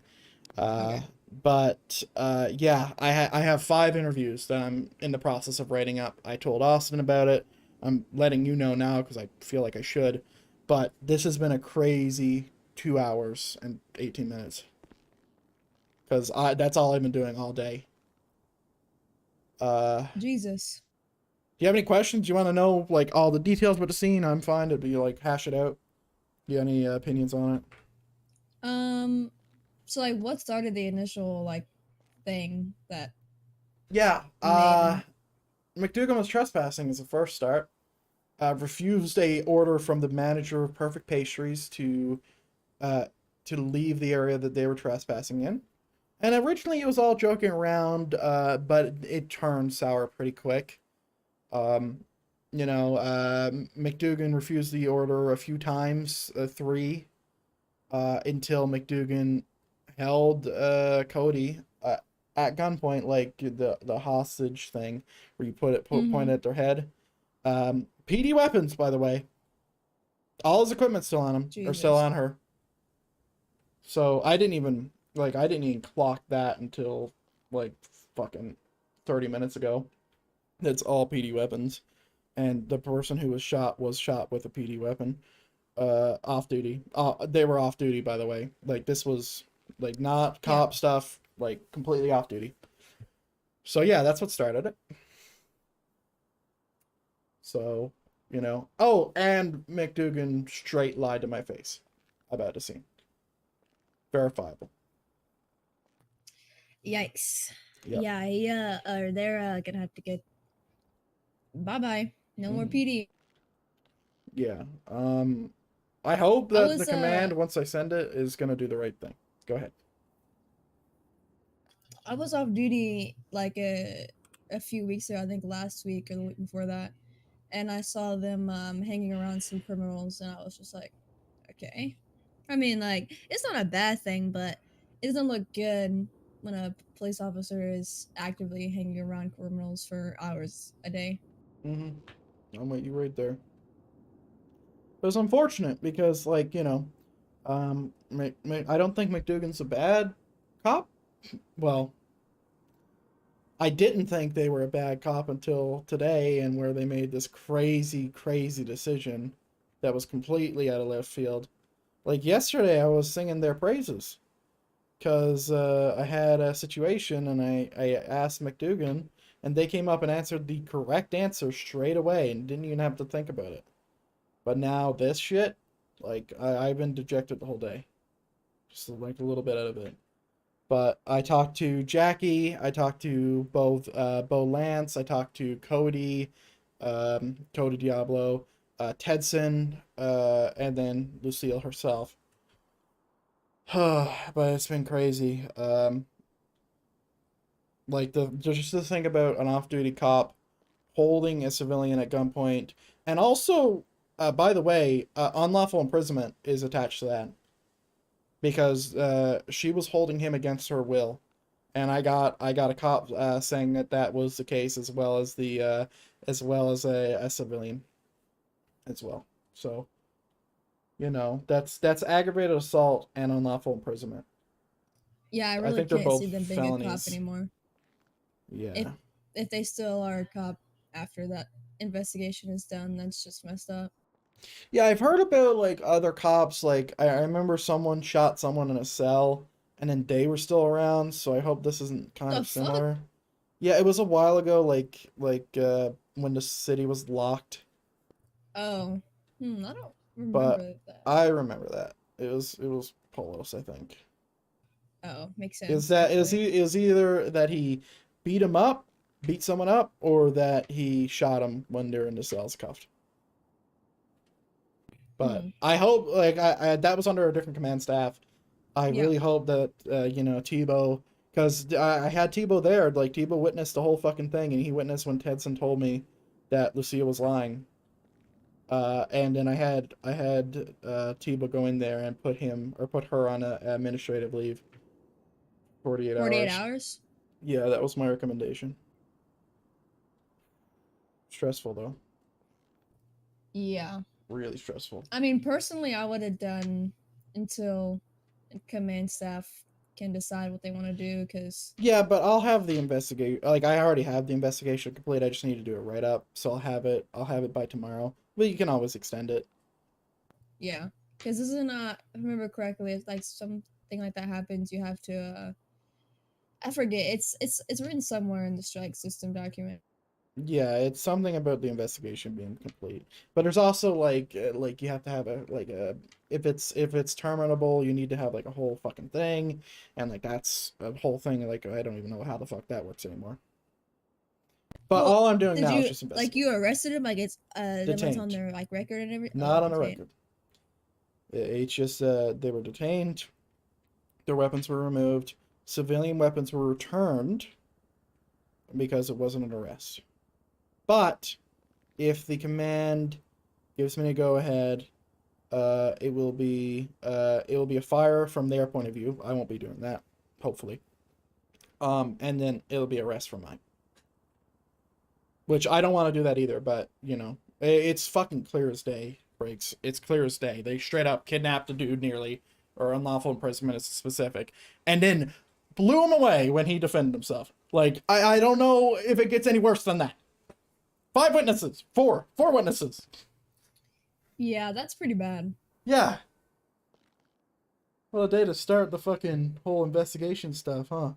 But yeah, I have 5 interviews that I'm in the process of writing up. I told Austin about it. I'm letting you know now because I feel like I should. But this has been a crazy 2 hours and 18 minutes. Because that's all I've been doing all day. Jesus. Do you have any questions? Do you want to know like all the details about the scene? I'm fine to be like hash it out. Do you have any opinions on it? So like, what started the initial like thing that? Yeah. McDougan was trespassing as a first start. Refused a order from the manager of Perfect Pastries to leave the area that they were trespassing in. And originally it was all joking around, but it turned sour pretty quick. McDougan refused the order a few times, 3, until McDougan held Cody at gunpoint, like the hostage thing, where you point at their head. PD weapons, by the way. All his equipment's still on him, or still on her. So I didn't even clock that until like fucking 30 minutes ago. That's all PD weapons. And the person who was shot with a PD weapon. Off duty. They were off duty, by the way. Like, this was like not cop stuff, like completely off duty. So yeah, that's what started it. So You know? Oh, and McDougan straight lied to my face about the scene. Verifiable. Yikes. Yep. Yeah, they're gonna have to get. Bye bye. No more Mhm. PD. Yeah. I hope I that was, the command, once I send it, is gonna do the right thing. Go ahead. I was off duty like a few weeks ago, I think last week or the week before that, and I saw them hanging around some criminals, and I was just like, okay. I mean, like, it's not a bad thing, but it doesn't look good when a police officer is actively hanging around criminals for hours a day. I'm with you right there. It was unfortunate because, like, you know, I don't think McDougan's a bad cop. Well, I didn't think they were a bad cop until today, and where they made this crazy, crazy decision that was completely out of left field. Like yesterday, I was singing their praises because I had a situation and I asked McDougan, and they came up and answered the correct answer straight away and didn't even have to think about it. But now this shit, like I've been dejected the whole day, just like a little bit out of it. But I talked to Jackie, I talked to both Bo Lance, I talked to Cody, Cody Diablo, Tedson, and then Lucille herself. But it's been crazy. Like just to think about an off-duty cop holding a civilian at gunpoint, and also, by the way, unlawful imprisonment is attached to that because she was holding him against her will, and I got a cop saying that that was the case, as well as the as well as a civilian as well. So, you know, that's aggravated assault and unlawful imprisonment. Yeah, I I really think they're can't both see them being a cop felonies. anymore. Yeah. If they still are a cop after that investigation is done, that's just messed up. Yeah, I've heard about like other cops. Like I remember someone shot someone in a cell, and then they were still around. So I hope this isn't kind The of fuck? similar. Yeah, it was a while ago. Like when the city was locked. Oh, I don't But remember that. I remember that it was Polos, I think. Oh, makes sense. Is that is actually. he is either that he beat him up, beat someone up, or that he shot him when they're in the cells cuffed. But I hope like I that was under a different command staff. I Yeah. really hope that you know, Tebow, because I had Tebow there. Like Tebow witnessed the whole fucking thing, and he witnessed when Tedson told me that Lucia was lying. And then I had Tebow go in there and put her on a administrative leave. 48 48 hours. hours? Yeah, that was my recommendation. Stressful though. Yeah. Really stressful. I mean, personally, I would have done until command staff can decide what they want to do, because... Yeah, but I'll have the investigate. Like I already have the investigation complete. I just need to do it right up. So I'll have it. I'll have it by tomorrow. But you can always extend it. Yeah, because this is not, if I remember correctly, if like something like that happens, you have to, I forget, it's written somewhere in the strike system document. Yeah, it's something about the investigation being complete. But there's also like you have to have a if it's terminable, you need to have like a whole fucking thing, and like that's a whole thing. Like I don't even know how the fuck that works anymore. But Well, all I'm doing did now you, is just investigating. like, you arrested him, like it's that was on Detained. their like record and everything? Not on a detained. record. It's just they were detained. Their weapons were removed. Civilian weapons were returned because it wasn't an arrest. But if the command gives me a go ahead, it will be a fire from their point of view. I won't be doing that, hopefully. And then it'll be arrest from mine. Which I don't want to do that either, but you know, it's fucking clear as day, Breaks. It's clear as day. They straight up kidnapped a dude nearly, or unlawful imprisonment is specific, and then blew him away when he defended himself. Like, I don't know if it gets any worse than that. 5 witnesses. 4 witnesses. Yeah, that's pretty bad. Yeah. Well, a day to start the fucking whole investigation stuff, huh?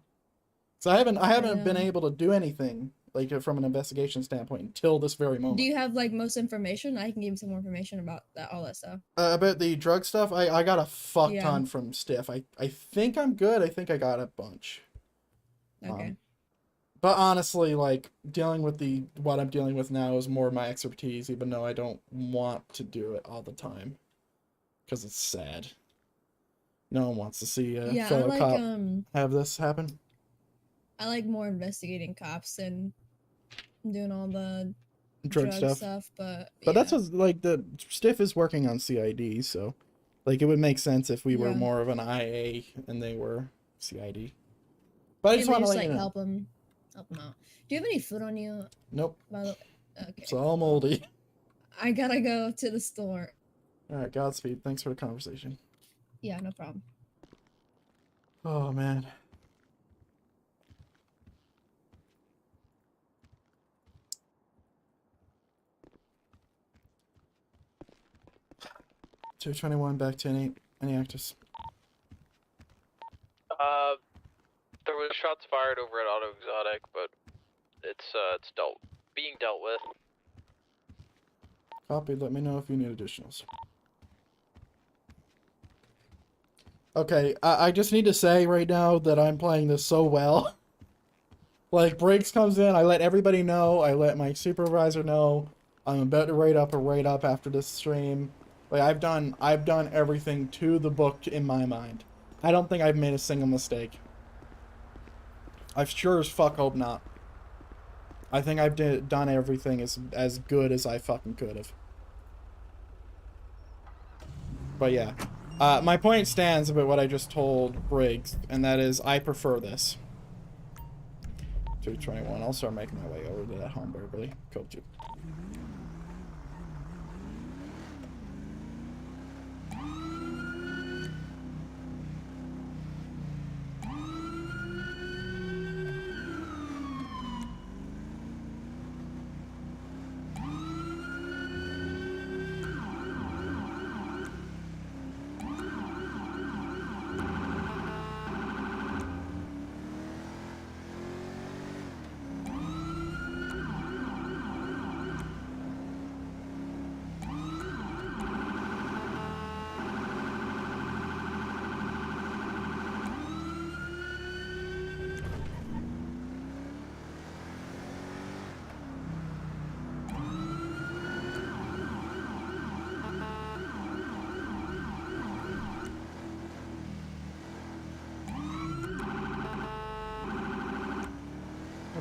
So I haven't been able to do anything like from an investigation standpoint, until this very moment. Do you have like most information? I can give you some more information about that, all that stuff. About the drug stuff, I got a fuck Yeah. ton from Stiff. I think I'm good. I think I got a bunch. Okay. But honestly, like, dealing with what I'm dealing with now is more my expertise, even though I don't want to do it all the time. Because it's sad. No one wants to see a Yeah, I fellow like cop have this happen. I like more investigating cops and doing all the Drug stuff. but But that's what, like, the Stiff is working on CID, so, like, it would make sense if we were Yeah. more of an IA and they were CID. But I yeah, just we want to just let like you know. help them out. Do you have any food on you? Nope. By the okay. It's all moldy. I gotta go to the store. Alright, Godspeed. Thanks for the conversation. Yeah, no problem. Oh, man. $221 back to any actors. There was shots fired over at Auto Exotic, but it's being dealt with. Copy. Let me know if you need additionals. Okay, I just need to say right now that I'm playing this so well. Like, Briggs comes in, I let everybody know, I let my supervisor know, I'm about to write up after this stream. Like, I've done everything to the book in my mind. I don't think I've made a single mistake. I sure as fuck hope not. I think I've done everything as good as I fucking could have. But yeah. My point stands about what I just told Briggs, and that is I prefer this. 221. I'll start making my way over to that home burglary. Coach you.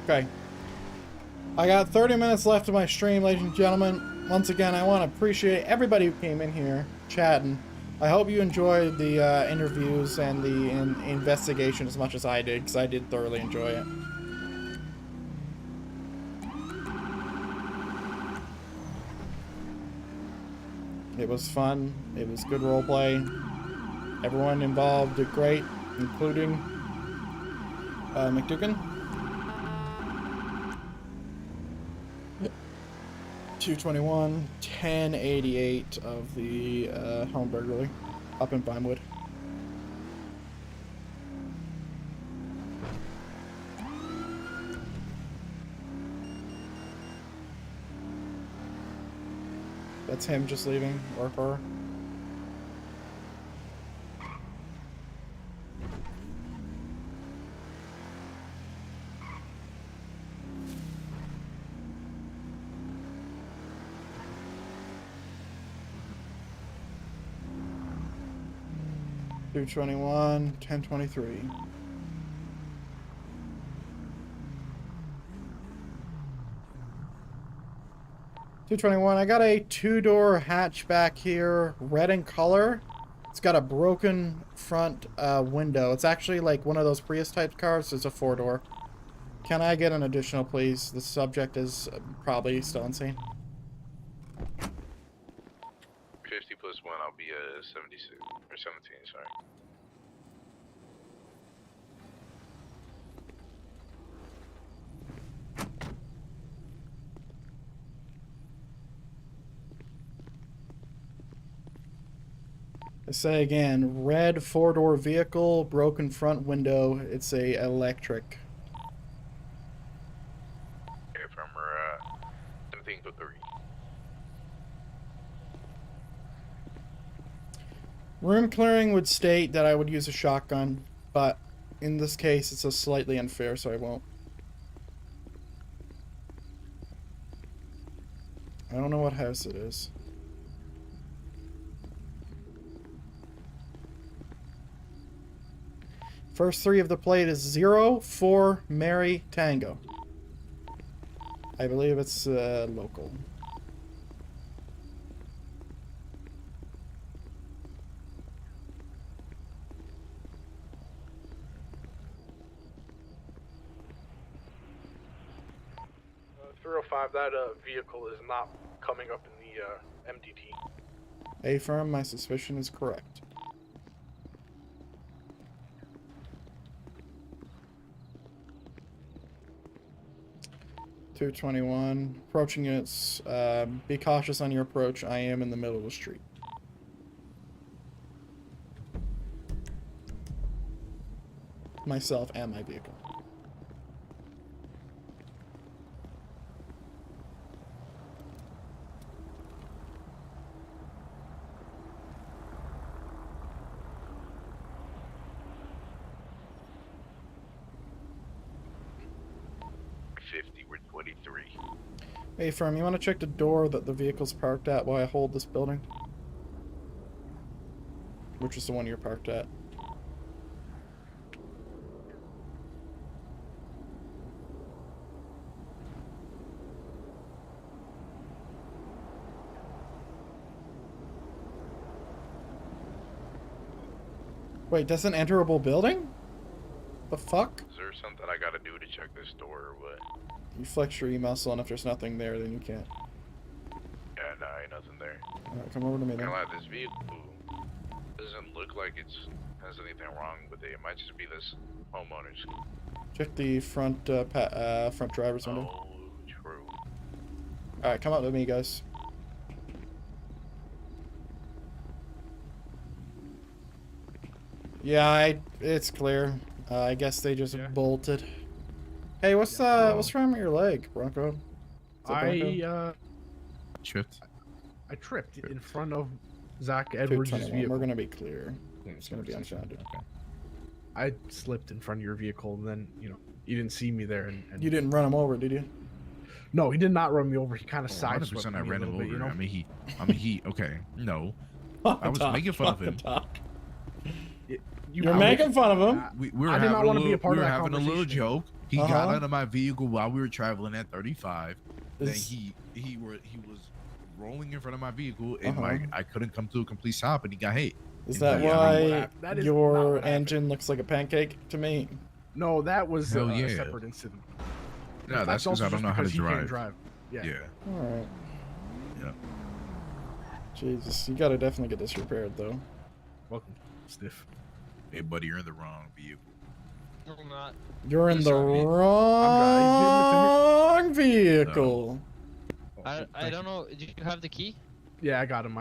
Okay. I got 30 minutes left of my stream, ladies and gentlemen. Once again, I want to appreciate everybody who came in here chatting. I hope you enjoyed the interviews and the investigation as much as I did, because I did thoroughly enjoy it. It was fun. It was good roleplay. Everyone involved did great, including McDougan. 221, 1088 of the home burglary up in Vinewood. That's him just leaving, or her. $221, 1023. $221. I got a two-door hatchback here, red in color. It's got a broken front window. It's actually like one of those Prius type cars. It's a four-door. Can I get an additional, please? The subject is probably still insane. 50 plus 1, I'll be 76 or 17, sorry. I say again, red four-door vehicle, broken front window. It's a electric. Tango 3. Room clearing would state that I would use a shotgun, but in this case, it's a slightly unfair, so I won't. I don't know what house it is. First three of the plate is 0, 4, Mary, Tango. I believe it's local. Uh, 305, that vehicle is not coming up in the MDT. A-firm, my suspicion is correct. .221, approaching units, be cautious on your approach. I am in the middle of the street. Myself and my vehicle. Hey, firm, you want to check the door that the vehicle's parked at while I hold this building? Which is the one you're parked at? Wait, that's an enterable building? The fuck? Is there something I gotta do to check this door or what? You flex your E muscle, and if there's nothing there, then you can't. Yeah, nah, ain't nothing there. Alright, come over to me then. This vehicle doesn't look like it has anything wrong with it. It might just be this homeowner's. Check the front front driver's window. Oh, true. Alright, come up with me, guys. Yeah, it's clear. I guess they just bolted. Hey, what's wrong with your leg, Bronco? I tripped in front of Zach Edwards' vehicle. We're gonna be clear. It's gonna be unshotted. Okay. I slipped in front of your vehicle, and then you didn't see me there, and you didn't run him over, did you? No, he did not run me over. He kind of sideswiped 100% me I ran a him little over. bit, I mean, he. Okay, no, I was making fun of him. You're making fun of him. We were I did not want to be a part of that having a little conversation. joke. He got out of my vehicle while we were traveling at 35. Then he was rolling in front of my vehicle, and I couldn't come to a complete stop, and he got hit. Is that why your engine looks like a pancake to me? No, that was Hell a yeah. separate incident. No, that's because I don't know how to he can't drive. Yeah. All right. Yeah. Jesus, you gotta definitely get this repaired, though. Welcome, Stiff. Hey, buddy, you're in the wrong vehicle. I'm not. You're in the wrong vehicle. I don't know. Do you have the key? Yeah, I got him.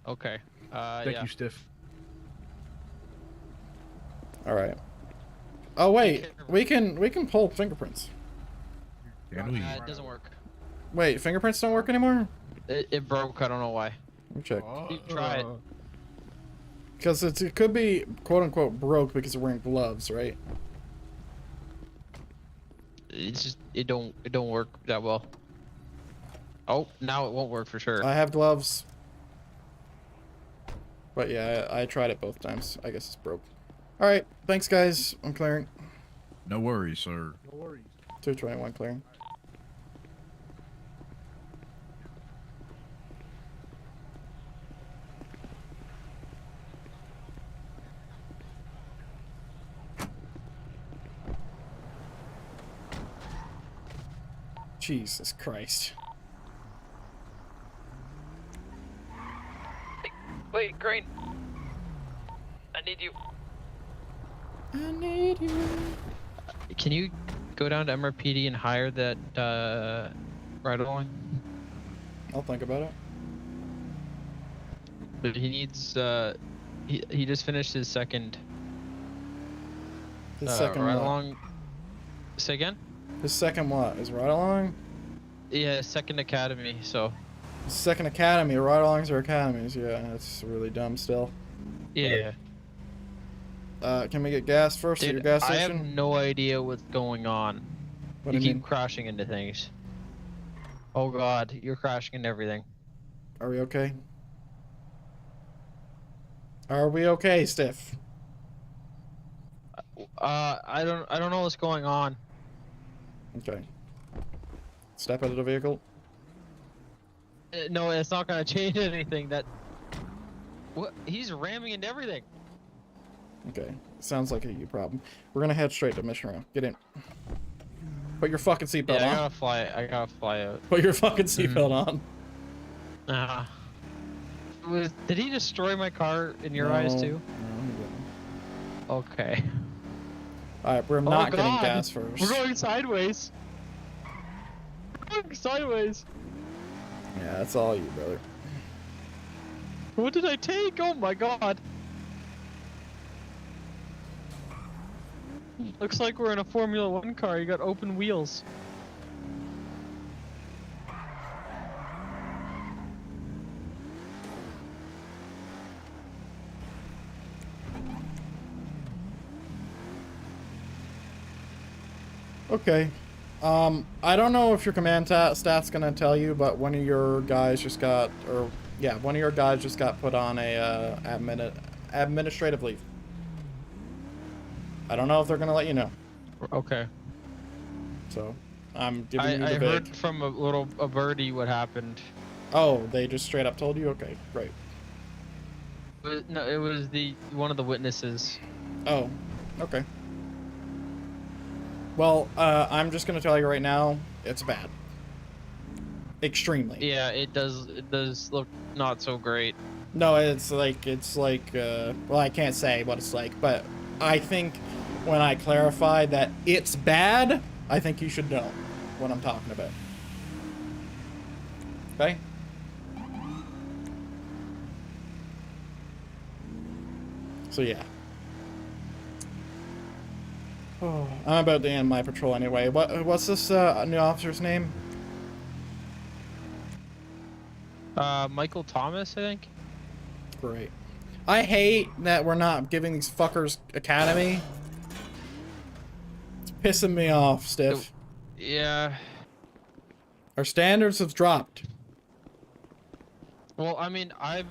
Okay. Thank you, Stiff. All right. Oh wait, we can pull fingerprints. It doesn't work. Wait, fingerprints don't work anymore? It broke. I don't know why. Let me check. Try it. Because it could be quote unquote broke because you're wearing gloves, right? It's just it don't work that well. Oh, now it won't work for sure. I have gloves. But yeah, I tried it both times. I guess it's broke. All right, thanks guys. I'm clearing. No worries, sir. No worries. 221 clearing. Jesus Christ. Wait, Green. I need you. I need you. Can you go down to MRPD and hire that ride along? I'll think about it. But he needs he just finished his second His second ride what? along. Say again? His second what? His ride along? Yeah, second academy. So. Second academy, right along their academies. Yeah, that's really dumb still. Yeah. Can we get gas first at your Dude, gas I have station? no idea what's going on. What You do you keep mean? crashing into things. Oh god, you're crashing into everything. Are we okay? Are we okay, Stiff? I don't know what's going on. Okay. Step out of the vehicle. No, it's not gonna change anything. That. What? He's ramming into everything. Okay. Sounds like a you problem. We're gonna head straight to mission room. Get in. Put your fucking seatbelt Yeah, on. I gotta fly out. Put your fucking seatbelt on. Did he destroy my car in your eyes too? No, Okay. Alright, we're not getting gas first. We're going sideways. We're going sideways. Yeah, that's all you, brother. What did I take? Oh my god. Looks like we're in a Formula 1 car. You got open wheels. Okay. I don't know if your command stat's gonna tell you, but one of your guys just got, one of your guys just got put on a administrative leave. I don't know if they're gonna let you know. Okay. So, I'm giving you the I big. heard from a birdie what happened. Oh, they just straight up told you? Okay, great. No, it was one of the witnesses. Oh, okay. Well, I'm just gonna tell you right now, it's bad. Extremely. Yeah, it does look not so great. No, it's like, well, I can't say what it's like, but I think when I clarify that it's bad, I think you should know what I'm talking about. Okay? So, yeah. Oh, I'm about to end my patrol anyway. What's this new officer's name? Michael Thomas, I think. Great. I hate that we're not giving these fuckers academy. It's pissing me off, Stiff. Yeah. Our standards have dropped. Well, I mean, I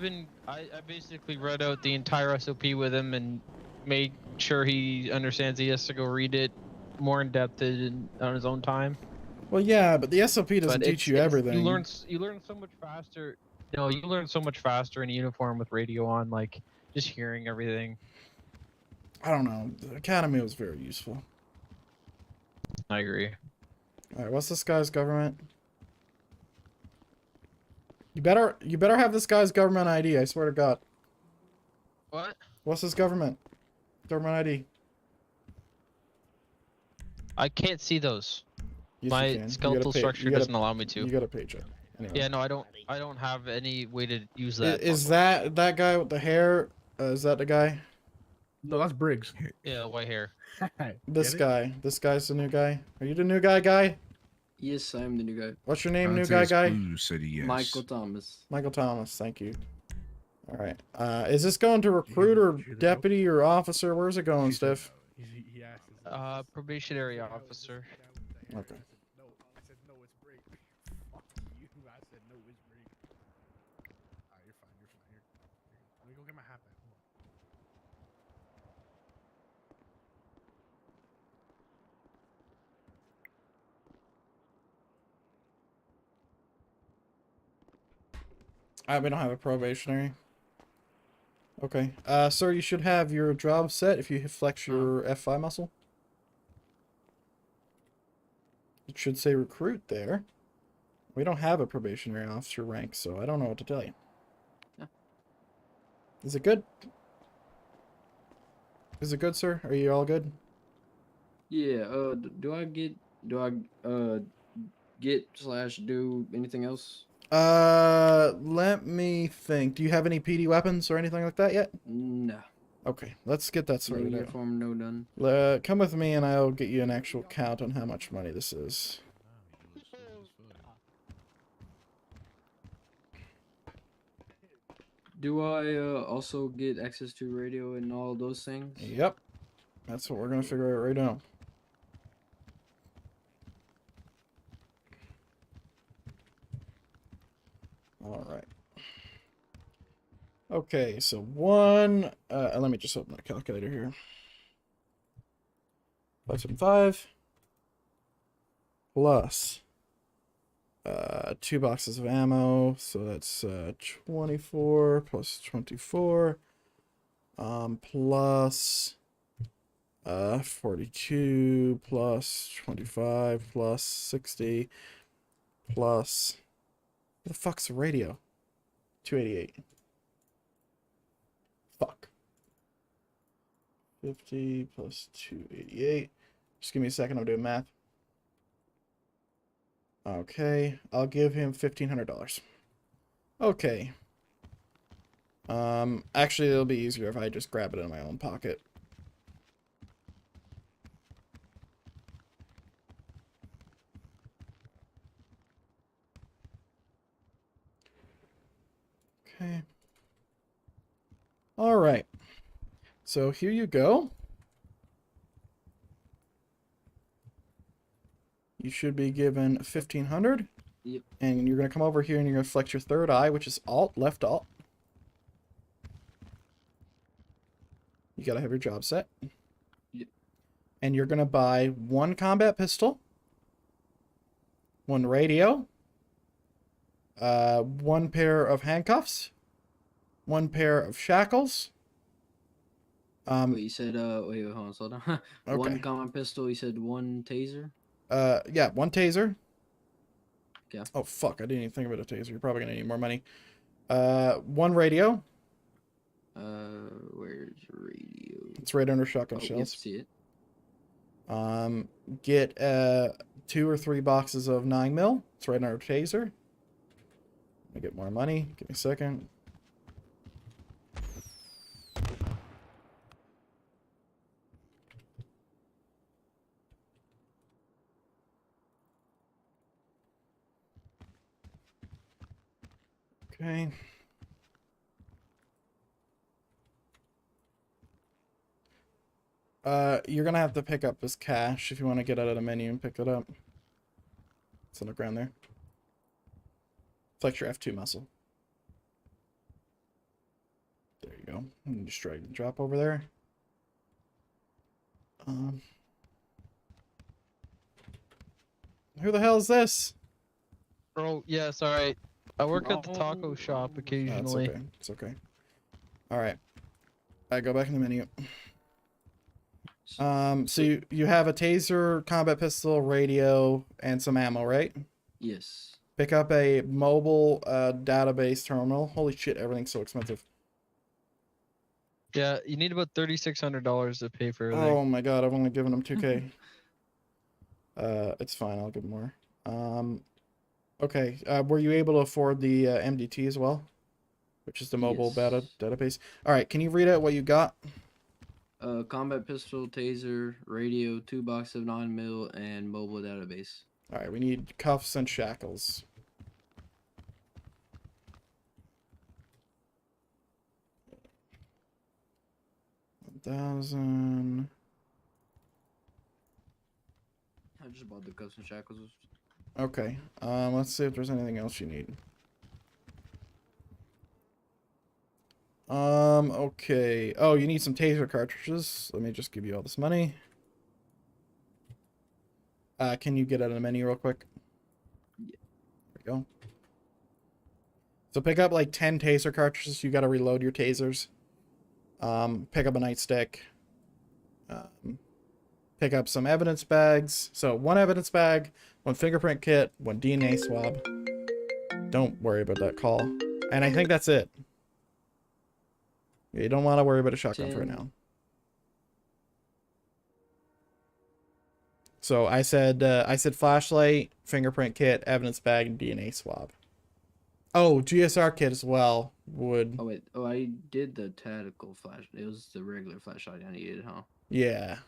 basically read out the entire SOP with him and made sure he understands he has to go read it more in depth on his own time. Well, yeah, but the SOP doesn't teach you everything. You learn so much faster. You know, you learn so much faster in a uniform with radio on, like just hearing everything. I don't know. The academy was very useful. I agree. All right, what's this guy's government? You better have this guy's government ID. I swear to God. What? What's his government? Government ID. I can't see those. Yes, My you can. skeletal structure doesn't allow me to. You got a paycheck. Anyway. Yeah, no, I don't have any way to use that. Is that guy with the hair? Is that the guy? No, that's Briggs. Yeah, white hair. This guy. This guy's the new guy. Are you the new guy? Yes, I'm the new guy. What's your name, new guy? Blue City, yes. Michael Thomas. Michael Thomas, thank you. All right. Is this going to recruit or deputy or officer? Where's it going, Steph? Probationary officer. Okay. No, I said no, it's Briggs. Fuck you. I said no, it's Briggs. Alright, you're fine. Let me go get my hat back. Hold on. We don't have a probationary. Okay. Sir, you should have your job set if you flex your F5 muscle. It should say recruit there. We don't have a probationary officer rank, so I don't know what to tell you. Yeah. Is it good? Is it good, sir? Are you all good? Yeah, do I get/do anything else? Let me think. Do you have any PD weapons or anything like that yet? No. Okay, let's get that No sorted out. uniform, no done. Come with me and I'll get you an actual count on how much money this is. Do I also get access to radio and all those things? Yep. That's what we're gonna figure out right now. All right. Okay, so one. Let me just open the calculator here. 575 plus 2 boxes of ammo, so that's 24 plus 24, plus 42 plus 25 plus 60 plus, what the fuck's the radio? 288. Fuck. 50 plus 288. Just give me a second, I'm doing math. Okay, I'll give him $1,500. Okay. Actually, it'll be easier if I just grab it in my own pocket. Okay. All right. So here you go. You should be given 1,500. Yep. And you're going to come over here and you're going to flex your third eye, which is Alt, left Alt. You got to have your job set. Yep. And you're going to buy 1 combat pistol, 1 radio, 1 pair of handcuffs, 1 pair of shackles. Wait, you said wait, hold on, slow down. Okay. 1 common pistol, you said 1 taser? Yeah, 1 taser. Yeah. Oh fuck, I didn't even think about a taser. You're probably gonna need more money. 1 radio. Where's your radio? It's right under shotgun Yep, shells. see it. Get 2 or 3 boxes of 9mm. It's right under taser. Let me get more money. Give me a second. Okay. You're gonna have to pick up this cash if you want to get out of the menu and pick it up. It's on the ground there. Flex your F2 muscle. There you go. And just drag and drop over there. Who the hell is this? Bro, yes, alright. I work at the taco shop occasionally. It's okay. It's okay. Alright. Alright, go back in the menu. So you have a taser, combat pistol, radio, and some ammo, right? Yes. Pick up a mobile database terminal. Holy shit, everything's so expensive. Yeah, you need about $3,600 to pay for everything. Oh my god, I've only given him 2K. It's fine, I'll give more. Okay, were you able to afford the MDT as well? Which is the mobile database. Alright, can you read out what you got? Combat pistol, taser, radio, 2 boxes of 9mm, and mobile database. Alright, we need cuffs and shackles. $1,000. I just bought the cuffs and shackles. Okay, let's see if there's anything else you need. Okay. Oh, you need some taser cartridges. Let me just give you all this money. Can you get out of the menu real quick? Yeah. There we go. So pick up like 10 taser cartridges. You gotta reload your tasers. Pick up a nightstick. Pick up some evidence bags. So 1 evidence bag, 1 fingerprint kit, 1 DNA swab. Don't worry about that call. And I think that's it. You don't want to worry about a shotgun for right now. So I said flashlight, fingerprint kit, evidence bag, and DNA swab. Oh, GSR kit as well would. Oh wait, oh I did the tactical flash. It was the regular flashlight I needed, huh? Yeah,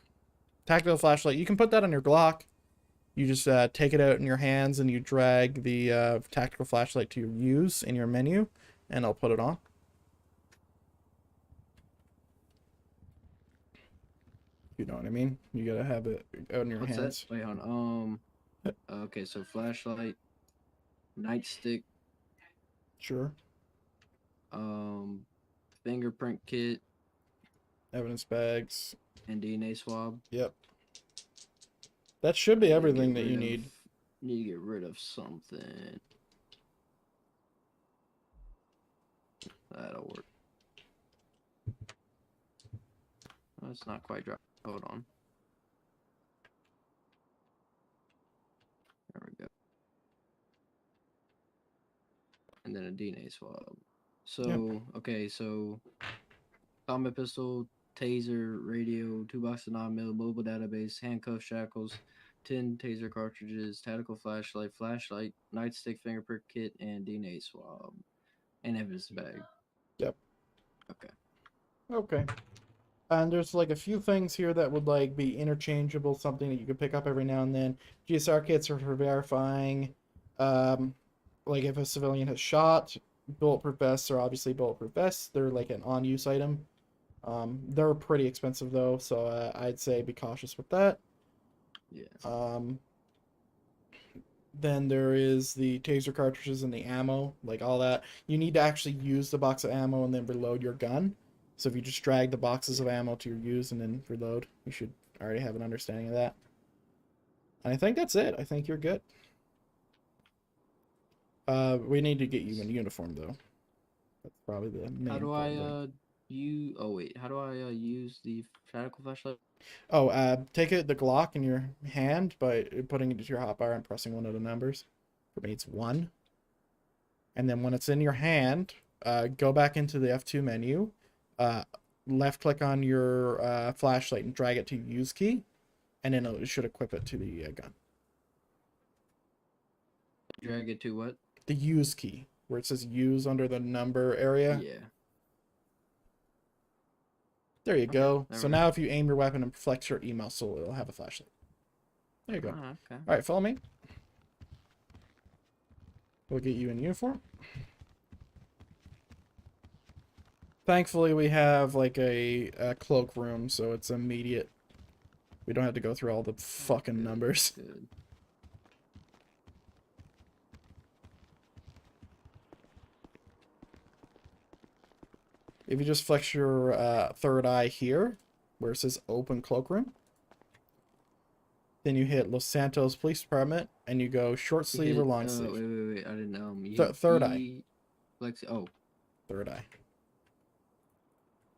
tactical flashlight. You can put that on your Glock. You just take it out in your hands and you drag the tactical flashlight to use in your menu, and I'll put it on. You know what I mean? You gotta have it out in your What's hands. that? Wait, hold on. Okay, so flashlight, nightstick, Sure. fingerprint kit, Evidence bags. and DNA swab. Yep. That should be Need to everything get that you rid of- need. Need to get rid of something. That'll work. Oh, it's not quite dry. Hold on. There we go. And then a DNA swab. So, okay, so combat pistol, taser, radio, 2 boxes of 9mm, mobile database, handcuff shackles, 10 taser cartridges, tactical flashlight, nightstick, fingerprint kit, and DNA swab. And evidence bag. Yep. Okay. Okay. And there's like a few things here that would like be interchangeable, something that you could pick up every now and then. GSR kits are for verifying, like if a civilian has shot. Bulletproof vests are obviously bulletproof vests. They're like an on-use item. They're pretty expensive though, so I'd say be cautious with that. Yeah. Then there is the taser cartridges and the ammo, like all that. You need to actually use the box of ammo and then reload your gun. So if you just drag the boxes of ammo to your use and then reload, you should already have an understanding of that. And I think that's it. I think you're good. We need to get you in uniform though. That's probably the main. How do I problem. how do I use the tactical flashlight? Oh, take the Glock in your hand by putting it to your hotbar and pressing one of the numbers. For me, it's 1. And then when it's in your hand, go back into the F2 menu, left click on your flashlight and drag it to use key, and then it should equip it to the gun. Drag it to what? The use key, where it says use under the number area. Yeah. There you go. there So we now if you aim your weapon and flex your E muscle, it'll have a flashlight. There you go. Ah, okay. All right, follow me. We'll get you in uniform. Thankfully, we have like a cloakroom, so it's immediate. We don't have to go through all the fucking numbers. Good. If you just flex your third eye here, where it says open cloakroom, then you hit Los Santos Police Department, and you go short sleeve or long sleeve. Wait, I didn't know. Third eye. Third eye.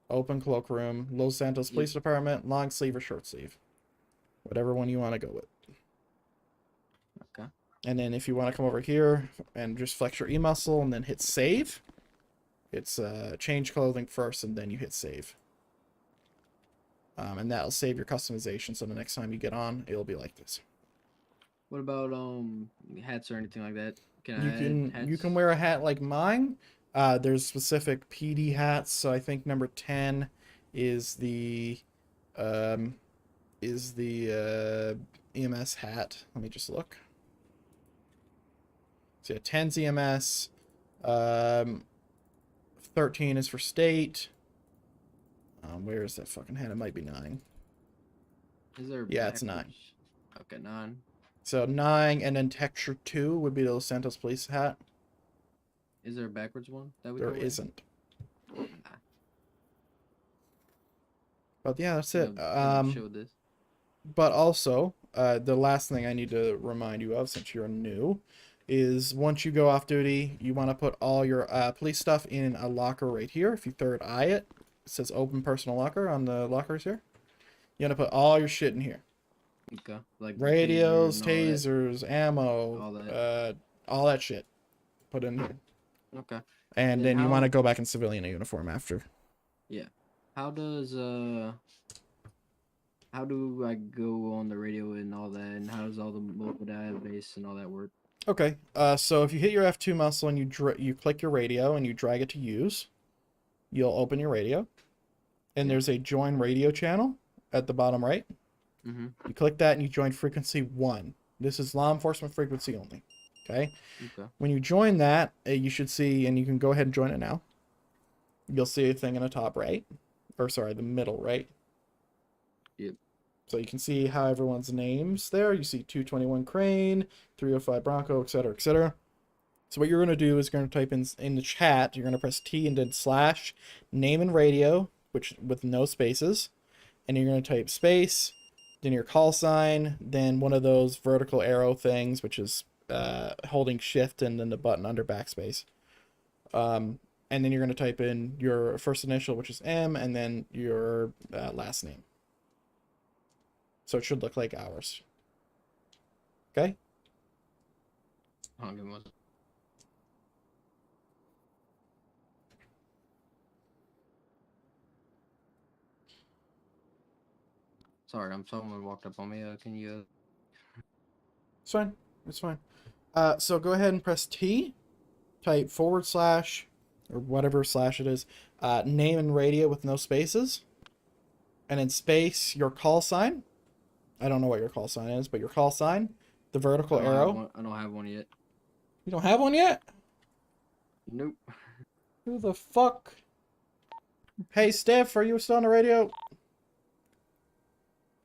Open cloakroom, Los Santos Police Department, long sleeve or short sleeve. Whatever one you want to go with. Okay. And then if you want to come over here and just flex your E muscle and then hit save, it's change clothing first and then you hit save. And that'll save your customization, so the next time you get on, it'll be like this. What about hats or anything like that? You can wear a hat like mine. There's specific PD hats, so I think number 10 is the EMS hat. Let me just look. So yeah, 10's EMS. 13 is for state. Where is that fucking hat? It might be 9. Is there? Yeah, it's 9. Okay, 9. So 9, and then texture 2 would be the Los Santos Police hat. Is there a backwards one that we There can wear? isn't. But yeah, that's it. Show this. But also, the last thing I need to remind you of, since you're new, is once you go off duty, you want to put all your police stuff in a locker right here. If you third eye it, it says open personal locker on the lockers here. You want to put all your shit in here. Okay. Like Radios, taser and tasers, ammo, all that shit. Put in here. Okay. And then you want to go back in civilian uniform after. Yeah. How does how do I go on the radio and all that, and how does all the mobile database and all that work? Okay. So if you hit your F2 muscle and you click your radio and you drag it to use, you'll open your radio, and there's a join radio channel at the bottom right. Mm-hmm. You click that and you join frequency 1. This is law enforcement frequency only. Okay. Okay. When you join that, you should see, and you can go ahead and join it now. You'll see a thing in the top right, or sorry, the middle right. Yep. So you can see how everyone's names there. You see 221 Crane, 305 Bronco, etc., etc. So what you're going to do is you're going to type in the chat, you're going to press T and then slash name and radio, which with no spaces. And you're going to type space, then your call sign, then one of those vertical arrow things, which is holding shift and then the button under backspace. And then you're going to type in your first initial, which is M, and then your last name. So it should look like ours. Okay? I'll give one. Sorry, someone walked up on me. Can you? It's fine. It's fine. So go ahead and press T. Type / or whatever slash it is. Name and radio with no spaces. And in space, your call sign. I don't know what your call sign is, but your call sign. The vertical arrow. I don't have one yet. You don't have one yet? Nope. Who the fuck? Hey, Steph, are you still on the radio?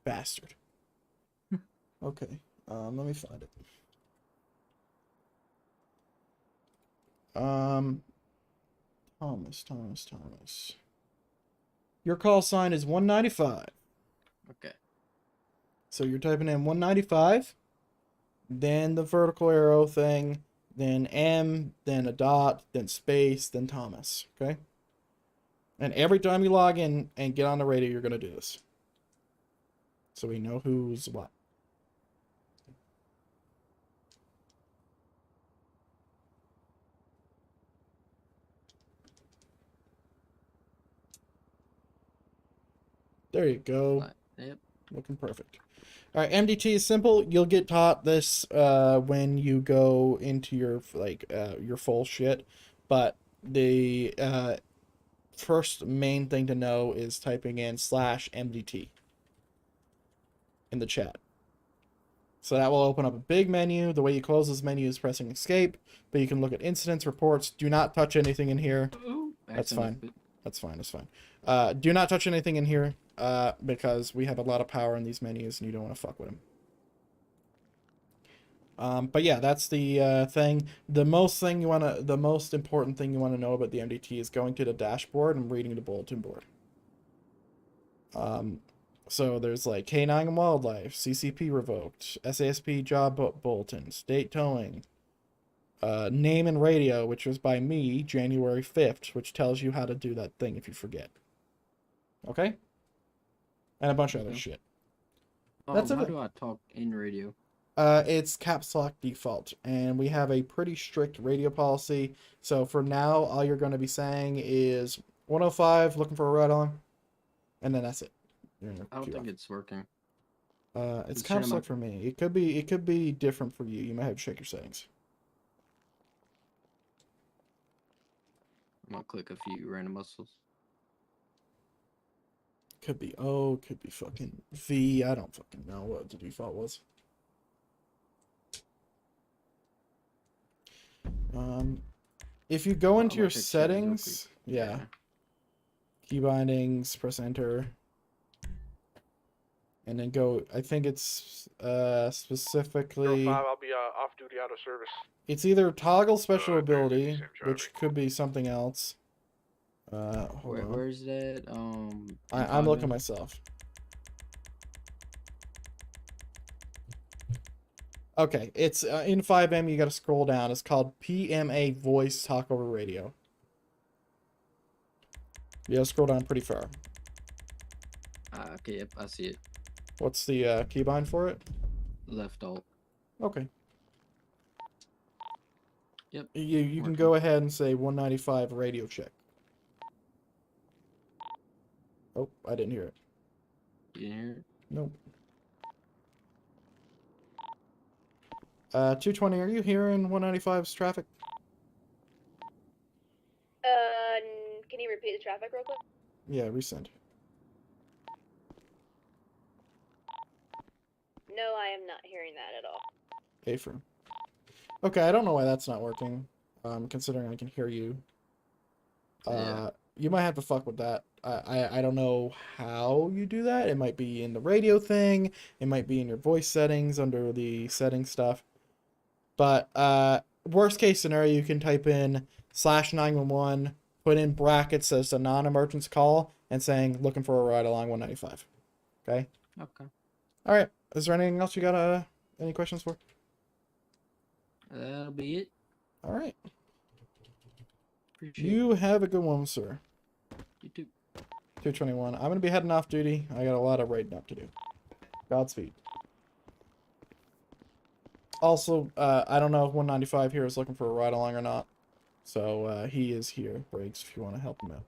Bastard. Okay. Let me find it. Thomas. Your call sign is 195. Okay. So you're typing in 195, then the vertical arrow thing, then M, then a dot, then space, then Thomas. Okay? And every time you log in and get on the radio, you're going to do this. So we know who's what. There you go. Yep. Looking perfect. All right, MDT is simple. You'll get taught this when you go into your your full shit, but the first main thing to know is typing in /MDT in the chat. So that will open up a big menu. The way you close this menu is pressing escape, but you can look at incidents, reports. Do not touch anything in here. That's fine. That's fine. That's fine. Do not touch anything in here because we have a lot of power in these menus and you don't want to fuck with them. But yeah, that's the thing. The most important thing you want to know about the MDT is going to the dashboard and reading the bulletin board. So there's like K9 and Wildlife, CCP revoked, SASP job bulletins, date towing, name and radio, which was by me, January 5th, which tells you how to do that thing if you forget. Okay? And a bunch of other shit. That's how it. do I talk in radio? It's caps lock default, and we have a pretty strict radio policy. So for now, all you're going to be saying is 105, looking for a ride on, and then that's it. I don't think it's working. It's caps lock for me. It could be different for you. You might have to check your settings. I'm gonna click a few random muscles. Could be O, could be fucking V. I don't fucking know what the default was. If you go into your settings, yeah. Key bindings, press enter. And then go, I think it's specifically... 05, I'll be off duty out of service. It's either toggle special ability, which could be something else. Where's that? I'm looking myself. Okay, it's in 5M, you gotta scroll down. It's called PMA Voice Talk Over Radio. You gotta scroll down pretty far. Okay, yep, I see it. What's the keybind for it? Left alt. Okay. Yep. You can go ahead and say 195 radio check. Oh, I didn't hear it. You didn't hear it? Nope. 220, are you hearing 195's traffic? Can you repeat the traffic real quick? Yeah, resend. No, I am not hearing that at all. Affirm. Okay, I don't know why that's not working. Considering I can hear you. You might have to fuck with that. I don't know how you do that. It might be in the radio thing. It might be in your voice settings under the settings stuff. But worst case scenario, you can type in /911, put in brackets as a non-emergency call, and saying looking for a ride along 195. Okay. Okay. All right. Is there anything else you got? Any questions for? That'll be it. All right. Appreciate You have a good one, sir. You too. 221. I'm gonna be heading off duty. I got a lot of writing up to do. Godspeed. Also, I don't know if 195 here is looking for a ride along or not. So he is here, Briggs, if you want to help him out.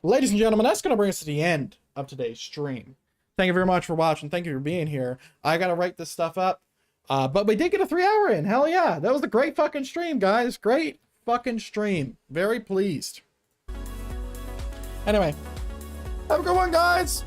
Ladies and gentlemen, that's going to bring us to the end of today's stream. Thank you very much for watching. Thank you for being here. I got to write this stuff up. But we did get a 3-hour in. Hell yeah. That was a great fucking stream, guys. Great fucking stream. Very pleased. Anyway, have a good one, guys.